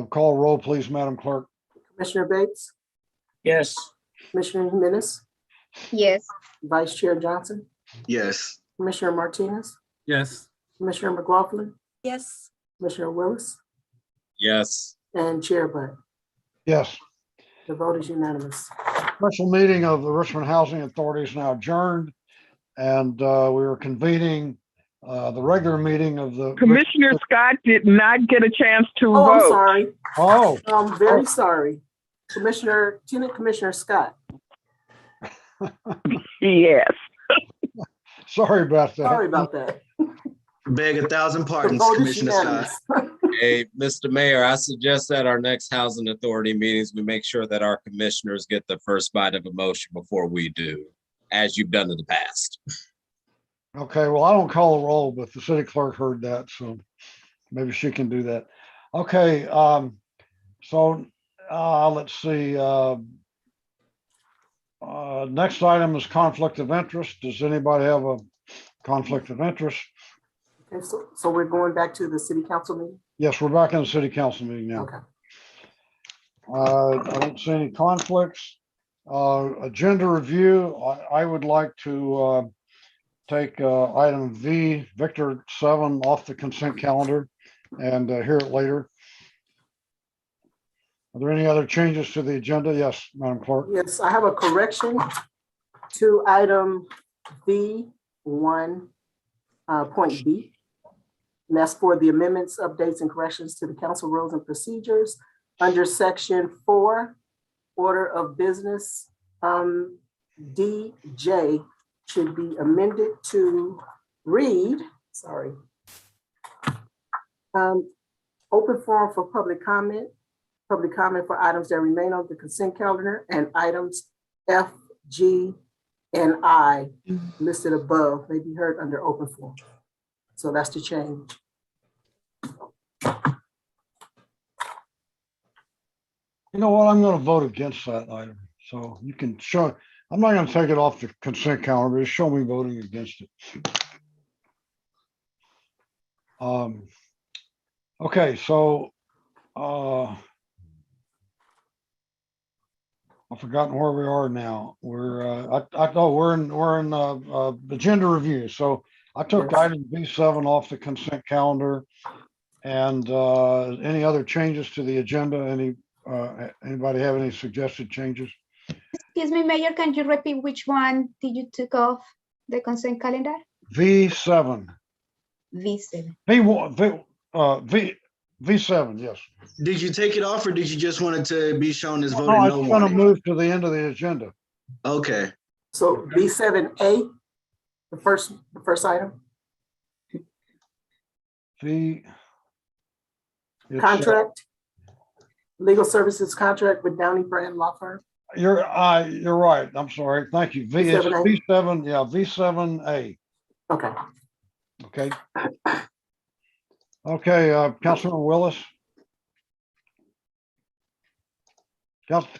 Call roll, please, Madam Clerk. Commissioner Bates, Yes. Commissioner Jimenez, Yes. Vice Chair Johnson, Yes. Commissioner Martinez, Yes. Commissioner McLaughlin, Yes. Commissioner Willis, Yes. and Chair Bud. Yes. The vote is unanimous. Special meeting of the Richmond Housing Authority is now adjourned. And we are convening the regular meeting of the. Commissioner Scott did not get a chance to Oh, vote. I'm sorry. Oh. I'm very sorry. Lieutenant Commissioner Scott. Yes. Sorry about that. Sorry about that. Beg 1,000 pardons, The vote is Commissioner Scott. unanimous. Hey, Mr. Mayor, I suggest at our next housing authority meetings, we make sure that our commissioners get the first bite of a motion before we do, as you've done in the past. Okay, well, I don't call a roll, but the city clerk heard that, so maybe she can do that. Okay, so let's see. Next item is conflict of interest. Does anybody have a conflict of interest? Okay, so we're going back to the city council meeting? Yes, we're back in the city council meeting now. Okay. I don't see any conflicts. Agenda review, I would like to take item V, Victor 7 off the consent calendar and hear it later. Are there any other changes to the agenda? Yes, Madam Clerk. Yes, I have a correction to item V1, point B. And that's for the amendments, updates, and corrections to the council rules and procedures. Under section 4, order of business, DJ should be amended to read, sorry. Open forum for public comment for items that remain on the consent calendar, and items F, G, and I listed above may be heard under open forum. So that's the change. You know what? I'm going to vote against that item. So you can show, I'm not going to take it off the consent calendar, but just show me voting against it. Okay, so I've forgotten where we are now. We're I thought we're in agenda review. So I took item B7 off the consent calendar. And any other changes to the agenda? Anybody have any suggested changes? Excuse me, Mayor, can you repeat which one did you take off the consent calendar? V7. V7. V7, yes. Did you take it off or did you just want it to be shown as voted No, I no? just want to move to the end of the agenda. Okay. So B7A, the first item. Contract, legal services contract with Downey Brand Law Firm. You're right. I'm sorry. Thank you. V7, yeah, V7A. Okay. Okay. Okay, Councilman Willis.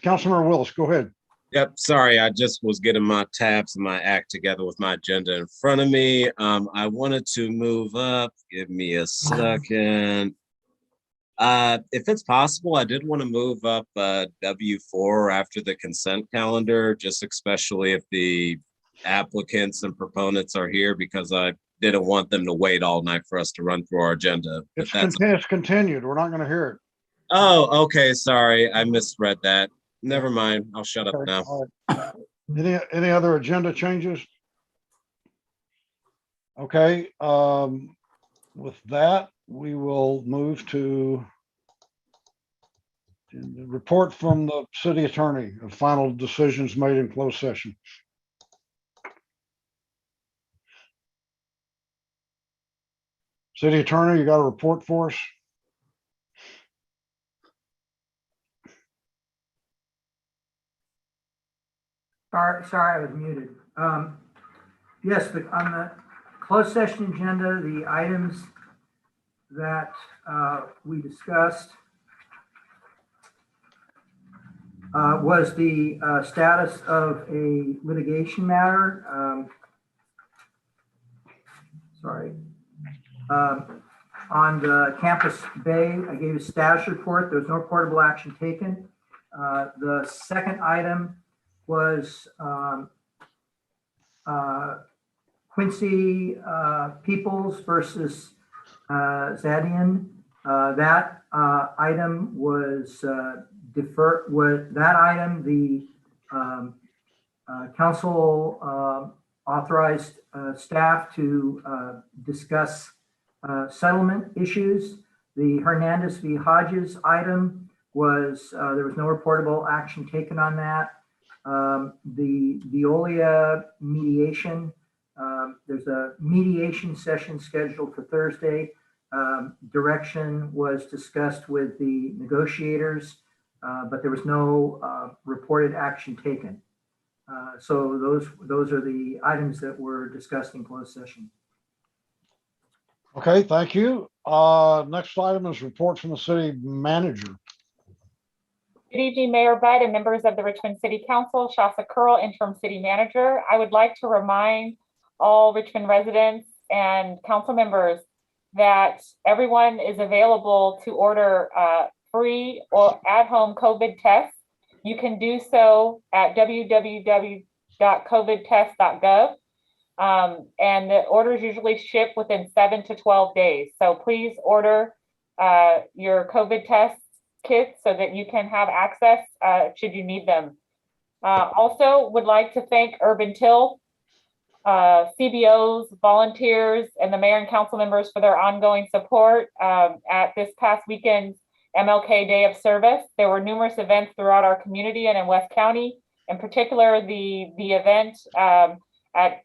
Councilman Willis, go ahead. Yep, sorry, I just was getting my tabs and my act together with my agenda in front of me. I wanted to move up. Give me a second. If it's possible, I did want to move up W4 after the consent calendar, just especially if the applicants and proponents are here, because I didn't want them to wait all night for us to run through our agenda. It's continued. We're not going to hear it. Oh, okay, sorry, I misread that. Never mind, I'll shut up now. All right. Any other agenda changes? Okay, with that, we will move to the report from the city attorney of final decisions made in closed session. City attorney, you got a report for us? Sorry, I was muted. Yes, on the closed session agenda, the items that we discussed was the status of a litigation matter. Sorry. On the Campus Bay, I gave a status report. There was no reportable action taken. The second item was Quincy Peoples versus Zadian. That item was deferred. That item, the council authorized staff to discuss settlement issues. The Hernandez v. Hodges item was, there was no reportable action taken on that. The Veolia mediation, there's a mediation session scheduled for Thursday. Direction was discussed with the negotiators, but there was no reported action taken. So those are the items that were discussed in closed session. Okay, thank you. Next item is report from the city manager. Good evening, Mayor Budd and members of the Richmond City Council. Shasa Curl, interim city manager. I would like to remind all Richmond residents and council members that everyone is available to order free or at-home COVID tests. You can do so at www.covidtest.gov. And the orders usually ship within 7 to 12 days. So please order your COVID test kits so that you can have access should you need them. Also would like to thank Urban Till, CBOs, volunteers, and the mayor and council members for their ongoing support. At this past weekend's MLK Day of Service, there were numerous events throughout our community and in West County. In particular, the event at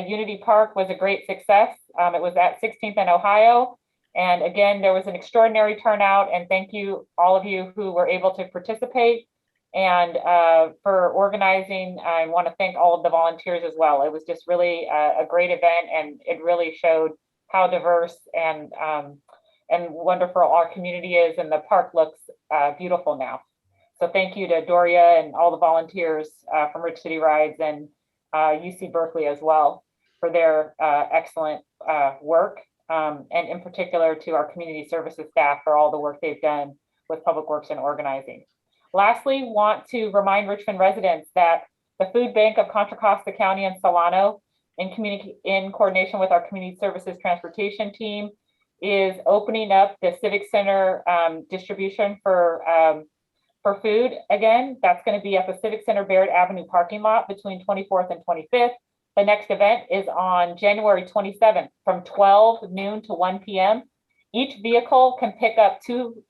Unity Park was a great success. It was at 16th and Ohio. And again, there was an extraordinary turnout, and thank you, all of you who were able to participate and for organizing. I want to thank all of the volunteers as well. It was just really a great event, and it really showed how diverse and wonderful our community is, and the park looks beautiful now. So thank you to Doria and all the volunteers from Rich City Rides and UC Berkeley as well for their excellent work. And in particular to our community services staff for all the work they've done with Public Works and organizing. Lastly, want to remind Richmond residents that the Food Bank of Contra Costa County and Solano, in coordination with our community services transportation team, is opening up the Civic Center distribution for food again. That's going to be at the Civic Center Barrett Avenue parking lot between 24th and 25th. The next event is on January 27th from 12 noon to 1 p.m. Each vehicle can pick up two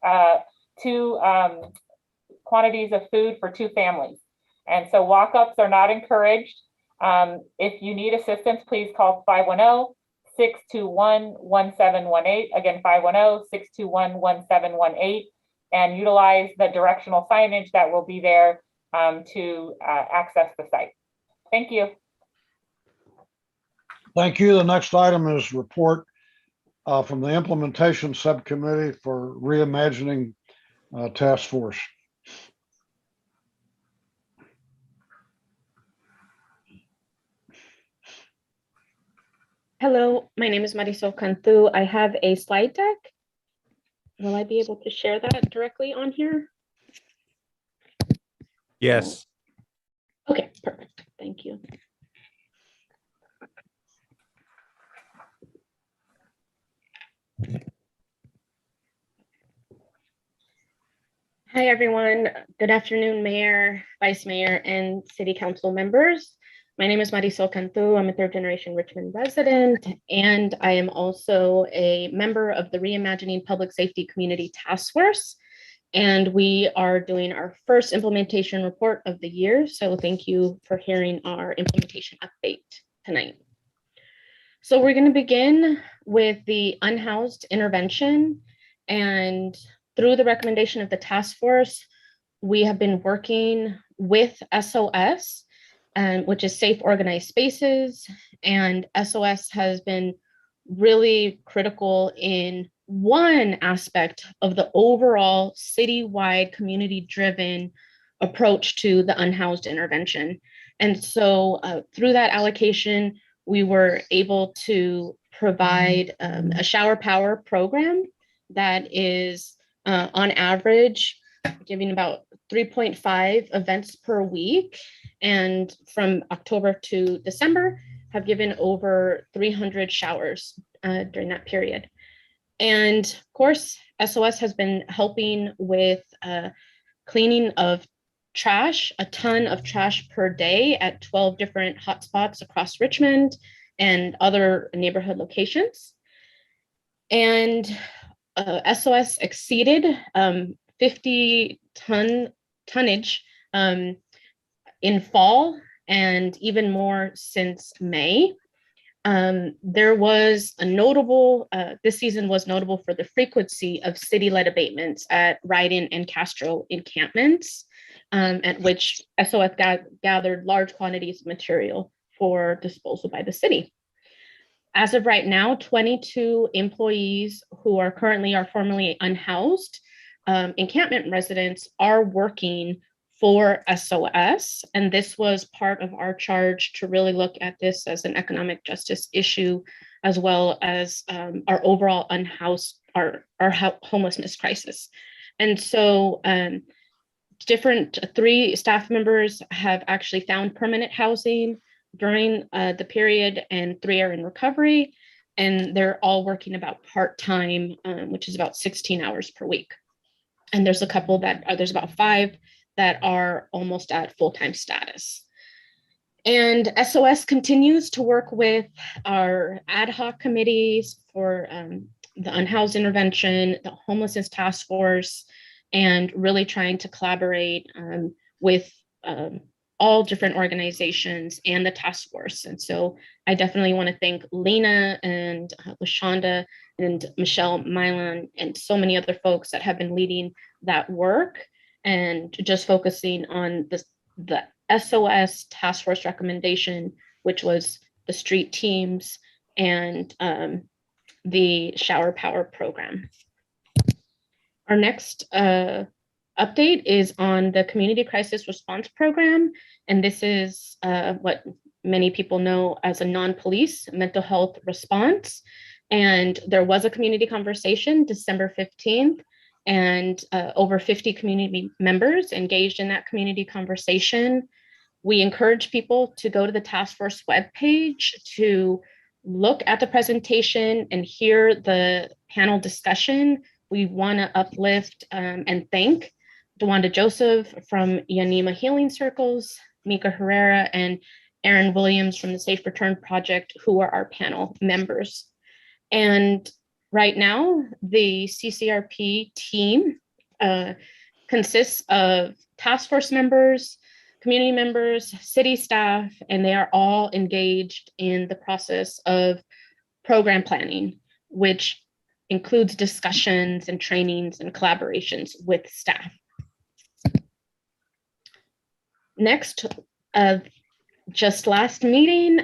quantities of food for 2 families. And so walk-ups are not encouraged. If you need assistance, please call 510-621-1718. Again, 510-621-1718, and utilize the directional signage that will be there to access the site. Thank you. Thank you. The next item is report from the implementation subcommittee for reimagining task force. Hello, my name is Marisol Cantu. I have a slide deck. Will I be able to share that directly on here? Yes. Okay, perfect. Thank you. Hi, everyone. Good afternoon, Mayor, Vice Mayor, and City Council members. My name is Marisol Cantu. I'm a third-generation Richmond resident, and I am also a member of the Reimagining Public Safety Community Task Force. And we are doing our first implementation report of the year. So thank you for hearing our implementation update tonight. So we're going to begin with the unhoused intervention, and through the recommendation of the task force, we have been working with SOS, which is Safe Organized Spaces, and SOS has been really critical in one aspect of the overall citywide community-driven approach to the unhoused intervention. And so through that allocation, we were able to provide a shower power program that is on average giving about 3.5 events per week. And from October to December, have given over 300 showers during that period. And of course, SOS has been helping with cleaning of trash, a ton of trash per day at 12 different hotspots across Richmond and other neighborhood locations. And SOS exceeded 50 tonnage in fall, and even more since May. There was a notable, this season was notable for the frequency of city-led abatements at Ryden and Castro encampments, at which SOS gathered large quantities of material for disposal by the city. As of right now, 22 employees who are currently formerly unhoused encampment residents are working for SOS. And this was part of our charge to really look at this as an economic justice issue, as well as our overall unhoused, our homelessness crisis. And so three staff members have actually found permanent housing during the period, and 3 are in recovery. And they're all working about part-time, which is about 16 hours per week. And there's a couple that there's about 5 that are almost at full-time status. And SOS continues to work with our ad hoc committees for the unhoused intervention, the homelessness task force, and really trying to collaborate with all different organizations and the task force. And so I definitely want to thank Lena and LaShonda and Michelle Milan and so many other folks that have been leading that work and just focusing on the SOS task force recommendation, which was the street teams and the shower power program. Our next update is on the Community Crisis Response Program. And this is what many people know as a non-police mental health response. And there was a community conversation December 15th, and over 50 community members engaged in that community conversation. We encourage people to go to the task force webpage to look at the presentation and hear the panel discussion. We want to uplift and thank DeWanda Joseph from Yanima Healing Circles, Mika Herrera, and Aaron Williams from the Safe Return Project, who are our panel members. And right now, the CCRP team consists of task force members, community members, city staff, and they are all engaged in the process of program planning, which includes discussions and trainings and collaborations with staff. Next, just last meeting,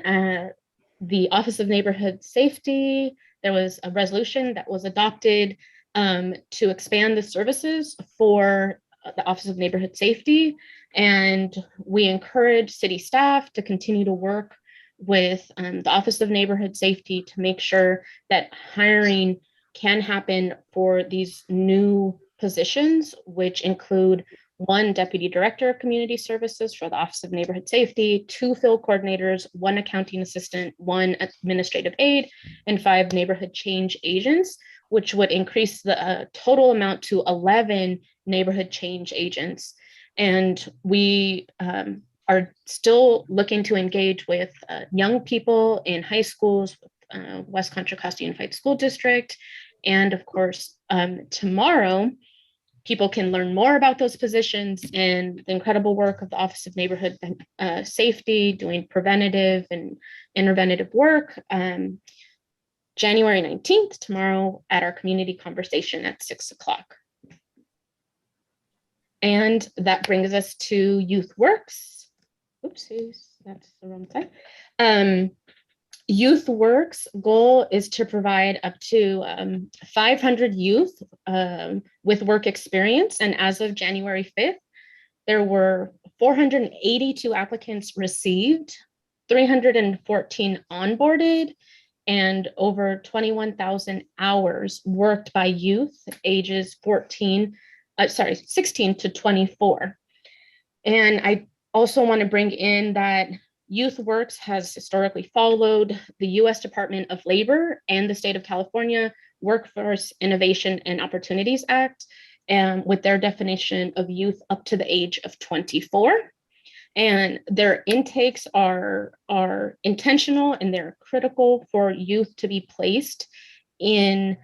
the Office of Neighborhood Safety, there was a resolution that was adopted to expand the services for the Office of Neighborhood Safety. And we encourage city staff to continue to work with the Office of Neighborhood Safety to make sure that hiring can happen for these new positions, which include 1 Deputy Director of Community Services for the Office of Neighborhood Safety, 2 field coordinators, 1 accounting assistant, 1 administrative aide, and 5 neighborhood change agents, which would increase the total amount to 11 neighborhood change agents. And we are still looking to engage with young people in high schools, West Contra Costa Unified School District. And of course, tomorrow, people can learn more about those positions and the incredible work of the Office of Neighborhood Safety, doing preventative and interventive work. January 19th, tomorrow at our community conversation at 6 o'clock. And that brings us to Youth Works. Oopsies, that's the wrong side. Youth Works goal is to provide up to 500 youth with work experience. And as of January 5th, there were 482 applicants received, 314 onboarded, and over 21,000 hours worked by youth ages 16 to 24. And I also want to bring in that Youth Works has historically followed the U.S. Department of Labor and the state of California Workforce Innovation and Opportunities Act, and with their definition of youth up to the age of 24. And their intakes are intentional, and they're critical for youth to be placed in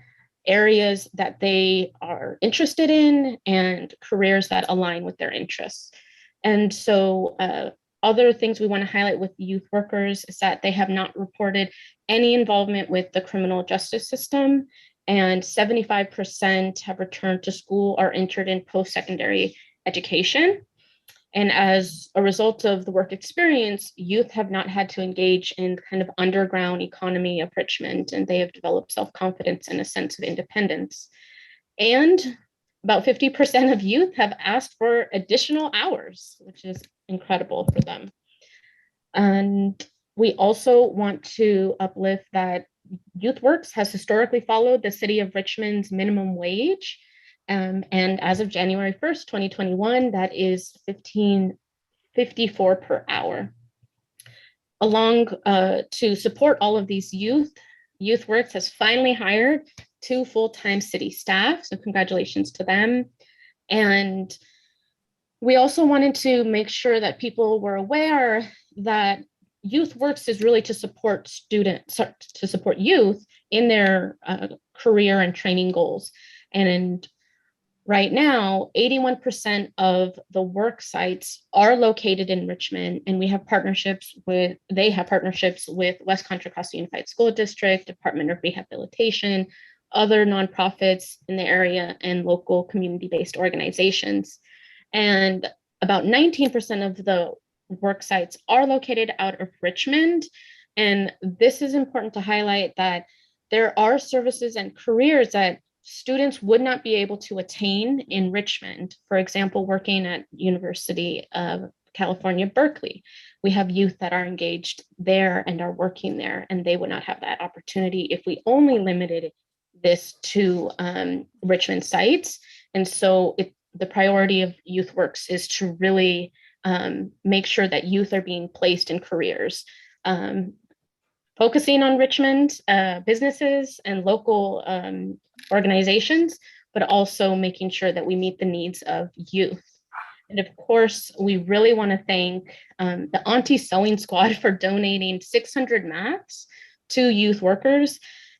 areas that they are interested in and careers that align with their interests. And so other things we want to highlight with youth workers is that they have not reported any involvement with the criminal justice system, and 75% have returned to school or entered in post-secondary education. And as a result of the work experience, youth have not had to engage in kind of underground economy of Richmond, and they have developed self-confidence and a sense of independence. And about 50% of youth have asked for additional hours, which is incredible for them. And we also want to uplift that Youth Works has historically followed the city of Richmond's minimum wage. And as of January 1st, 2021, that is $15.54 per hour. Along to support all of these youth, Youth Works has finally hired 2 full-time city staff, so congratulations to them. And we also wanted to make sure that people were aware that Youth Works is really to support youth in their career and training goals. And right now, 81% of the work sites are located in Richmond, and they have partnerships with West Contra Costa Unified School District, Department of Rehabilitation, other nonprofits in the area, and local community-based organizations. And about 19% of the work sites are located out of Richmond. And this is important to highlight that there are services and careers that students would not be able to attain in Richmond. For example, working at University of California, Berkeley. We have youth that are engaged there and are working there, and they would not have that opportunity if we only limited this to Richmond sites. And so the priority of Youth Works is to really make sure that youth are being placed in careers, focusing on Richmond businesses and local organizations, but also making sure that we meet the needs of youth. And of course, we really want to thank the Auntie Sewing Squad for donating 600 mats to youth workers,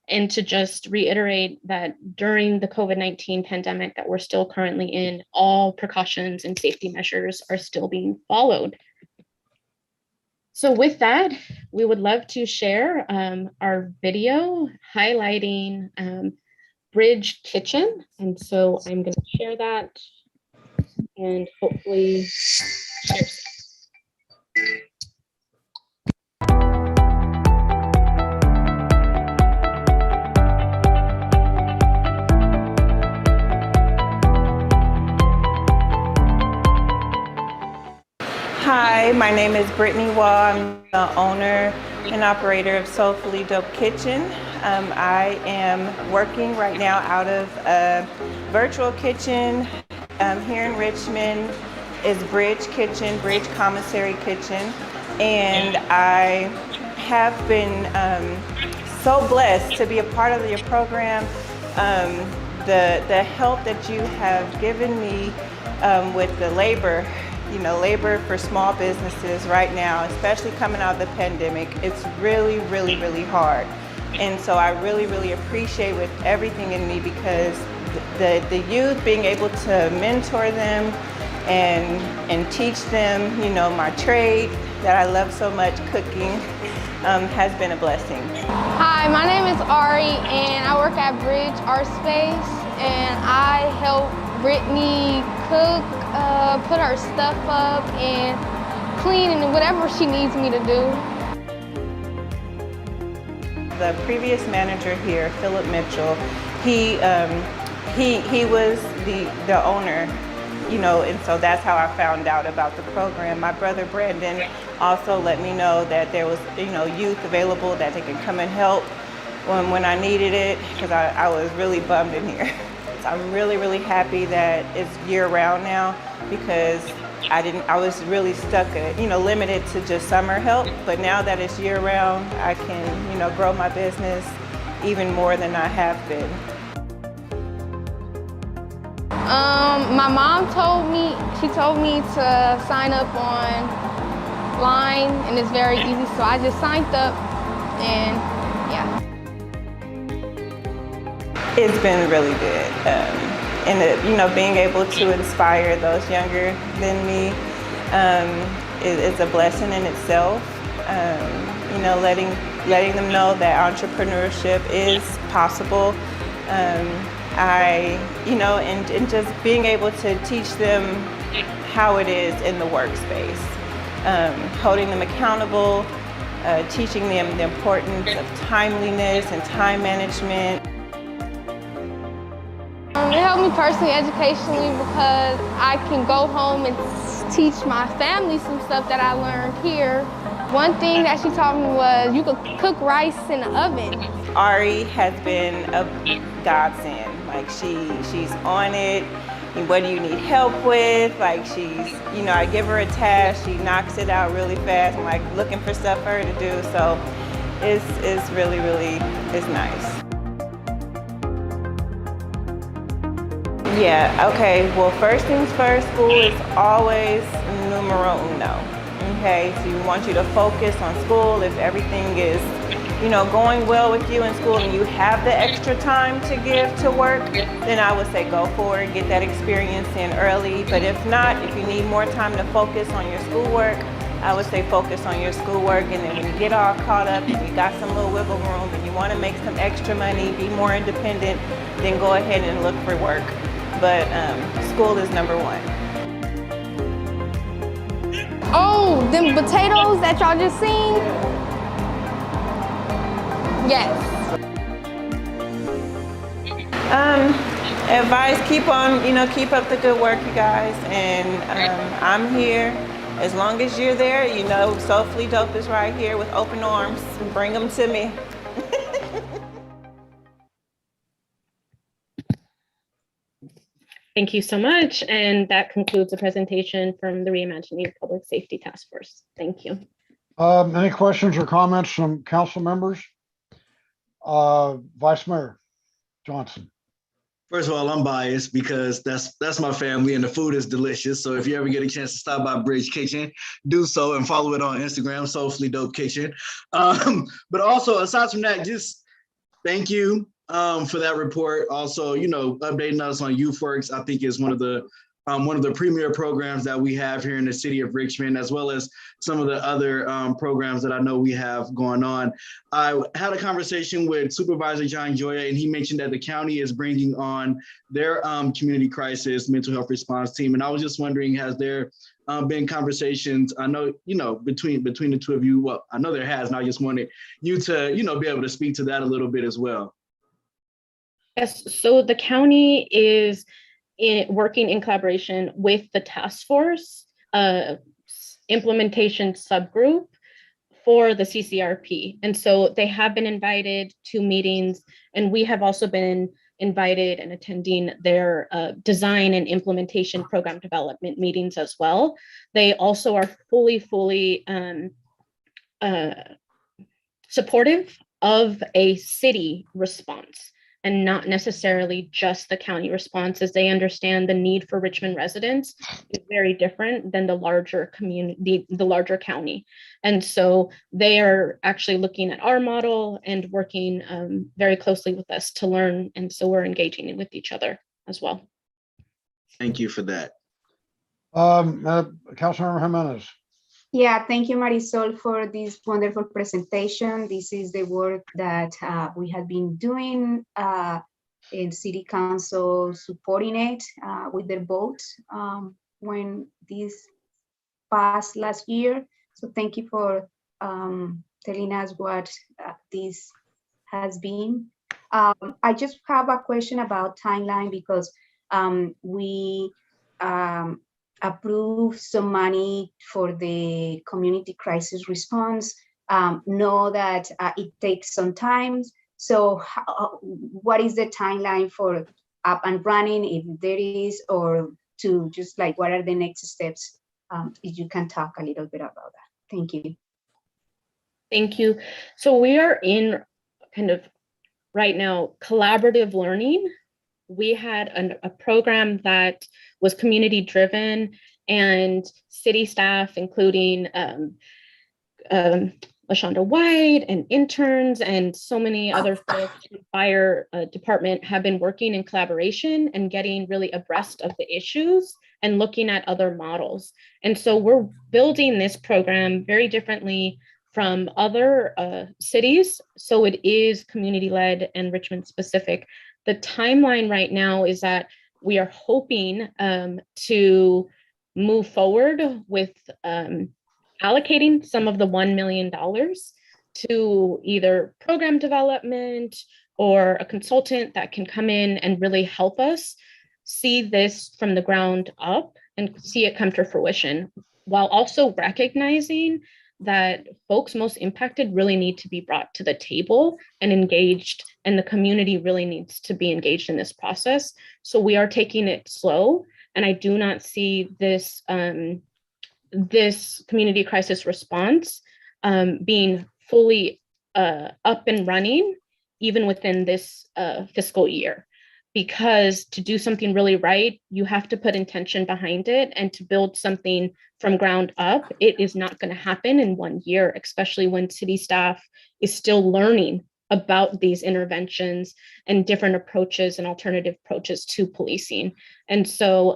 and to just reiterate that during the COVID-19 pandemic that we're still currently in, all precautions and safety measures are still being followed. So with that, we would love to share our video highlighting Bridge Kitchen. And so I'm going to share that and hopefully share. Hi, my name is Brittany Wall. I'm the owner and operator of Soulfully Dope Kitchen. I am working right now out of a virtual kitchen here in Richmond. Is Bridge Kitchen, Bridge Commissary Kitchen. And I have been so blessed to be a part of your program the help that you have given me with the labor, labor for small businesses right now, especially coming out of the pandemic, it's really, really, really hard. And so I really, really appreciate with everything in me, because the youth, being able to mentor them and teach them, my trade that I love so much, cooking, has been a blessing. Hi, my name is Ari, and I work at Bridge Art Space, and I help Brittany cook, put her stuff up, and clean, and whatever she needs me to do. The previous manager here, Philip Mitchell, he was the owner, and so that's how I found out about the program. My brother Brandon also let me know that there was, youth available that they could come and help when I needed it, because I was really bummed in here. So I'm really, really happy that it's year-round now, because I was really stuck at, limited to just summer help, but now that it's year-round, I can, grow my business even more than I have been. My mom told me to sign up online, and it's very easy, so I just signed up, and yeah. It's been really good. And being able to inspire those younger than me is a blessing in itself. Letting them know that entrepreneurship is possible. And just being able to teach them how it is in the workspace, holding them accountable, teaching them the importance of timeliness and time management. It helped me personally, educationally, because I can go home and teach my family some stuff that I learned here. One thing that she taught me was you could cook rice in the oven. Ari has been a godsend. Like she's on it. What do you need help with? Like I give her a task, she knocks it out really fast. I'm like looking for stuff for her to do. So it's really, really, it's nice. Yeah, okay, well, first things first, school is always numero uno, okay? So we want you to focus on school. If everything is, going well with you in school and you have the extra time to give to work, then I would say go for it, get that experience in early. But if not, if you need more time to focus on your schoolwork, I would say focus on your schoolwork, and then when you get all caught up and you got some little wiggle room and you want to make some extra money, be more independent, then go ahead and look for work. But school is number one. Oh, them potatoes that y'all just seen? Yes. Advice, keep up the good work, you guys. And I'm here. As long as you're there, Soulfully Dope is right here with open arms. Bring them to me. Thank you so much. And that concludes the presentation from the Reimagining Public Safety Task Force. Thank you. Any questions or comments from council members? Vice Mayor Johnson. First of all, I'm biased because that's my family and the food is delicious. So if you ever get a chance to stop by Bridge Kitchen, do so and follow it on Instagram, Soulfully Dope Kitchen. But also, aside from that, just thank you for that report. Also, updating us on YouthWorks, I think is one of the premier programs that we have here in the city of Richmond, as well as some of the other programs that I know we have going on. I had a conversation with Supervisor John Joya, and he mentioned that the county is bringing on their community crisis mental health response team. And I was just wondering, has there been conversations? I know, between the two of you, well, I know there has, and I just wanted you to, be able to speak to that a little bit as well. Yes, so the county is working in collaboration with the task force implementation subgroup for the CCRP. And so they have been invited to meetings, and we have also been invited and attending their design and implementation program development meetings as well. They also are fully supportive of a city response. and not necessarily just the county response, as they understand the need for Richmond residents is very different than the larger community, the larger county. And so they are actually looking at our model and working very closely with us to learn. And so we're engaging with each other as well. Thank you for that. Councilmember Jimenez. Yeah, thank you, Marisol, for this wonderful presentation. This is the work that we have been doing in City Council, supporting it with their votes when this passed last year. So thank you for telling us what this has been. I just have a question about timeline because we approve some money for the community crisis response. Know that it takes some time. So what is the timeline for up and running, if there is, or to just like, what are the next steps? If you can talk a little bit about that. Thank you. Thank you. So we are in kind of right now collaborative learning. We had a program that was community driven, and city staff, including LaShonda White and interns and so many other folks in the fire department have been working in collaboration and getting really abreast of the issues and looking at other models. And so we're building this program very differently from other cities. So it is community led and Richmond specific. The timeline right now is that we are hoping to move forward with allocating some of the $1 million to either program development or a consultant that can come in and really help us see this from the ground up and see it come to fruition, while also recognizing that folks most impacted really need to be brought to the table and engaged, and the community really needs to be engaged in this process. So we are taking it slow, and I do not see this this community crisis response being fully up and running even within this fiscal year. Because to do something really right, you have to put intention behind it, and to build something from ground up, it is not going to happen in 1 year, especially when city staff is still learning about these interventions and different approaches and alternative approaches to policing. And so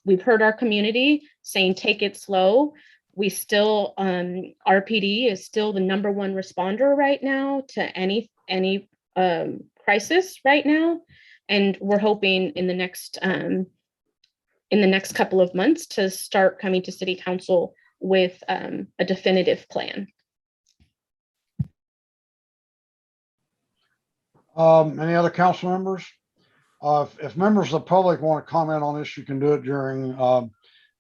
we've heard our community saying, take it slow. We still, RPD is still the #1 responder right now to any crisis right now. And we're hoping in the next couple of months to start coming to City Council with a definitive plan. Any other council members? If members of the public want to comment on this, you can do it during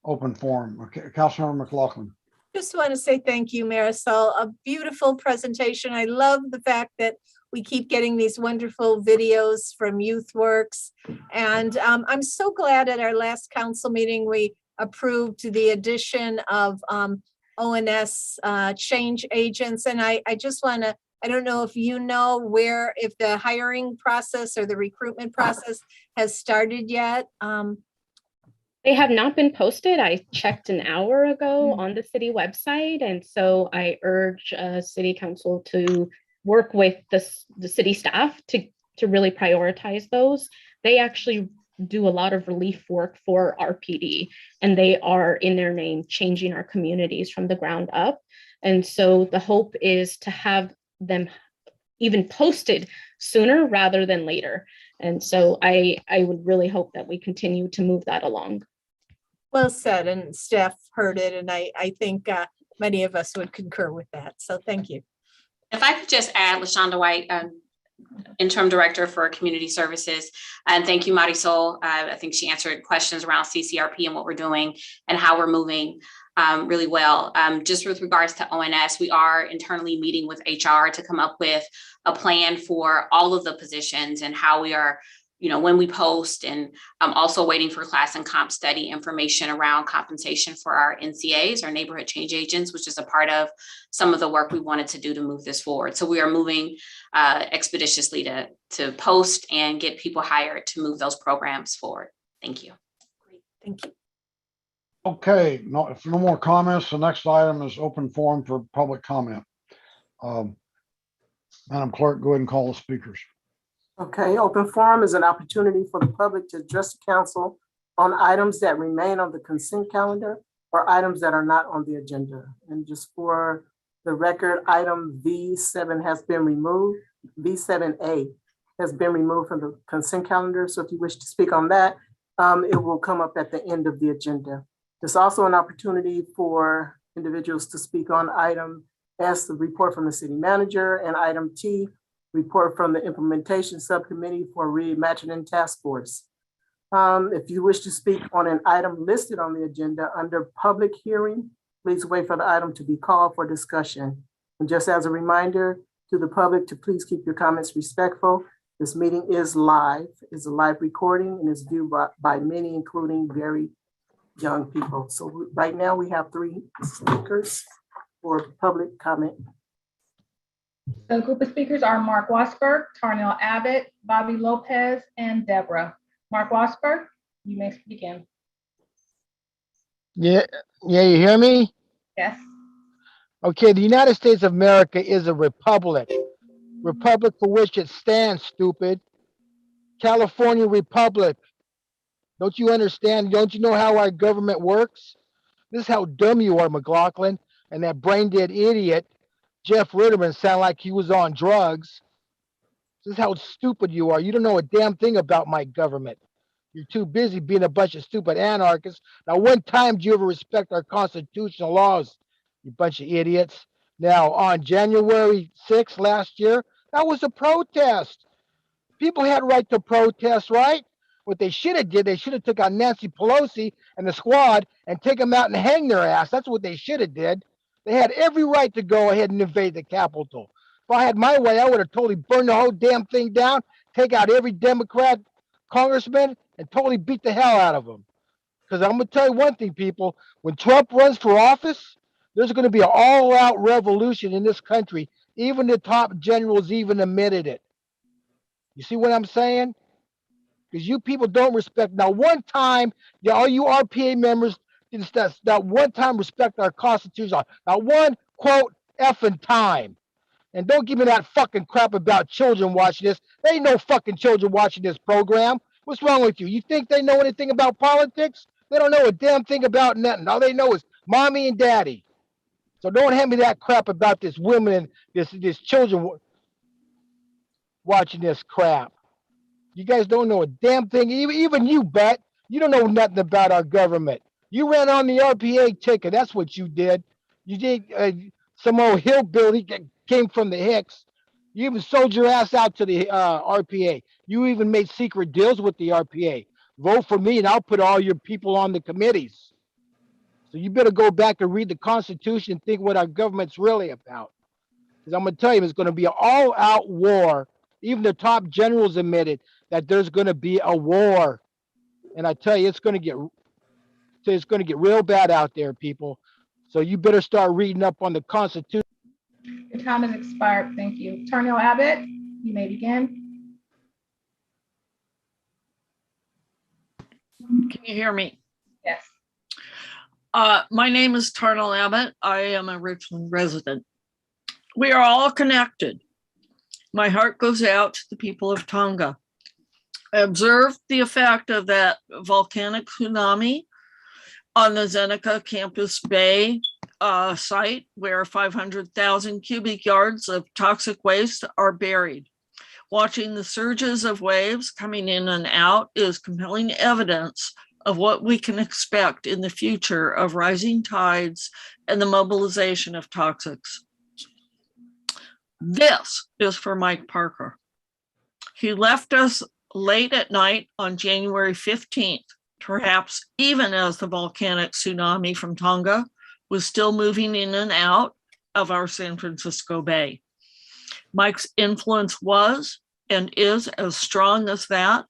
open forum. Okay, Councilmember McLaughlin. Just want to say thank you, Marisol. A beautiful presentation. I love the fact that we keep getting these wonderful videos from YouthWorks. And I'm so glad at our last council meeting, we approved the addition of ONS change agents. And I just want to, I don't know if you know if the hiring process or the recruitment process has started yet. They have not been posted. I checked an hour ago on the city website. And so I urge City Council to work with the city staff to really prioritize those. They actually do a lot of relief work for RPD, and they are in their name changing our communities from the ground up. And so the hope is to have them even posted sooner rather than later. And so I would really hope that we continue to move that along. Well said, and staff heard it, and I think many of us would concur with that. So thank you. If I could just add, LaShonda White, Interim Director for Community Services, and thank you, Marisol. I think she answered questions around CCRP and what we're doing and how we're moving really well. Just with regards to ONS, we are internally meeting with HR to come up with a plan for all of the positions and how we are when we post, and I'm also waiting for class and comp study information around compensation for our NCAs, our neighborhood change agents, which is a part of some of the work we wanted to do to move this forward. So we are moving expeditiously to post and get people hired to move those programs forward. Thank you. Thank you. Okay, if no more comments, the next item is open forum for public comment. Madam Clerk, go ahead and call the speakers. Okay, open forum is an opportunity for the public to address the council on items that remain on the consent calendar or items that are not on the agenda. And just for the record, item V7 has been removed. V7A has been removed from the consent calendar. So if you wish to speak on that, it will come up at the end of the agenda. There's also an opportunity for individuals to speak on item S, the report from the city manager, and item T, report from the implementation subcommittee for reimagining task force. If you wish to speak on an item listed on the agenda under public hearing, please wait for the item to be called for discussion. And just as a reminder to the public to please keep your comments respectful. This meeting is live, it's a live recording, and is viewed by many, including very young people. So right now we have 3 speakers for public comment. The group of speakers are Mark Wasberg, Tarnell Abbott, Bobby Lopez, and Deborah. Mark Wasberg, you may begin. Yeah, you hear me? Yes. Okay, the United States of America is a republic. Republic for which it stands, stupid. California Republic. Don't you understand? Don't you know how our government works? This is how dumb you are, McLaughlin. And that brain dead idiot, Jeff Ritterman, sound like he was on drugs. This is how stupid you are. You don't know a damn thing about my government. You're too busy being a bunch of stupid anarchists. Now, one time, do you ever respect our constitutional laws, you bunch of idiots? Now, on January 6th last year, that was a protest. People had a right to protest, right? What they should have did, they should have took out Nancy Pelosi and the squad and take them out and hang their ass. That's what they should have did. They had every right to go ahead and invade the Capitol. If I had my way, I would have totally burned the whole damn thing down, take out every Democrat congressman, and totally beat the hell out of them. Because I'm going to tell you one thing, people. When Trump runs for office, there's going to be an all-out revolution in this country. Even the top generals even admitted it. You see what I'm saying? Because you people don't respect. Now, one time, all you RPA members, that one time respect our Constitution. Now, one, quote, effing time. And don't give me that fucking crap about children watching this. There ain't no fucking children watching this program. What's wrong with you? You think they know anything about politics? They don't know a damn thing about nothing. All they know is mommy and daddy. So don't hand me that crap about this women and this children watching this crap. You guys don't know a damn thing. Even you, Bet, you don't know nothing about our government. You ran on the RPA ticket. That's what you did. You did some old hillbilly came from the Hicks. You even sold your ass out to the RPA. You even made secret deals with the RPA. Vote for me and I'll put all your people on the committees. So you better go back and read the Constitution and think what our government's really about. Because I'm going to tell you, it's going to be an all-out war. Even the top generals admitted that there's going to be a war. And I tell you, it's going to get real bad out there, people. So you better start reading up on the Constitution. Your time has expired. Thank you. Tarnell Abbott, you may begin. Can you hear me? Yes. My name is Tarnell Abbott. I am a Richmond resident. We are all connected. My heart goes out to the people of Tonga. I observed the effect of that volcanic tsunami on the Zeneca Campus Bay site, where 500,000 cubic yards of toxic waste are buried. Watching the surges of waves coming in and out is compelling evidence of what we can expect in the future of rising tides and the mobilization of toxics. This is for Mike Parker. He left us late at night on January 15th, perhaps even as the volcanic tsunami from Tonga was still moving in and out of our San Francisco Bay. Mike's influence was and is as strong as that,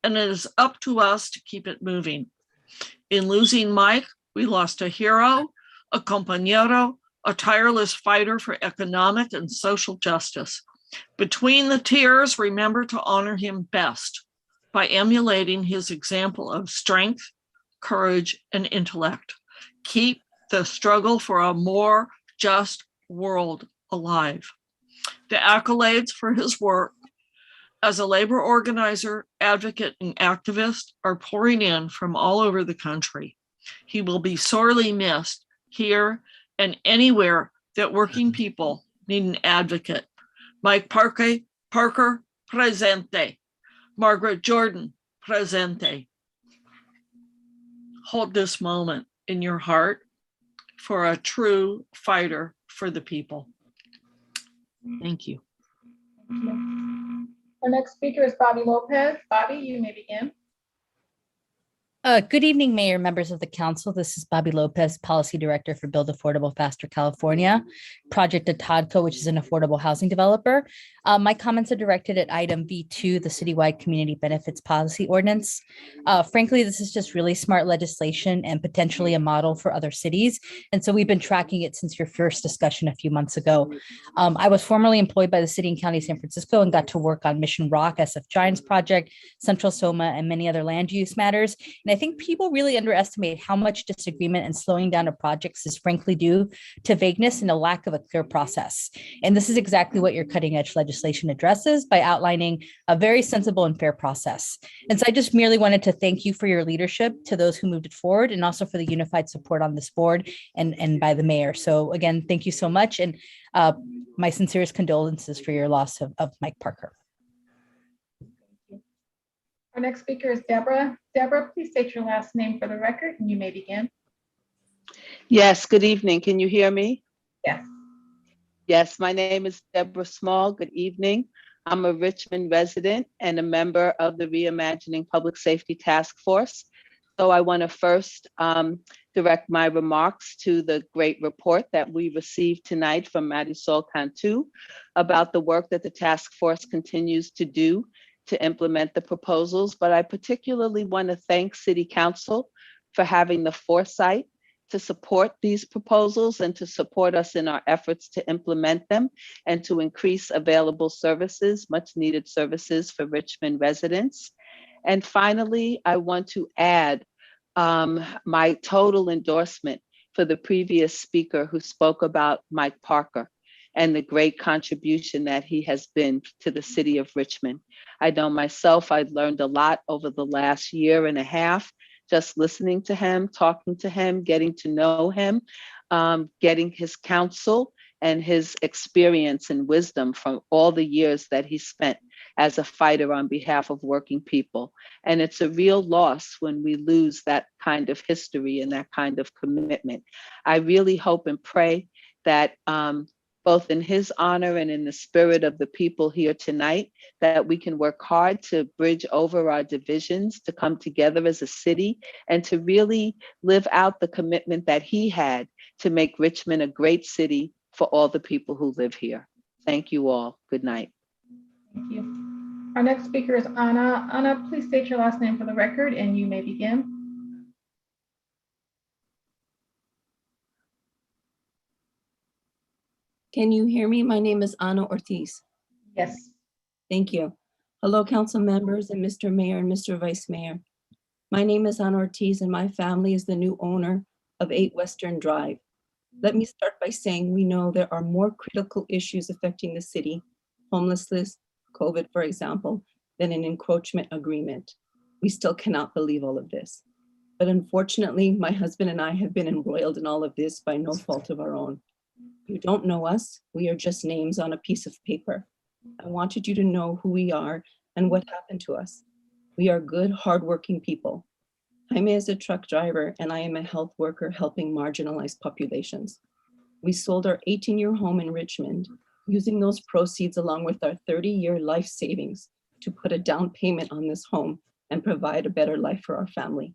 and it is up to us to keep it moving. In losing Mike, we lost a hero, a compañero, a tireless fighter for economic and social justice. Between the tears, remember to honor him best by emulating his example of strength, courage, and intellect. Keep the struggle for a more just world alive. The accolades for his work as a labor organizer, advocate, and activist are pouring in from all over the country. He will be sorely missed here and anywhere that working people need an advocate. Mike Parker, presente. Margaret Jordan, presente. Hold this moment in your heart for a true fighter for the people. Thank you. Our next speaker is Bobby Lopez. Bobby, you may begin. Good evening, Mayor, members of the council. This is Bobby Lopez, Policy Director for Build Affordable Faster California, Project Atadco, which is an affordable housing developer. My comments are directed at item V2, the citywide community benefits policy ordinance. Frankly, this is just really smart legislation and potentially a model for other cities. And so we've been tracking it since your first discussion a few months ago. I was formerly employed by the city and county of San Francisco and got to work on Mission Rock, SF Giants Project, Central Soma, and many other land use matters. And I think people really underestimate how much disagreement and slowing down of projects is frankly due to vagueness and a lack of a clear process. And this is exactly what your cutting edge legislation addresses by outlining a very sensible and fair process. And so I just merely wanted to thank you for your leadership to those who moved it forward and also for the unified support on this board and by the mayor. So again, thank you so much. And my sincerest condolences for your loss of Mike Parker. Our next speaker is Deborah. Deborah, please state your last name for the record and you may begin. Yes, good evening. Can you hear me? Yes. Yes, my name is Deborah Small. Good evening. I'm a Richmond resident and a member of the Reimagining Public Safety Task Force. So I want to first direct my remarks to the great report that we received tonight from Marisol Cantu about the work that the task force continues to do to implement the proposals. But I particularly want to thank City Council for having the foresight to support these proposals and to support us in our efforts to implement them and to increase available services, much needed services for Richmond residents. And finally, I want to add my total endorsement for the previous speaker who spoke about Mike Parker and the great contribution that he has been to the city of Richmond. I know myself, I've learned a lot over the last year and a half, just listening to him, talking to him, getting to know him, getting his counsel and his experience and wisdom from all the years that he spent as a fighter on behalf of working people. And it's a real loss when we lose that kind of history and that kind of commitment. I really hope and pray that both in his honor and in the spirit of the people here tonight, that we can work hard to bridge over our divisions, to come together as a city, and to really live out the commitment that he had to make Richmond a great city for all the people who live here. Thank you all. Good night. Thank you. Our next speaker is Anna. Anna, please state your last name for the record and you may begin. Can you hear me? My name is Ana Ortiz. Yes. Thank you. Hello, council members and Mr. Mayor and Mr. Vice Mayor. My name is Ana Ortiz and my family is the new owner of 8 Western Drive. Let me start by saying we know there are more critical issues affecting the city, homelessness, COVID, for example, than an encroachment agreement. We still cannot believe all of this. But unfortunately, my husband and I have been embroiled in all of this by no fault of our own. You don't know us. We are just names on a piece of paper. I wanted you to know who we are and what happened to us. We are good, hardworking people. Jaime is a truck driver and I am a health worker helping marginalized populations. We sold our 18-year home in Richmond, using those proceeds along with our 30-year life savings to put a down payment on this home and provide a better life for our family.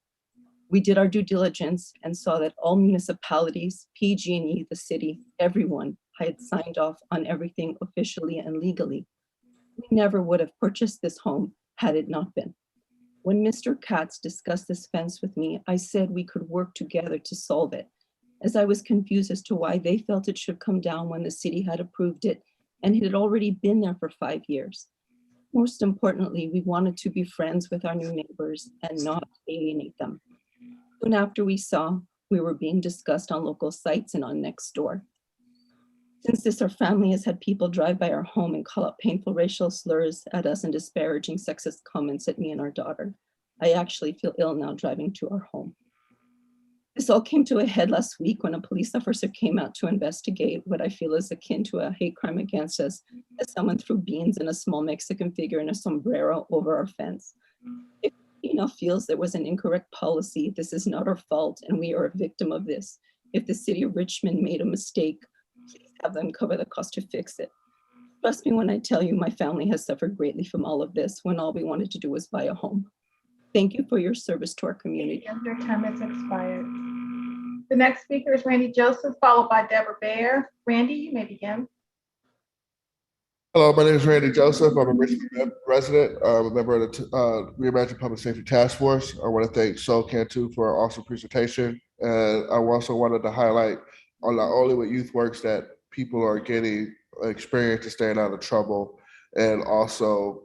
We did our due diligence and saw that all municipalities, PG&E, the city, everyone had signed off on everything officially and legally. We never would have purchased this home had it not been. When Mr. Katz discussed this fence with me, I said we could work together to solve it, as I was confused as to why they felt it should come down when the city had approved it and it had already been there for 5 years. Most importantly, we wanted to be friends with our new neighbors and not alienate them. Soon after we saw we were being discussed on local sites and on Nextdoor. Since this, our family has had people drive by our home and call out painful racial slurs at us and disparaging sexist comments at me and our daughter. I actually feel ill now driving to our home. This all came to a head last week when a police officer came out to investigate what I feel is akin to a hate crime against us, as someone threw beans and a small Mexican figure in a sombrero over our fence. If feels there was an incorrect policy, this is not our fault and we are a victim of this. If the city of Richmond made a mistake, please have them cover the cost to fix it. Trust me when I tell you my family has suffered greatly from all of this when all we wanted to do was buy a home. Thank you for your service to our community. Your time has expired. The next speaker is Randy Joseph, followed by Deborah Baer. Randy, you may begin. Hello, my name is Randy Joseph. I'm a Richmond resident, a member of the Reimagine Public Safety Task Force. I want to thank Sol Cantu for an awesome presentation. And I also wanted to highlight on not only with YouthWorks that people are getting experience to staying out of trouble and also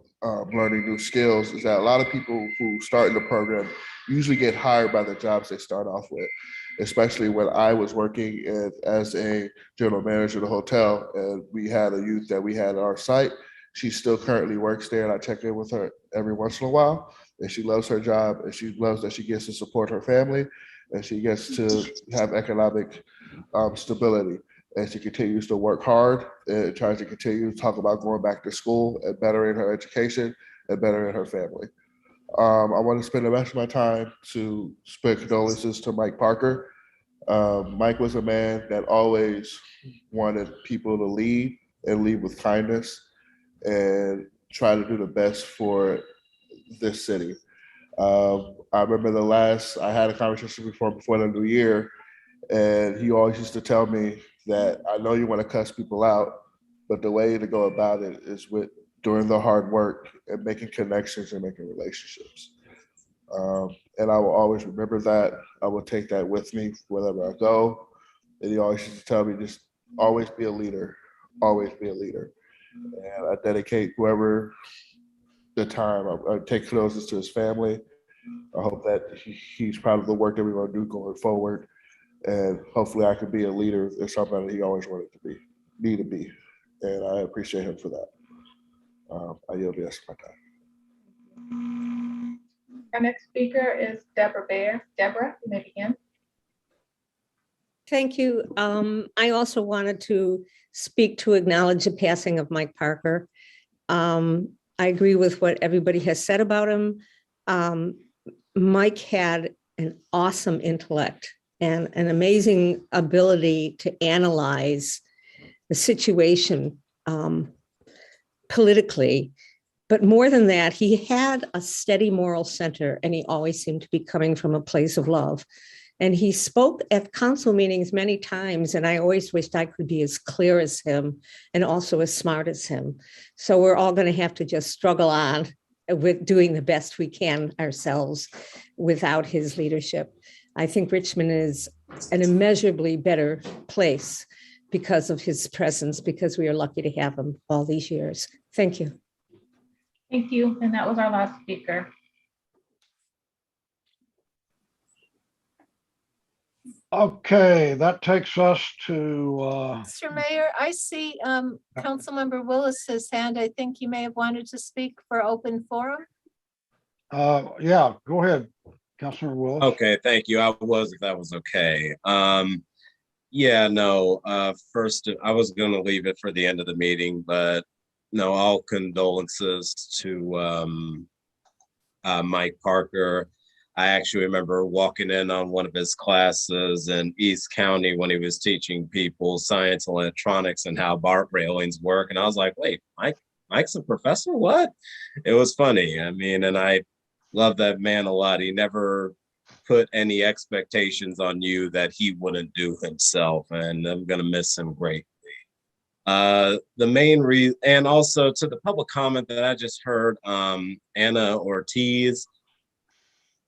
learning new skills, is that a lot of people who start in the program usually get hired by the jobs they start off with, especially when I was working as a general manager of the hotel, and we had a youth that we had at our site. She still currently works there, and I check in with her every once in a while, and she loves her job, and she loves that she gets to support her family, and she gets to have economic stability. And she continues to work hard and tries to continue to talk about going back to school and bettering her education and bettering her family. I want to spend the rest of my time to spread condolences to Mike Parker. Mike was a man that always wanted people to lead and lead with kindness and try to do the best for this city. I remember I had a conversation before the new year, and he always used to tell me that I know you want to cuss people out, but the way to go about it is with doing the hard work and making connections and making relationships. And I will always remember that. I will take that with me wherever I go. And he always used to tell me, just always be a leader, always be a leader. And I dedicate whoever the time, I take closest to his family. I hope that he's proud of the work that we're going to do going forward. And hopefully I could be a leader and somebody he always wanted to be, me to be. And I appreciate him for that. I yield the rest of my time. Our next speaker is Deborah Baer. Deborah, you may begin. Thank you. I also wanted to speak to acknowledge the passing of Mike Parker. I agree with what everybody has said about him. Mike had an awesome intellect and an amazing ability to analyze the situation politically. But more than that, he had a steady moral center, and he always seemed to be coming from a place of love. And he spoke at council meetings many times, and I always wished I could be as clear as him and also as smart as him. So we're all going to have to just struggle on with doing the best we can ourselves without his leadership. I think Richmond is an immeasurably better place because of his presence, because we are lucky to have him all these years. Thank you. Thank you. And that was our last speaker. Okay, that takes us to Mr. Mayor, I see Councilmember Willis's hand. I think you may have wanted to speak for open forum. yeah, go ahead, Councilmember Willis. Okay, thank you. I was, if that was okay. First, I was going to leave it for the end of the meeting, but no, all condolences to Mike Parker. I actually remember walking in on one of his classes in East County when he was teaching people science and electronics and how BART railings work. And I was like, wait, Mike's a professor? What? It was funny. I mean, and I love that man a lot. He never put any expectations on you that he wouldn't do himself. And I'm going to miss him greatly. The main reason, and also to the public comment that I just heard, Anna Ortiz,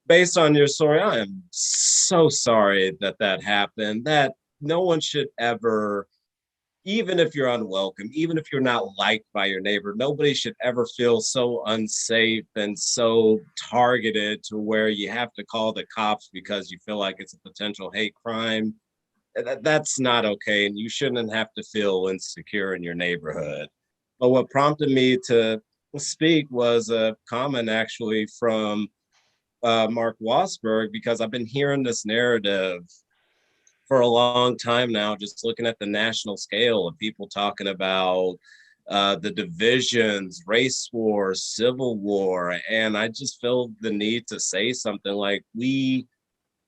based on your story, I am so sorry that that happened. That no one should ever, even if you're unwelcome, even if you're not liked by your neighbor, nobody should ever feel so unsafe and so targeted to where you have to call the cops because you feel like it's a potential hate crime. That's not okay, and you shouldn't have to feel insecure in your neighborhood. But what prompted me to speak was a comment actually from Mark Wasberg, because I've been hearing this narrative for a long time now, just looking at the national scale of people talking about the divisions, race war, civil war. And I just feel the need to say something like, we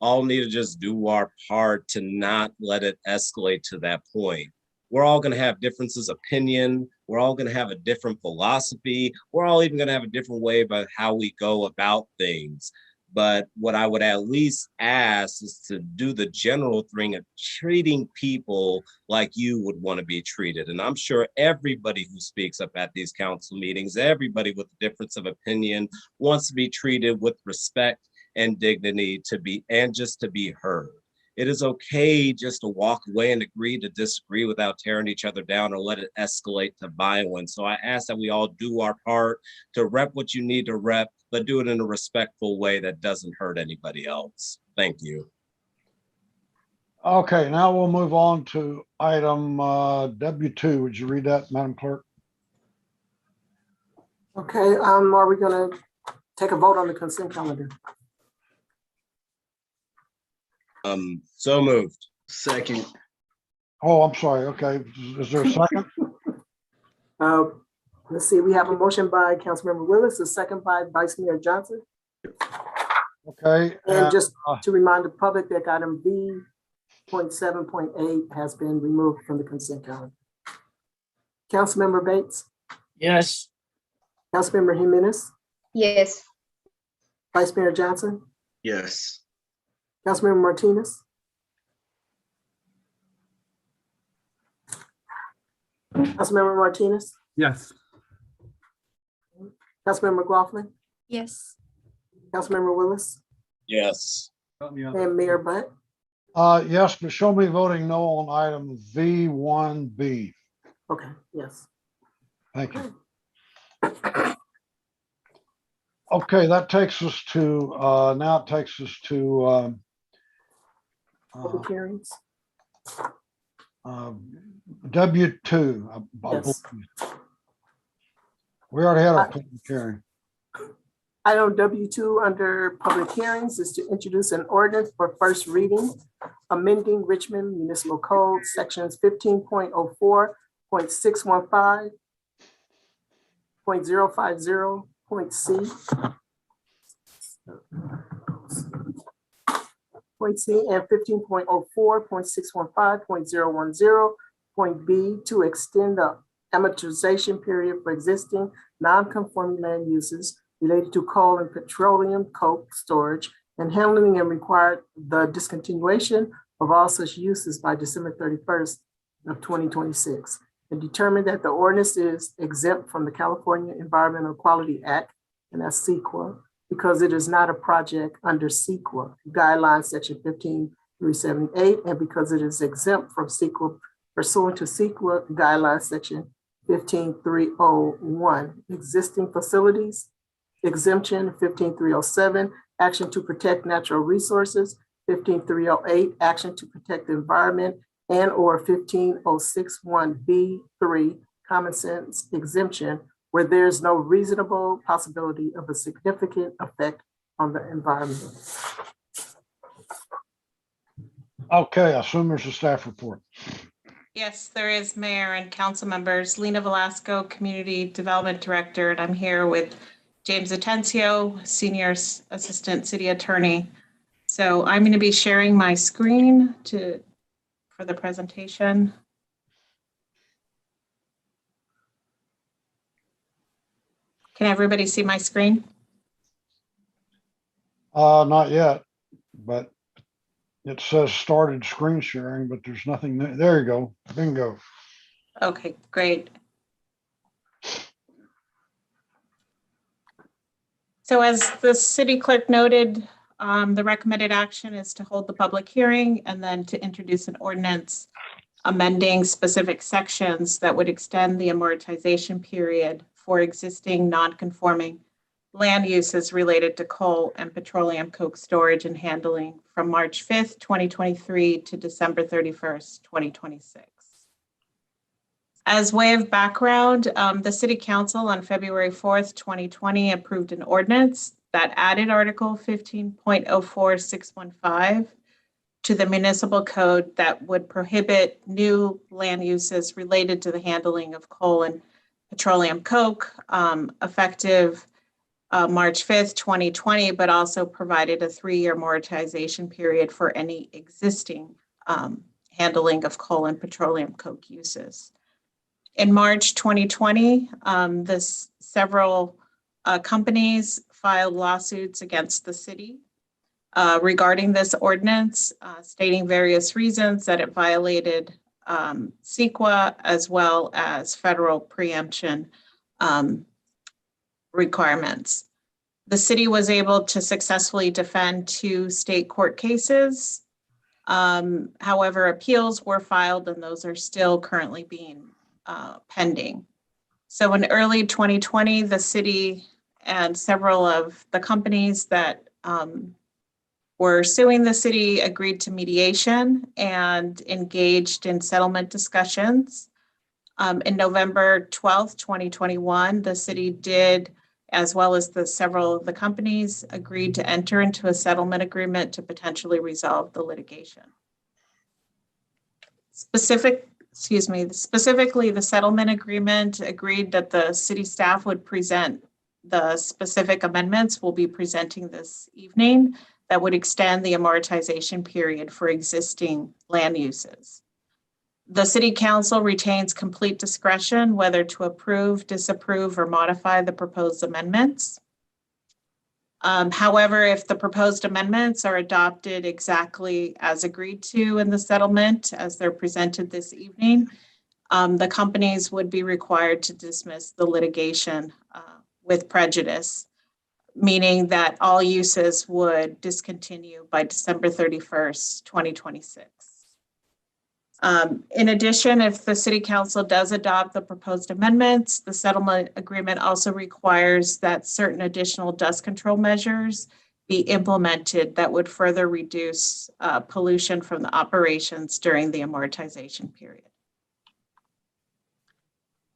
all need to just do our part to not let it escalate to that point. We're all going to have differences of opinion. We're all going to have a different philosophy. We're all even going to have a different way about how we go about things. But what I would at least ask is to do the general thing of treating people like you would want to be treated. And I'm sure everybody who speaks up at these council meetings, everybody with a difference of opinion wants to be treated with respect and dignity, and just to be heard. It is okay just to walk away and agree to disagree without tearing each other down or let it escalate to violence. So I ask that we all do our part to rep what you need to rep, but do it in a respectful way that doesn't hurt anybody else. Thank you. Okay, now we'll move on to item W2. Would you read that, Madam Clerk? Okay, are we gonna take a vote on the consent calendar? So moved. Second. Oh, I'm sorry. Okay, is there a second? Let's see, we have a motion by Councilmember Willis, a second by Vice Mayor Johnson. Okay. And just to remind the public that item B.7.8 has been removed from the consent calendar. Councilmember Bates? Yes. Councilmember Jimenez? Yes. Vice Mayor Johnson? Yes. Councilmember Martinez? Councilmember Martinez? Yes. Councilmember McLaughlin? Yes. Councilmember Willis? Yes. And Mayor Butt? Yes, but show me voting no on item V1B. Okay, yes. Thank you. Okay, that takes us to, now it takes us to Public hearings? W2. Yes. We already had our public hearing. Item W2 under public hearings is to introduce an ordinance for first reading, amending Richmond Municipal Code sections 15.04.615, .050.c, point C, and 15.04.615.010, to extend the amortization period for existing non-conforming land uses related to coal and petroleum coke storage and handling, and required the discontinuation of all such uses by December 31st of 2026. And determine that the ordinance is exempt from the California Environmental Quality Act, and that's CEQA, because it is not a project under CEQA guidelines section 15378, and because it is exempt from CEQA pursuant to CEQA guidelines section 15301, existing facilities exemption, 15307, action to protect natural resources, 15308, action to protect the environment, and or 15061B3, common sense exemption, where there is no reasonable possibility of a significant effect on the environment. Okay, I assume there's a staff report. Yes, there is, Mayor and council members. Lena Velasco, Community Development Director, and I'm here with James Atencio, Senior Assistant City Attorney. So I'm going to be sharing my screen for the presentation. Can everybody see my screen? Not yet, but it says started screen sharing, but there's nothing there. There you go. Bingo. Okay, great. So as the city clerk noted, the recommended action is to hold the public hearing and then to introduce an ordinance amending specific sections that would extend the amortization period for existing non-conforming land uses related to coal and petroleum coke storage and handling from March 5th, 2023 to December 31st, 2026. As way of background, the City Council on February 4th, 2020 approved an ordinance that added Article 15.04615 to the municipal code that would prohibit new land uses related to the handling of coal and petroleum coke, effective March 5th, 2020, but also provided a 3-year amortization period for any existing handling of coal and petroleum coke uses. In March 2020, several companies filed lawsuits against the city regarding this ordinance, stating various reasons that it violated CEQA as well as federal preemption requirements. The city was able to successfully defend 2 state court cases. However, appeals were filed and those are still currently being pending. So in early 2020, the city and several of the companies that were suing the city agreed to mediation and engaged in settlement discussions. In November 12th, 2021, the city did, as well as several of the companies, agreed to enter into a settlement agreement to potentially resolve the litigation. Specifically, the settlement agreement agreed that the city staff would present the specific amendments we'll be presenting this evening that would extend the amortization period for existing land uses. The City Council retains complete discretion whether to approve, disapprove, or modify the proposed amendments. However, if the proposed amendments are adopted exactly as agreed to in the settlement as they're presented this evening, the companies would be required to dismiss the litigation with prejudice, meaning that all uses would discontinue by December 31st, 2026. In addition, if the City Council does adopt the proposed amendments, the settlement agreement also requires that certain additional dust control measures be implemented that would further reduce pollution from the operations during the amortization period.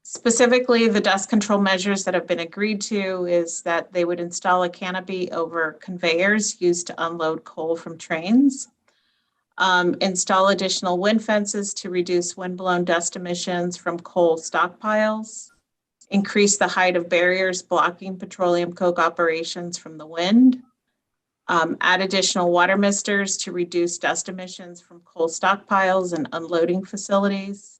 Specifically, the dust control measures that have been agreed to is that they would install a canopy over conveyors used to unload coal from trains, install additional wind fences to reduce windblown dust emissions from coal stockpiles, increase the height of barriers blocking petroleum coke operations from the wind, add additional water misters to reduce dust emissions from coal stockpiles and unloading facilities,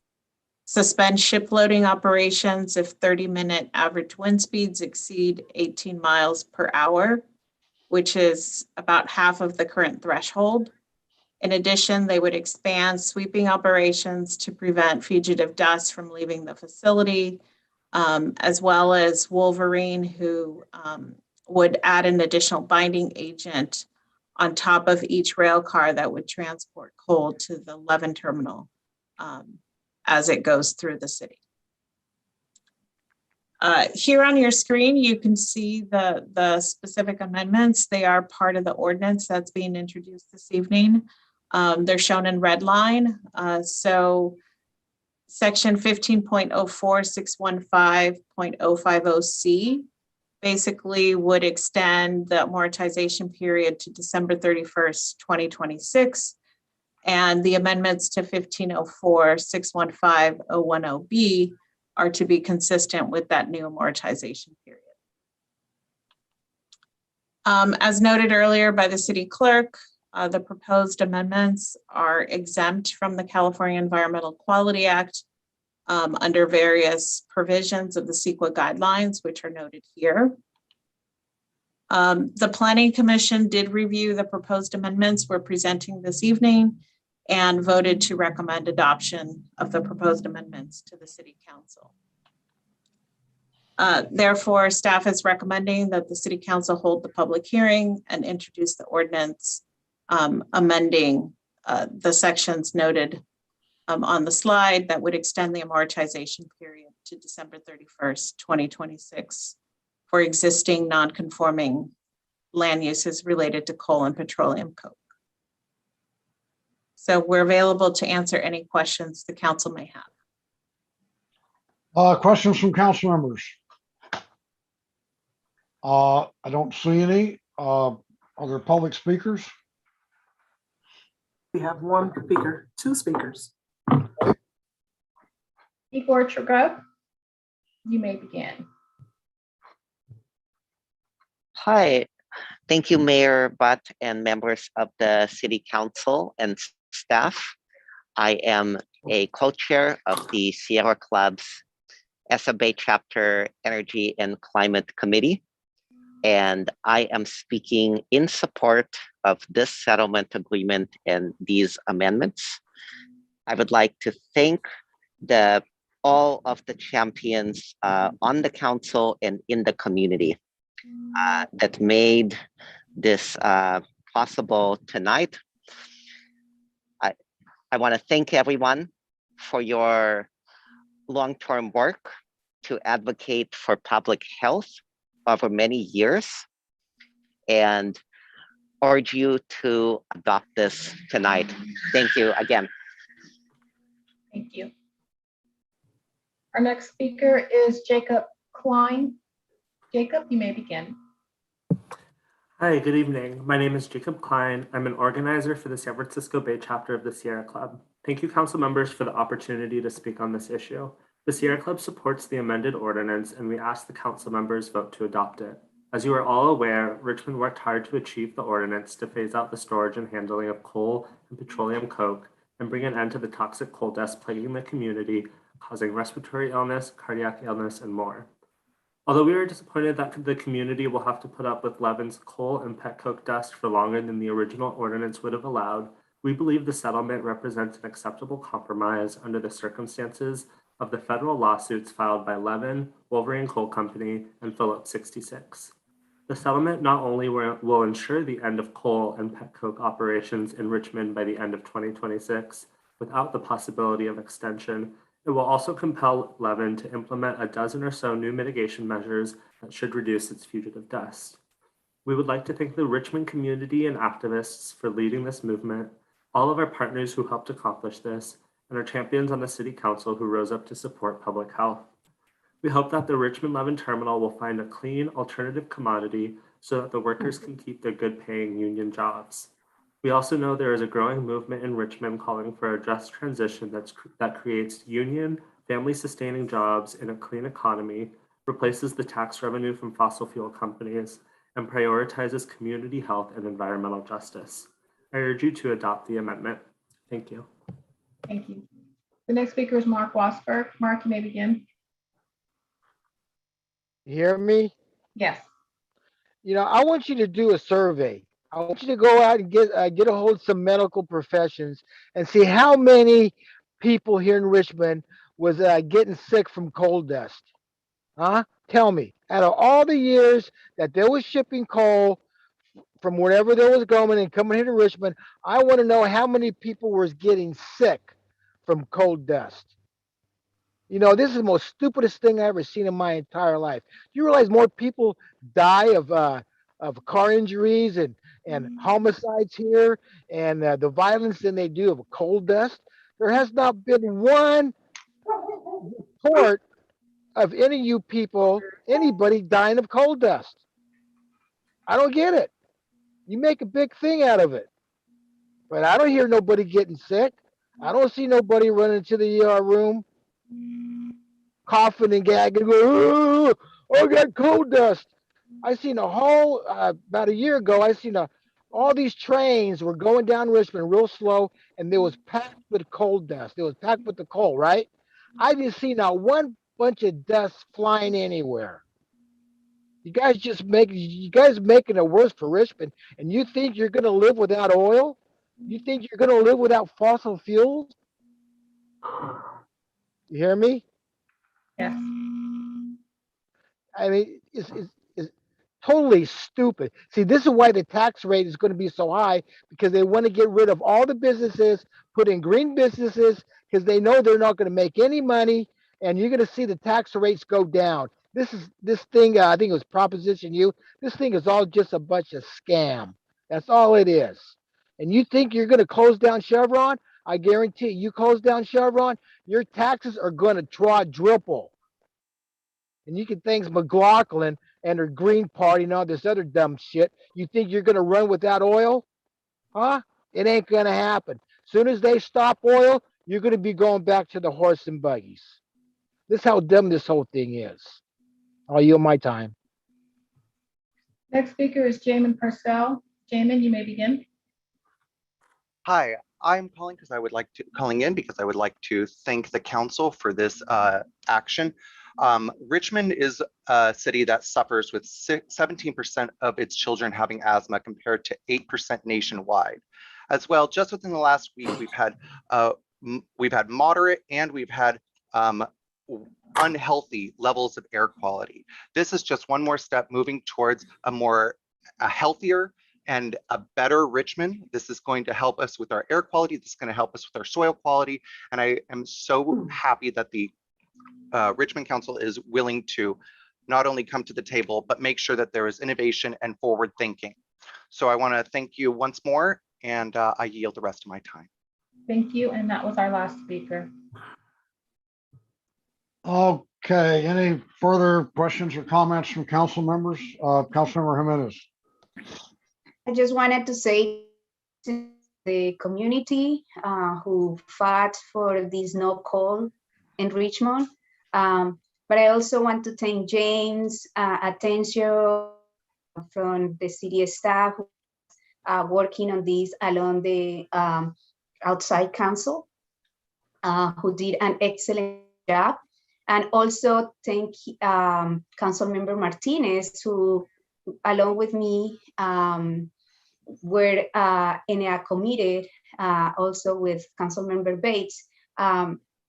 suspend ship loading operations if 30-minute average wind speeds exceed 18 miles per hour, which is about half of the current threshold. In addition, they would expand sweeping operations to prevent fugitive dust from leaving the facility, as well as Wolverine, who would add an additional binding agent on top of each rail car that would transport coal to the Levin terminal as it goes through the city. Here on your screen, you can see the specific amendments. They are part of the ordinance that's being introduced this evening. They're shown in red line. So section 15.04615.050C basically would extend the amortization period to December 31st, 2026. And the amendments to 15.04615.010B are to be consistent with that new amortization period. As noted earlier by the city clerk, the proposed amendments are exempt from the California Environmental Quality Act under various provisions of the CEQA guidelines, which are noted here. The Planning Commission did review the proposed amendments we're presenting this evening and voted to recommend adoption of the proposed amendments to the City Council. Therefore, staff is recommending that the city council hold the public hearing and introduce the ordinance amending the sections noted on the slide that would extend the amortization period to December 31st, 2026 for existing non-conforming land uses related to coal and petroleum coke. So we're available to answer any questions the council may have. Questions from council members? I don't see any. Are there public speakers? We have one speaker, two speakers. Igor Trugov, you may begin. Hi, thank you, Mayor Butt and members of the City Council and staff. I am a co-chair of the Sierra Club's Esa Bay Chapter Energy and Climate Committee, and I am speaking in support of this settlement agreement and these amendments. I would like to thank all of the champions on the council and in the community that made this possible tonight. I want to thank everyone for your long-term work to advocate for public health over many years, and urge you to adopt this tonight. Thank you again. Thank you. Our next speaker is Jacob Klein. Jacob, you may begin. Hi, good evening. My name is Jacob Klein. I'm an organizer for the San Francisco Bay chapter of the Sierra Club. Thank you, council members, for the opportunity to speak on this issue. The Sierra Club supports the amended ordinance, and we ask the council members vote to adopt it. As you are all aware, Richmond worked hard to achieve the ordinance to phase out the storage and handling of coal and petroleum coke and bring an end to the toxic coal dust plaguing the community, causing respiratory illness, cardiac illness, and more. Although we are disappointed that the community will have to put up with Levin's coal and pet coke dust for longer than the original ordinance would have allowed, we believe the settlement represents an acceptable compromise under the circumstances of the federal lawsuits filed by Levin, Wolverine Coal Company, and Phillips 66. The settlement not only will ensure the end of coal and pet coke operations in Richmond by the end of 2026, without the possibility of extension, it will also compel Levin to implement a dozen or so new mitigation measures that should reduce its fugitive dust. We would like to thank the Richmond community and activists for leading this movement, all of our partners who helped accomplish this, and our champions on the City Council who rose up to support public health. We hope that the Richmond Levin terminal will find a clean alternative commodity so that the workers can keep their good-paying union jobs. We also know there is a growing movement in Richmond calling for a just transition that creates union, family-sustaining jobs in a clean economy, replaces the tax revenue from fossil fuel companies, and prioritizes community health and environmental justice. I urge you to adopt the amendment. Thank you. Thank you. The next speaker is Mark Wasberg. Mark, you may begin. You hear me? Yes. You know, I want you to do a survey. I want you to go out and get a hold of some medical professions and see how many people here in Richmond was getting sick from coal dust. Huh? Tell me, out of all the years that they was shipping coal from wherever there was going and coming here to Richmond, I want to know how many people was getting sick from coal dust. You know, this is the most stupidest thing I ever seen in my entire life. You realize more people die of car injuries and homicides here and the violence than they do of coal dust? There has not been one report of any of you people, anybody dying of coal dust. I don't get it. You make a big thing out of it, but I don't hear nobody getting sick. I don't see nobody running to the ER room, coughing and gagging, going, oh, I got coal dust. I seen a whole, about a year ago, I seen all these trains were going down Richmond real slow, and there was packed with coal dust. It was packed with the coal, right? I didn't see not one bunch of dust flying anywhere. You guys making it worse for Richmond, and you think you're going to live without oil? You think you're going to live without fossil fuels? You hear me? Yes. I mean, it's totally stupid. See, this is why the tax rate is going to be so high, because they want to get rid of all the businesses, put in green businesses, because they know they're not going to make any money, and you're going to see the tax rates go down. This thing, I think it was Proposition U. This thing is all just a bunch of scam. That's all it is. And you think you're going to close down Chevron? I guarantee you close down Chevron, your taxes are going to quadruple. And you can thank McLaughlin and her Green Party and all this other dumb shit. You think you're going to run without oil? Huh? It ain't going to happen. Soon as they stop oil, you're going to be going back to the horse and buggies. This is how dumb this whole thing is. I'll yield my time. Next speaker is Jamin Purcell. Jamin, you may begin. Hi, I'm calling in because I would like to thank the council for this action. Richmond is a city that suffers with 17% of its children having asthma compared to 8% nationwide. As well, just within the last week, we've had moderate and we've had unhealthy levels of air quality. This is just one more step moving towards a healthier and a better Richmond. This is going to help us with our air quality. This is going to help us with our soil quality. And I am so happy that the Richmond Council is willing to not only come to the table, but make sure that there is innovation and forward thinking. So I want to thank you once more, and I yield the rest of my time. Thank you. And that was our last speaker. Okay, any further questions or comments from council members? Councilmember Jimenez. I just wanted to say to the community who fought for this no call in Richmond. But I also want to thank James Atencio from the city staff working on this along the outside council who did an excellent job. And also thank Councilmember Martinez, who along with me were in a committee also with Councilmember Bates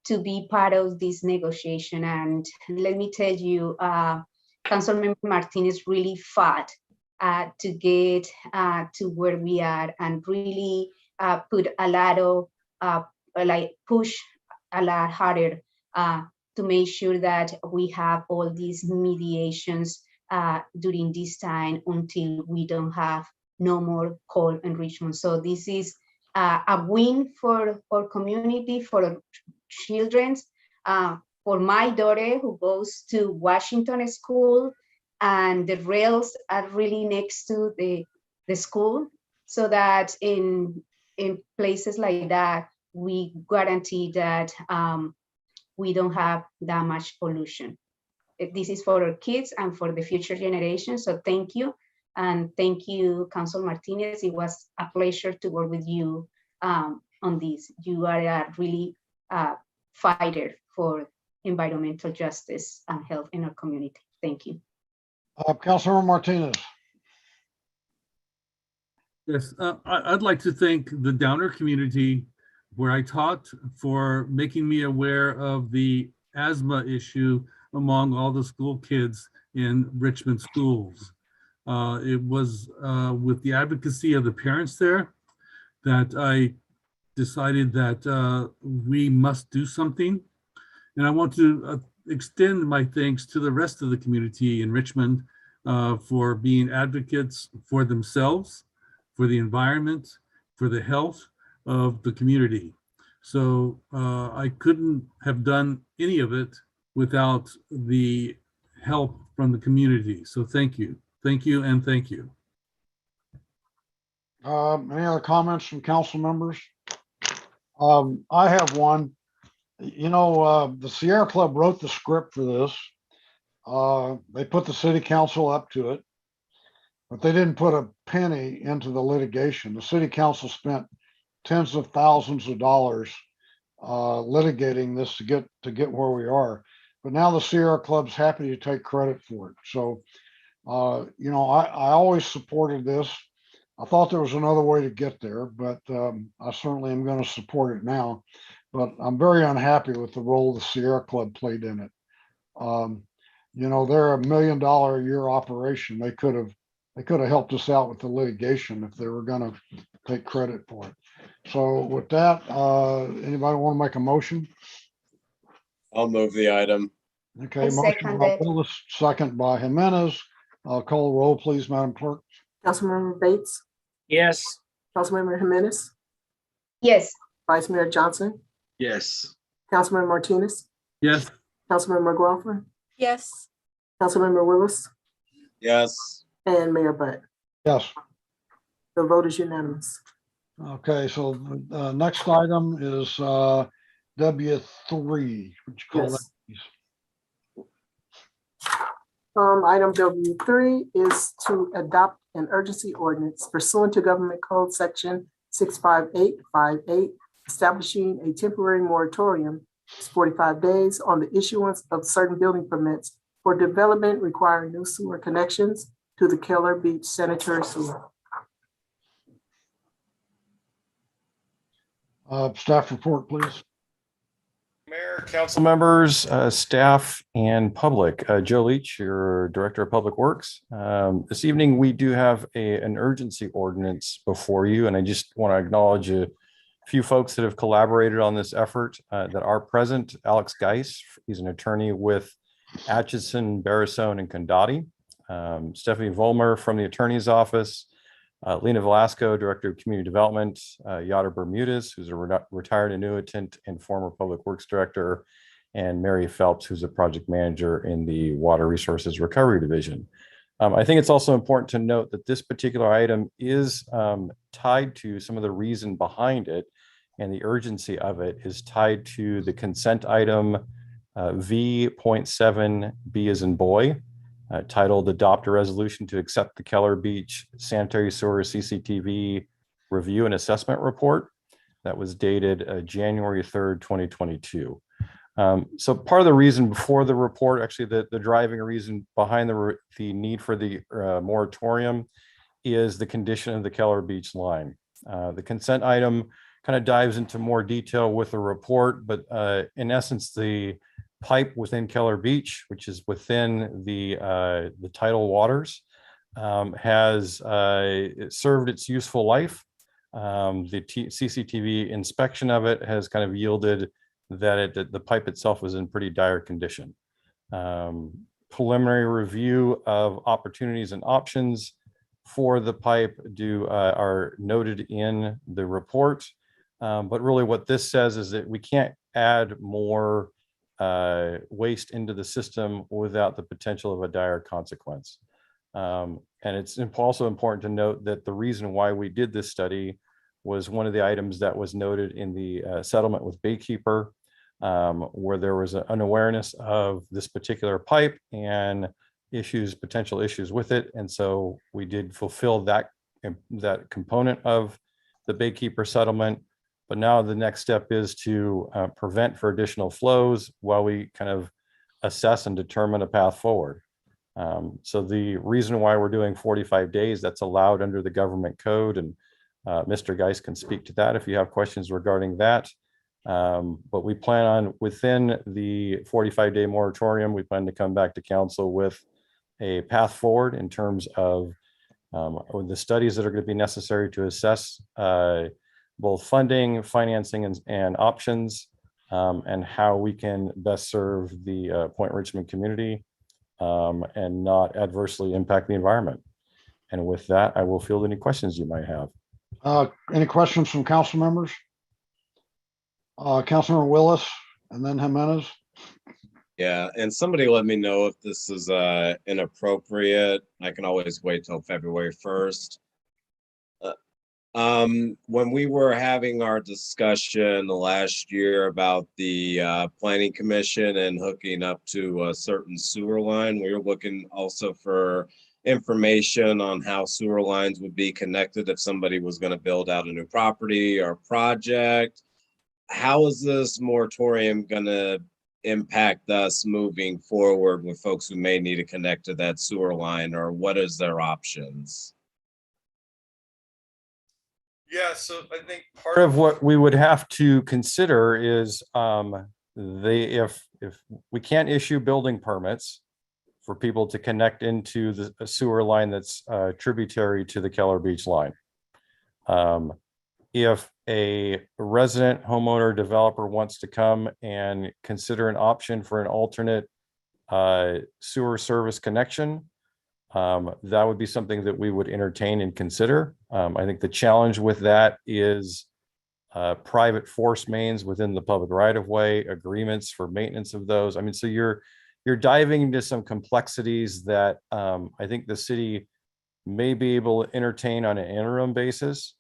to be part of this negotiation. And let me tell you, Councilmember Martinez really fought to get to where we are, and really put a lot of push a lot harder to make sure that we have all these mediations during this time until we don't have no more coal in Richmond. So this is a win for our community, for our children, for my daughter who goes to Washington School, and the rails are really next to the school, so that in places like that, we guarantee that we don't have that much pollution. This is for our kids and for the future generations. So thank you. And thank you, Council Martinez. It was a pleasure to work with you on this. You are a really fighter for environmental justice and health in our community. Thank you. Councilmember Martinez. Yes, I'd like to thank the Downer community where I taught for making me aware of the asthma issue among all the school kids in Richmond schools. It was with the advocacy of the parents there that I decided that we must do something. And I want to extend my thanks to the rest of the community in Richmond for being advocates for themselves, for the environment, for the health of the community. So I couldn't have done any of it without the help from the community. So thank you, and thank you. Any other comments from council members? I have one. You know, the Sierra Club wrote the script for this. They put the city council up to it, but they didn't put a penny into the litigation. The city council spent tens of thousands of dollars litigating this to get where we are. But now the Sierra Club's happy to take credit for it. So, you know, I always supported this. I thought there was another way to get there, but I certainly am going to support it now. But I'm very unhappy with the role the Sierra Club played in it. You know, they're $1 million a year operation. They could have helped us out with the litigation if they were gonna take credit for it. So with that, anybody want to make a motion? I'll move the item. Okay, I motion second by it. Willis, second by Jimenez. Call the roll, please, Madam Clerk. Councilmember Bates, Yes. Councilmember Jimenez, Yes. Vice Mayor Johnson, Yes. Councilmember Martinez, Yes. Councilmember McLaughlin, Yes. Councilmember Willis, Yes. and Mayor Butt. Yes. The vote is unanimous. Okay, so next item is W3. Would you call that, Yes. please? Item W3 is to adopt an urgency ordinance pursuant to Government Code Section 65858, establishing a temporary moratorium, 45 days, on the issuance of certain building permits for development requiring new sewer connections to the Keller Beach sanitary sewer. Staff report, please. Mayor, council members, staff, and public. Joe Leach, your Director of Public Works. This evening, we do have an urgency ordinance before you, and I just want to acknowledge a few folks that have collaborated on this effort that are present. Alex Geis, he's an attorney with Atchison, Barrisone, and Condati. Stephanie Volmer from the Attorney's Office. Lena Velasco, Director of Community Development, Yada Bermudez, who's a retired annuitant and former Public Works Director, and Mary Phelps, who's a project manager in the Water Resources Recovery Division. I think it's also important to note that this particular item is tied to some of the reason behind it, and the urgency of it is tied to the consent item V.7B as in boy, titled Adopt a Resolution to Accept the Keller Beach Sanitary Sewer CCTV Review and Assessment Report. That was dated January 3rd, 2022. So part of the reason before the report, actually the driving reason behind the need for the moratorium is the condition of the Keller Beach line. The consent item kind of dives into more detail with the report, but in essence, the pipe within Keller Beach, which is within the tidal waters, has served its useful life. The CCTV inspection of it has kind of yielded that the pipe itself was in pretty dire condition. Preliminary review of opportunities and options for the pipe are noted in the report. But really what this says is that we can't add more waste into the system without the potential of a dire consequence. And it's also important to note that the reason why we did this study was one of the items that was noted in the settlement with Baykeeper, where there was an awareness of this particular pipe and potential issues with it. And so we did fulfill that component of the Baykeeper settlement. But now the next step is to prevent for additional flows while we kind of assess and determine a path forward. So the reason why we're doing 45 days, that's allowed under the government code, and Mr. Geis can speak to that if you have questions regarding that. But we plan on, within the 45-day moratorium, we plan to come back to council with a path forward in terms of the studies that are going to be necessary to assess both funding, financing, and options, and how we can best serve the Point Richmond community and not adversely impact the environment. And with that, I will field any questions you might have. Any questions from council members? Councilmember Willis and then Jimenez. Yeah, and somebody let me know if this is inappropriate. I can always wait till February 1st. When we were having our discussion last year about the planning commission and hooking up to a certain sewer line, we were looking also for information on how sewer lines would be connected if somebody was going to build out a new property or project. How is this moratorium going to impact us moving forward with folks who may need to connect to that sewer line, or what is their options? Yeah, so I think part of what we would have to consider is if we can't issue building permits for people to connect into the sewer line that's tributary to the Keller Beach line. If a resident, homeowner, developer wants to come and consider an option for an alternate sewer service connection, that would be something that we would entertain and consider. I think the challenge with that is private force mains within the public right-of-way, agreements for maintenance of those. I mean, so you're diving into some complexities that I think the city may be able to entertain on an interim basis.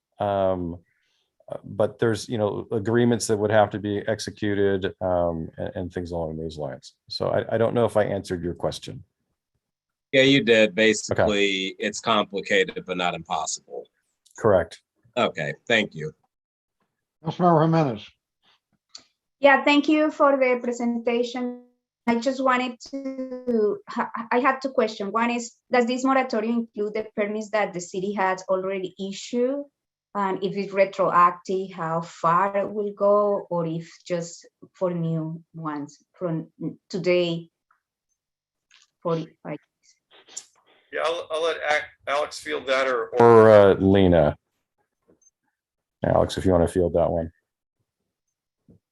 But there's, agreements that would have to be executed and things along those lines. So I don't know if I answered your question. Yeah, you did. Basically, It's complicated, but not impossible. Correct. Okay, thank you. Councilmember Jimenez. Yeah, thank you for the presentation. I just wanted to, I have two questions. One is, does this moratorium include the permits that the city has already issued? And if it's retroactive, how far it will go, or if just for new ones from today, 45? Yeah, I'll let Alex field that or Lena. Alex, if you want to field that one.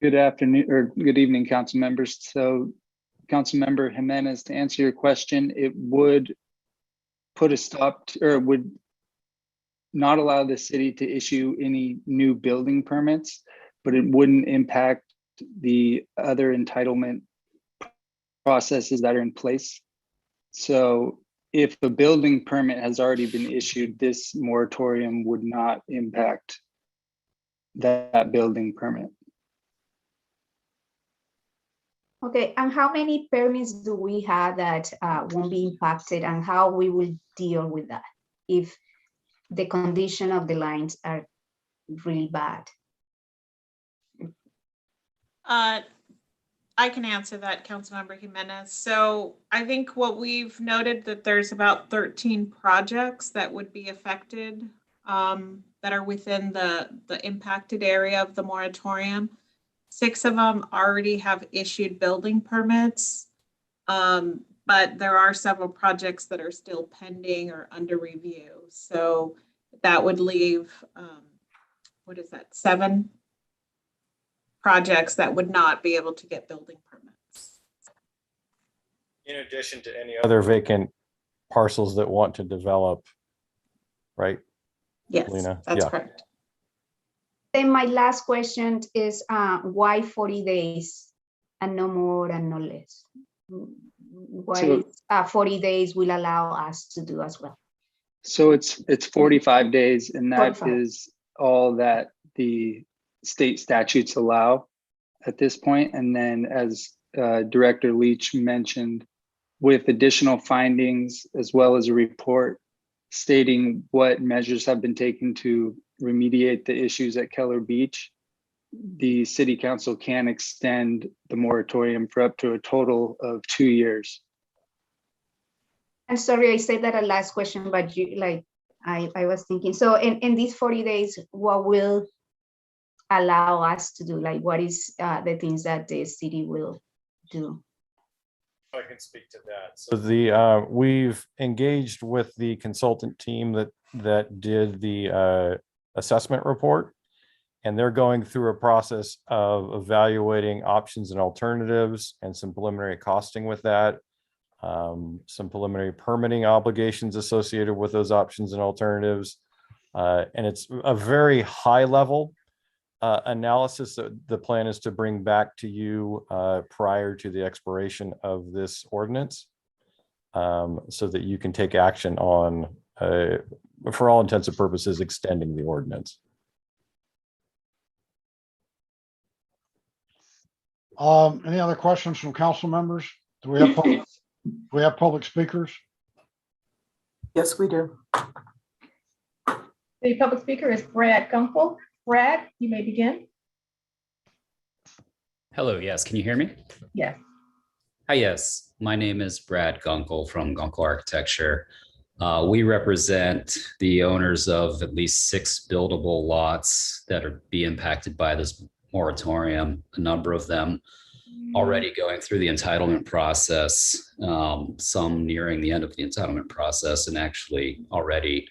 Good afternoon or good evening, council members. So Councilmember Jimenez, to answer your question, it would put a stop to, or would not allow the city to issue any new building permits, but it wouldn't impact the other entitlement processes that are in place. So if the building permit has already been issued, this moratorium would not impact that building permit. Okay, and how many permits do we have that won't be impacted, and how we will deal with that if the condition of the lines are really bad? I can answer that, Councilmember Jimenez. So I think what we've noted that there's about 13 projects that would be affected that are within the impacted area of the moratorium. 6 of them already have issued building permits, but there are several projects that are still pending or under review. So that would leave, 7 projects that would not be able to get building permits. In addition to any other vacant parcels that want to develop, right? Yes, Lena? that's Yeah. correct. Then my last question is why 40 days and no more and no less? Why 40 days will allow us to do as well? So it's 45 days, and that 45. is all that the state statutes allow at this point. And then as Director Leach mentioned, with additional findings as well as a report stating what measures have been taken to remediate the issues at Keller Beach, the city council can extend the moratorium for up to a total of 2 years. I'm sorry, I said that a last question, but I was thinking, so in these 40 days, what will allow us to do? Like, what is the things that the city will do? I can speak to that. So we've engaged with the consultant team that did the assessment report, and they're going through a process of evaluating options and alternatives and some preliminary costing with that, some preliminary permitting obligations associated with those options and alternatives. And it's a very high level analysis that the plan is to bring back to you prior to the expiration of this ordinance, so that you can take action on, for all intents and purposes, extending the ordinance. Any other questions from council members? Do we have public speakers? Yes, we do. The public speaker is Brad Gunkel. Brad, you may begin. Hello, yes, can you hear me? Yes. Hi, yes. My name is Brad Gunkel from Gunkel Architecture. We represent the owners of at least 6 buildable lots that are be impacted by this moratorium, a number of them already going through the entitlement process, some nearing the end of the entitlement process, and actually already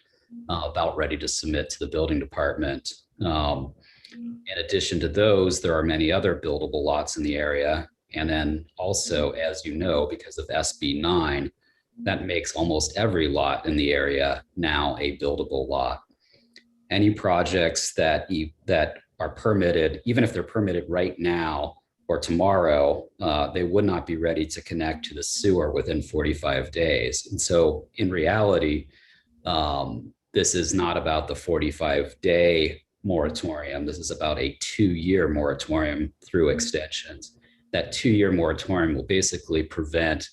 about ready to submit to the building department. In addition to those, there are many other buildable lots in the area. And then also, as you know, because of SB 9, that makes almost every lot in the area now a buildable lot. Any projects that are permitted, even if they're permitted right now or tomorrow, they would not be ready to connect to the sewer within 45 days. And so in reality, this is not about the 45-day moratorium. This is about a 2-year moratorium through extensions. That 2-year moratorium will basically prevent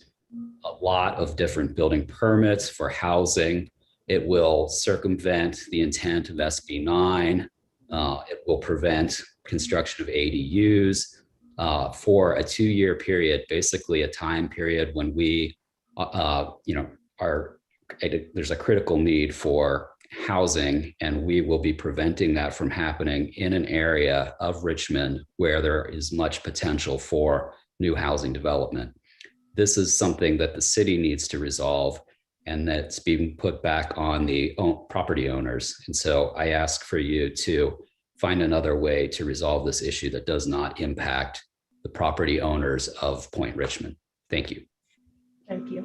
a lot of different building permits for housing. It will circumvent the intent of SB 9. It will prevent construction of ADUs for a 2-year period, basically a time period when we, there's a critical need for housing, and we will be preventing that from happening in an area of Richmond where there is much potential for new housing development. This is something that the city needs to resolve, and that's being put back on the property owners. And so I ask for you to find another way to resolve this issue that does not impact the property owners of Point Richmond. Thank you. Thank you.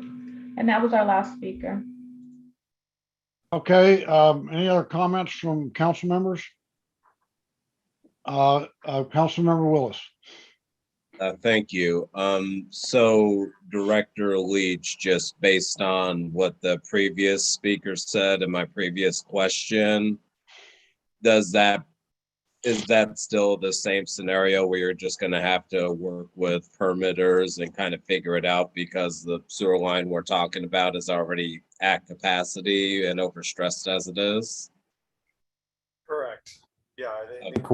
And that was our last speaker. Okay, any other comments from council members? Council member Willis. Thank you. So Director Leach, just based on what the previous speaker said in my previous question, is that still the same scenario where you're just going to have to work with permitters and kind of figure it out because the sewer line we're talking about is already at capacity and overstressed as it is? Correct. Yeah, I think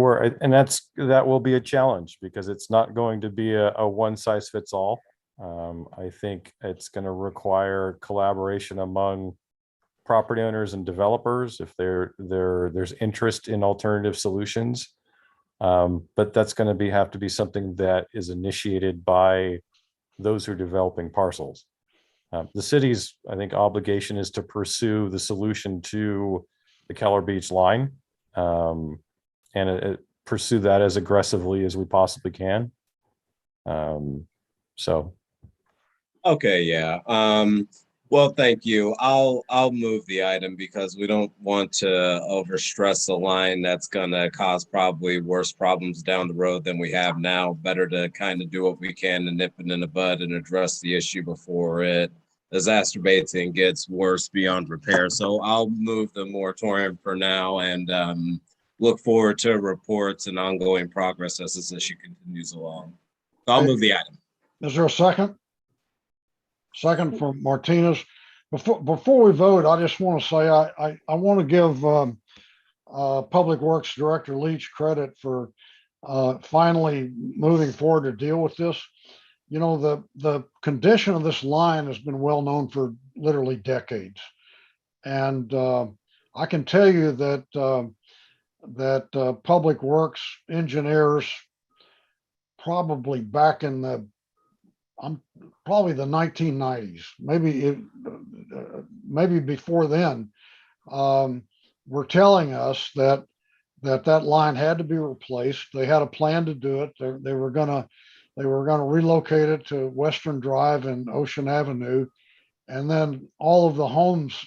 that will be a challenge because it's not going to be a one size fits all. I think it's going to require collaboration among property owners and developers if there's interest in alternative solutions. But that's going to have to be something that is initiated by those who are developing parcels. The city's, I think, obligation is to pursue the solution to the Keller Beach line, and pursue that as aggressively as we possibly can. Okay, yeah. Well, thank you. I'll move the item because we don't want to overstress the line. That's gonna cause probably worse problems down the road than we have now. Better to kind of do what we can to nip it in the bud and address the issue before it exacerbates and gets worse beyond repair. So I'll move the moratorium for now and look forward to reports and ongoing progress as this issue continues along. So I'll move the item. Is there a second? Second from Martinez. Before we vote, I just want to say I want to give Public Works Director Leach credit for finally moving forward to deal with this. You know, the condition of this line has been well known for literally decades, and I can tell you that Public Works engineers probably back in the probably the 1990s, maybe before then, were telling us that line had to be replaced. They had a plan to do it. They were gonna relocate it to Western Drive and Ocean Avenue, and then all of the homes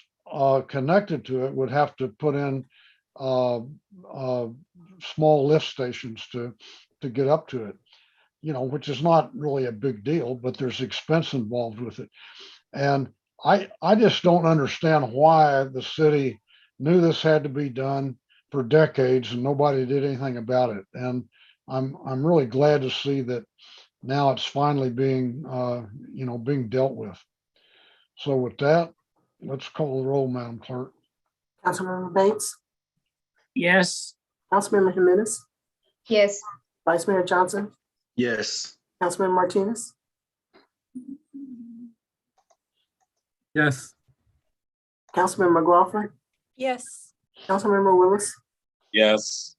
connected to it would have to put in small lift stations to get up to it. You know, which is not really a big deal, but there's expense involved with it. And I just don't understand why the city knew this had to be done for decades and nobody did anything about it. And I'm really glad to see that now it's finally being being dealt with. So with that, let's call the roll, Madam Clerk. Councilmember Bates, Yes. Councilmember Jimenez, Yes. Vice Mayor Johnson, Yes. Councilmember Martinez, Yes. Councilmember McLaughlin, Yes. Councilmember Willis, Yes.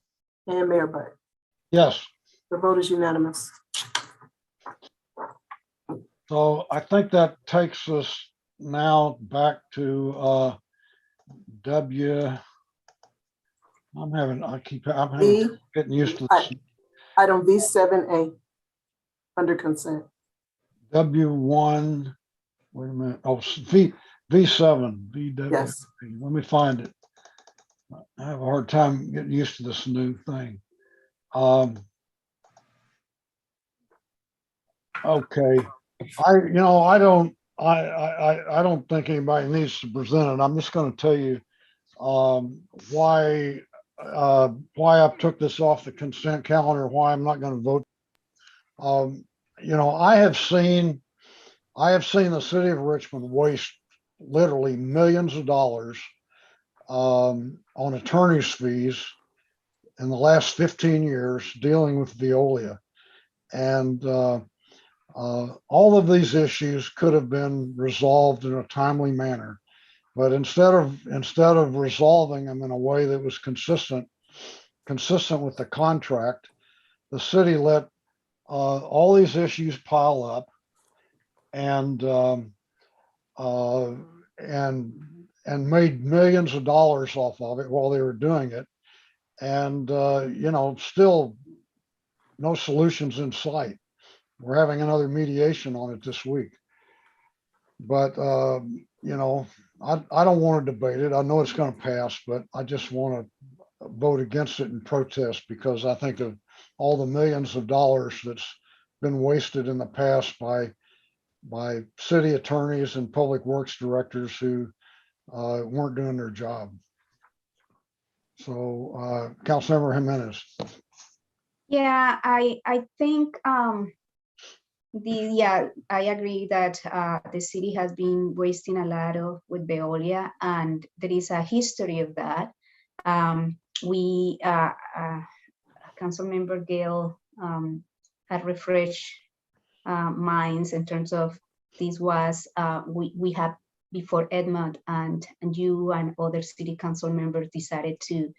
and Mayor Butt. Yes. The vote is unanimous. So I think that takes us now back to W. I'm having V, getting used to this. item V7A, under consent. W1, wait a minute. Oh, V7, VW. Yes. Let me find it. I have a hard time getting used to this new thing. Okay. I don't think anybody needs to present it. I'm just going to tell you why I took this off the consent calendar, why I'm not going to vote. I have seen the city of Richmond waste literally millions of dollars on attorney's fees in the last 15 years dealing with Veolia. And all of these issues could have been resolved in a timely manner. But instead of resolving them in a way that was consistent with the contract, the city let all these issues pile up and made millions of dollars off of it while they were doing it. And still no solutions in sight. We're having another mediation on it this week. But I don't want to debate it. I know it's going to pass, but I just want to vote against it and protest because I think of all the millions of dollars that's been wasted in the past by city attorneys and public works directors who weren't doing their job. So, Councilmember Jimenez. Yeah, I think I agree that the city has been wasting a lot with Veolia, and there is a history of that. Councilmember Gale had refreshed minds in terms of this was we had before Edmund and you and other city council members decided to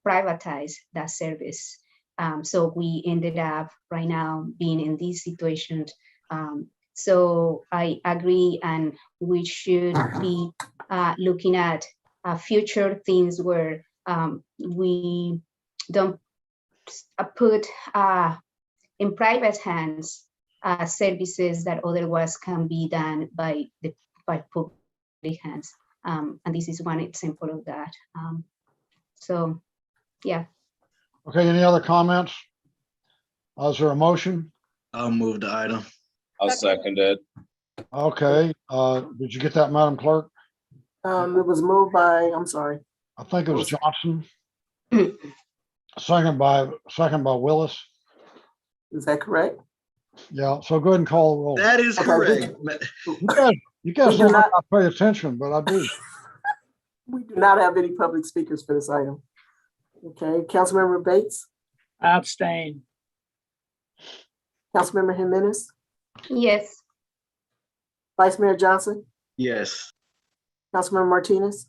privatize that service. So we ended up right now being in this situation. So I agree, and we should be looking at future things where we don't put in private hands services that otherwise can be done by public hands. And this is one example of that. So, yeah. Okay, any other comments? Is there a motion? I'll move the item. I'll second it. Okay, did you get that, Madam Clerk? It was moved by, I'm sorry. I think it was Johnson. Second by Willis. Is that correct? Yeah, so go ahead and call the roll. That is correct. You guys don't not pay attention, but I do. We do not have any public speakers for this item. Okay, Councilmember Bates, Abstain. Councilmember Jimenez, Yes. Vice Mayor Johnson, Yes. Councilmember Martinez,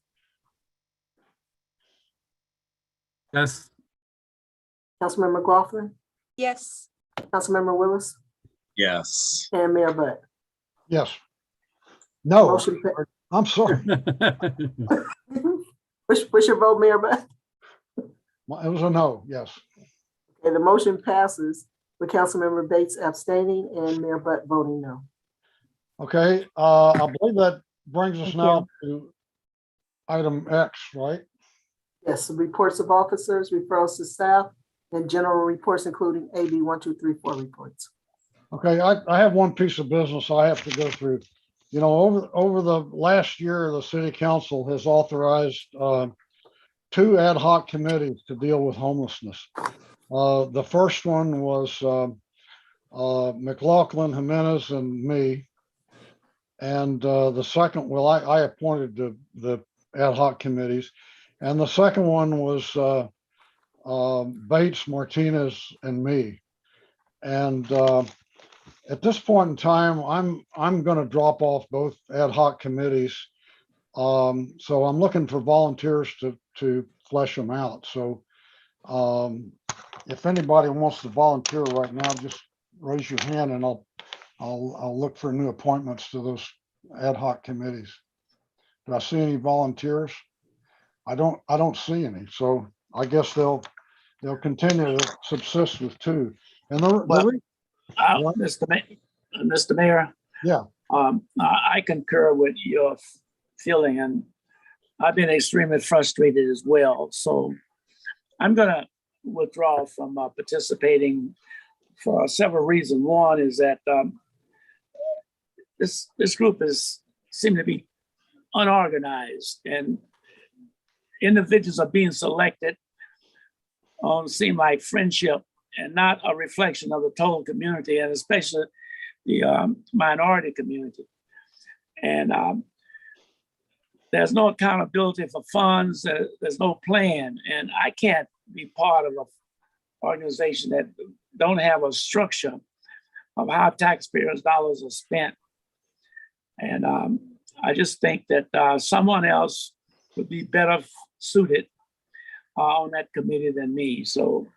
Yes. Councilmember McLaughlin, Yes. Councilmember Willis, Yes. and Mayor Butt. Yes. No, Motion I'm sorry. What's your vote, Mayor Butt? It was a no, yes. Okay, the motion passes with Councilmember Bates abstaining and Mayor Butt voting no. Okay, I believe that brings us now to item X, right? Yes, the reports of officers, referrals to staff, and general reports, including AB 1, 2, 3, 4 reports. Okay, I have one piece of business I have to go through. You know, over the last year, the city council has authorized 2 ad hoc committees to deal with homelessness. The first one was McLaughlin, Jimenez, and me. And the second, well, I appointed the ad hoc committees. And the second one was Bates, Martinez, and me. And at this point in time, I'm going to drop off both ad hoc committees. So I'm looking for volunteers to flesh them out. So if anybody wants to volunteer right now, just raise your hand and I'll I'll look for new appointments to those ad hoc committees. Do I see any volunteers? I don't see any, so I guess they'll continue to subsist with two. And what? Mr. Mayor, Yeah, I concur with your feeling, and I've been extremely frustrated as well. So I'm going to withdraw from participating for several reasons. One is that this group seem to be unorganized, and individuals are being selected seem like friendship and not a reflection of the total community, and especially the minority community. And there's no accountability for funds. There's no plan, and I can't be part of an organization that don't have a structure of how taxpayers' dollars are spent. And I just think that someone else would be better suited on that committee than me. So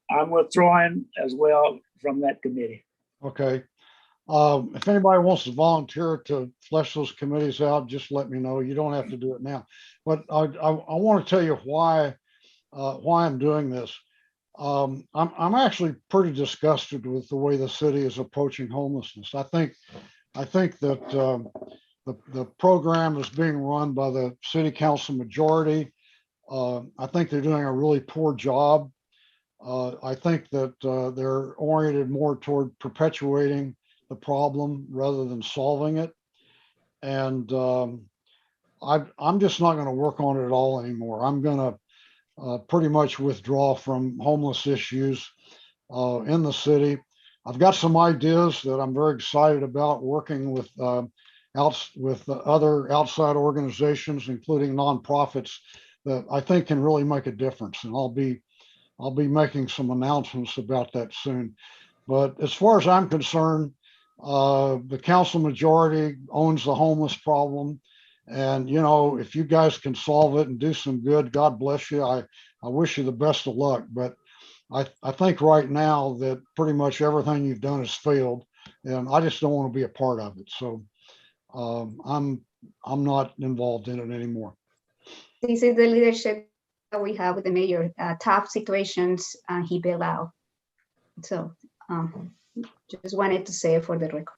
I'm withdrawing as well from that committee. okay. If anybody wants to volunteer to flesh those committees out, just let me know. You don't have to do it now. But I want to tell you why I'm doing this. I'm actually pretty disgusted with the way the city is approaching homelessness. I think that the program is being run by the city council majority. I think they're doing a really poor job. I think that they're oriented more toward perpetuating the problem rather than solving it. And I'm just not going to work on it at all anymore. I'm going to pretty much withdraw from homeless issues in the city. I've got some ideas that I'm very excited about working with other outside organizations, including nonprofits, that I think can really make a difference. And I'll be making some announcements about that soon. But as far as I'm concerned, the council majority owns the homeless problem. And, you know, if you guys can solve it and do some good, God bless you. I wish you the best of luck. But I think right now that pretty much everything you've done has failed, and I just don't want to be a part of it. So I'm not involved in it anymore. This is the leadership that we have with the mayor. Tough situations, he bailed out. So just wanted to say it for the record.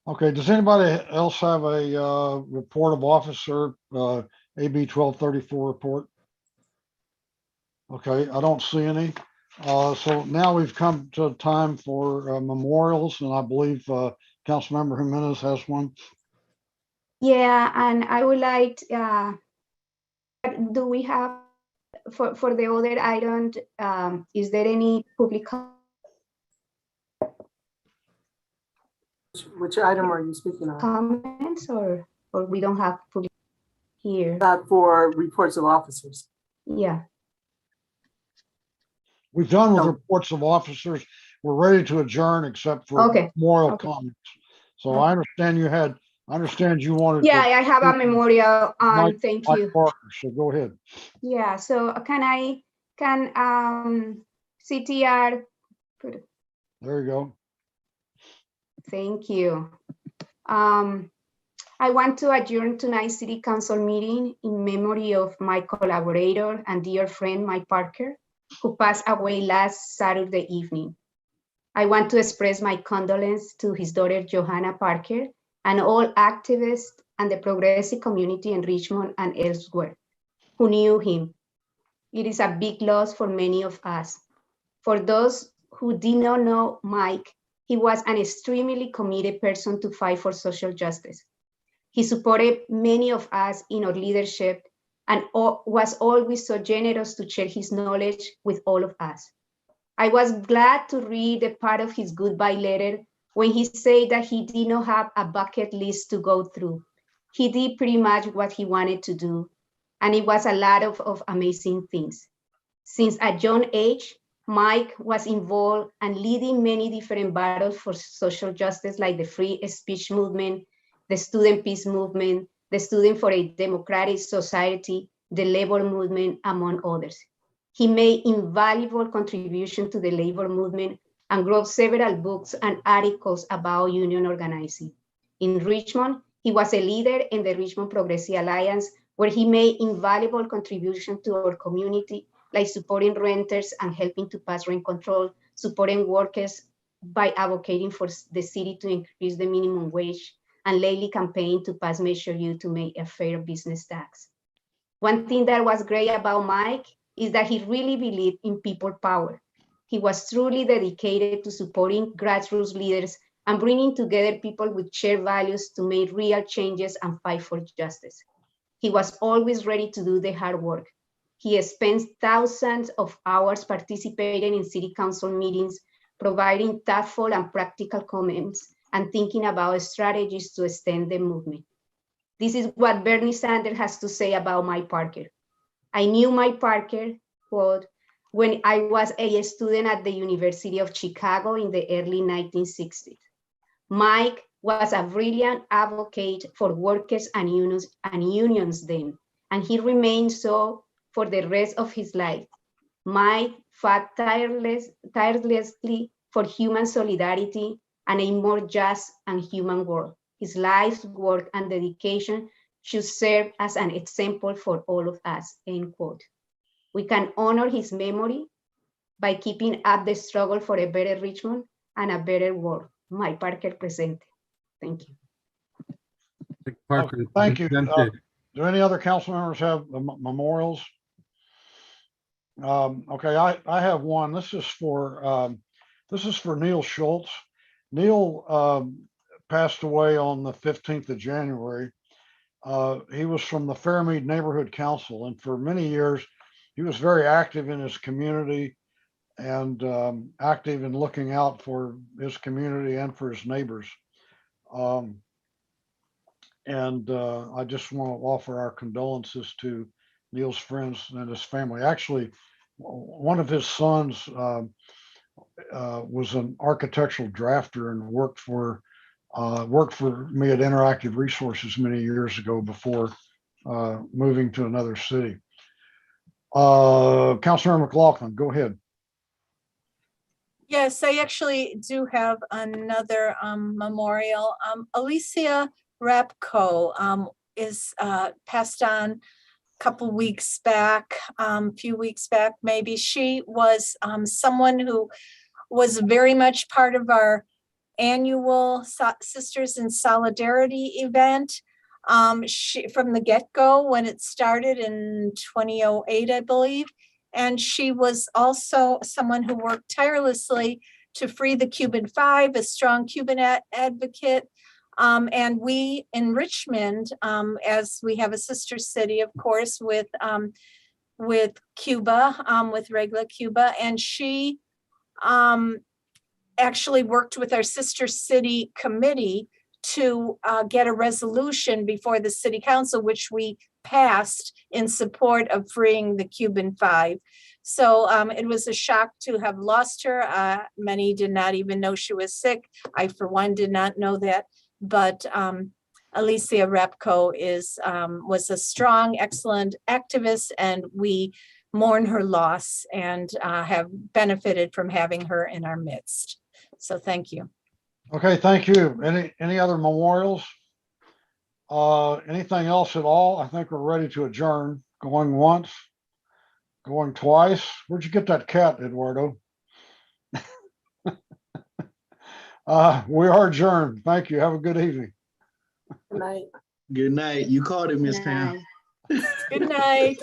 Okay, does anybody else have a report of officer, AB 1234 report? Okay, I don't see any. So now we've come to time for memorials, and I believe Councilmember Jimenez has one. Yeah, and I would like, do we have, for the other item, is there any public Which item are you speaking of? comments, or we don't have public here? Not for reports of officers. Yeah. We've done with reports of officers. We're ready to adjourn except for memorial comments. So I understand you wanted. Yeah, I have a memorial. Thank Mike you. Parker, so go ahead. Yeah, so can CTR put it? There you go. Thank you. I want to adjourn tonight's city council meeting in memory of my collaborator and dear friend, Mike Parker, who passed away last Saturday evening. I want to express my condolence to his daughter, Johanna Parker, and all activists and the progressive community in Richmond and elsewhere who knew him. It is a big loss for many of us. For those who did not know Mike, he was an extremely committed person to fight for social justice. He supported many of us in our leadership and was always so generous to share his knowledge with all of us. I was glad to read a part of his goodbye letter when he said that he did not have a bucket list to go through. He did pretty much what he wanted to do, and it was a lot of amazing things. Since a young age, Mike was involved and leading many different battles for social justice, like the free speech movement, the student peace movement, the Student for a Democratic Society, the labor movement, among others. He made invaluable contribution to the labor movement and wrote several books and articles about union organizing. In Richmond, he was a leader in the Richmond Progressive Alliance, where he made invaluable contributions to our community, like supporting renters and helping to pass rent control, supporting workers by advocating for the city to increase the minimum wage, and lately campaigning to pass Measure U to make a fair business tax. One thing that was great about Mike is that he really believed in people power. He was truly dedicated to supporting grassroots leaders and bringing together people with shared values to make real changes and fight for justice. He was always ready to do the hard work. He spent thousands of hours participating in city council meetings, providing thoughtful and practical comments, and thinking about strategies to extend the movement. This is what Bernie Sanders has to say about Mike Parker. I knew Mike Parker, quote, when I was a student at the University of Chicago in the early 1960s. Mike was a brilliant advocate for workers and unions then, and he remained so for the rest of his life. Mike fought tirelessly for human solidarity and a more just and human world. His life's work and dedication should serve as an example for all of us, end quote. We can honor his memory by keeping up the struggle for a better Richmond and a better world. Mike Parker presente. Thank you. Parker, Thank you. presented. Do any other council members have memorials? Okay, I have one. This is for Neil Schultz. Neil passed away on the 15th of January. He was from the Fairmead Neighborhood Council, and for many years, he was very active in his community and active in looking out for his community and for his neighbors. I just want to offer our condolences to Neil's friends and his family. Actually, one of his sons was an architectural drafter and worked for me at Interactive Resources many years ago before moving to another city. Councilmember McLaughlin, go ahead. Yes, I actually do have another memorial. Alicia Repko is passed on a couple weeks back, few weeks back maybe. She was someone who was very much part of our annual Sisters in Solidarity event. She, from the get-go when it started in 2008, I believe. And she was also someone who worked tirelessly to free the Cuban Five, a strong Cuban advocate. And we in Richmond, as we have a sister city, of course, with Cuba, with Regla Cuba, and she actually worked with our sister city committee to get a resolution before the city council, which we passed in support of freeing the Cuban Five. So it was a shock to have lost her. Many did not even know she was sick. I, for one, did not know that. But Alicia Repko was a strong, excellent activist, and we mourn her loss and have benefited from having her in our midst. So thank you. Okay, thank you. Any other memorials? Anything else at all? I think we're ready to adjourn. Going once, going twice. Where'd you get that cat, Eduardo? We are adjourned. Thank you. Have a good evening. Good night. Good night. You called it, Miss Pam. Good night.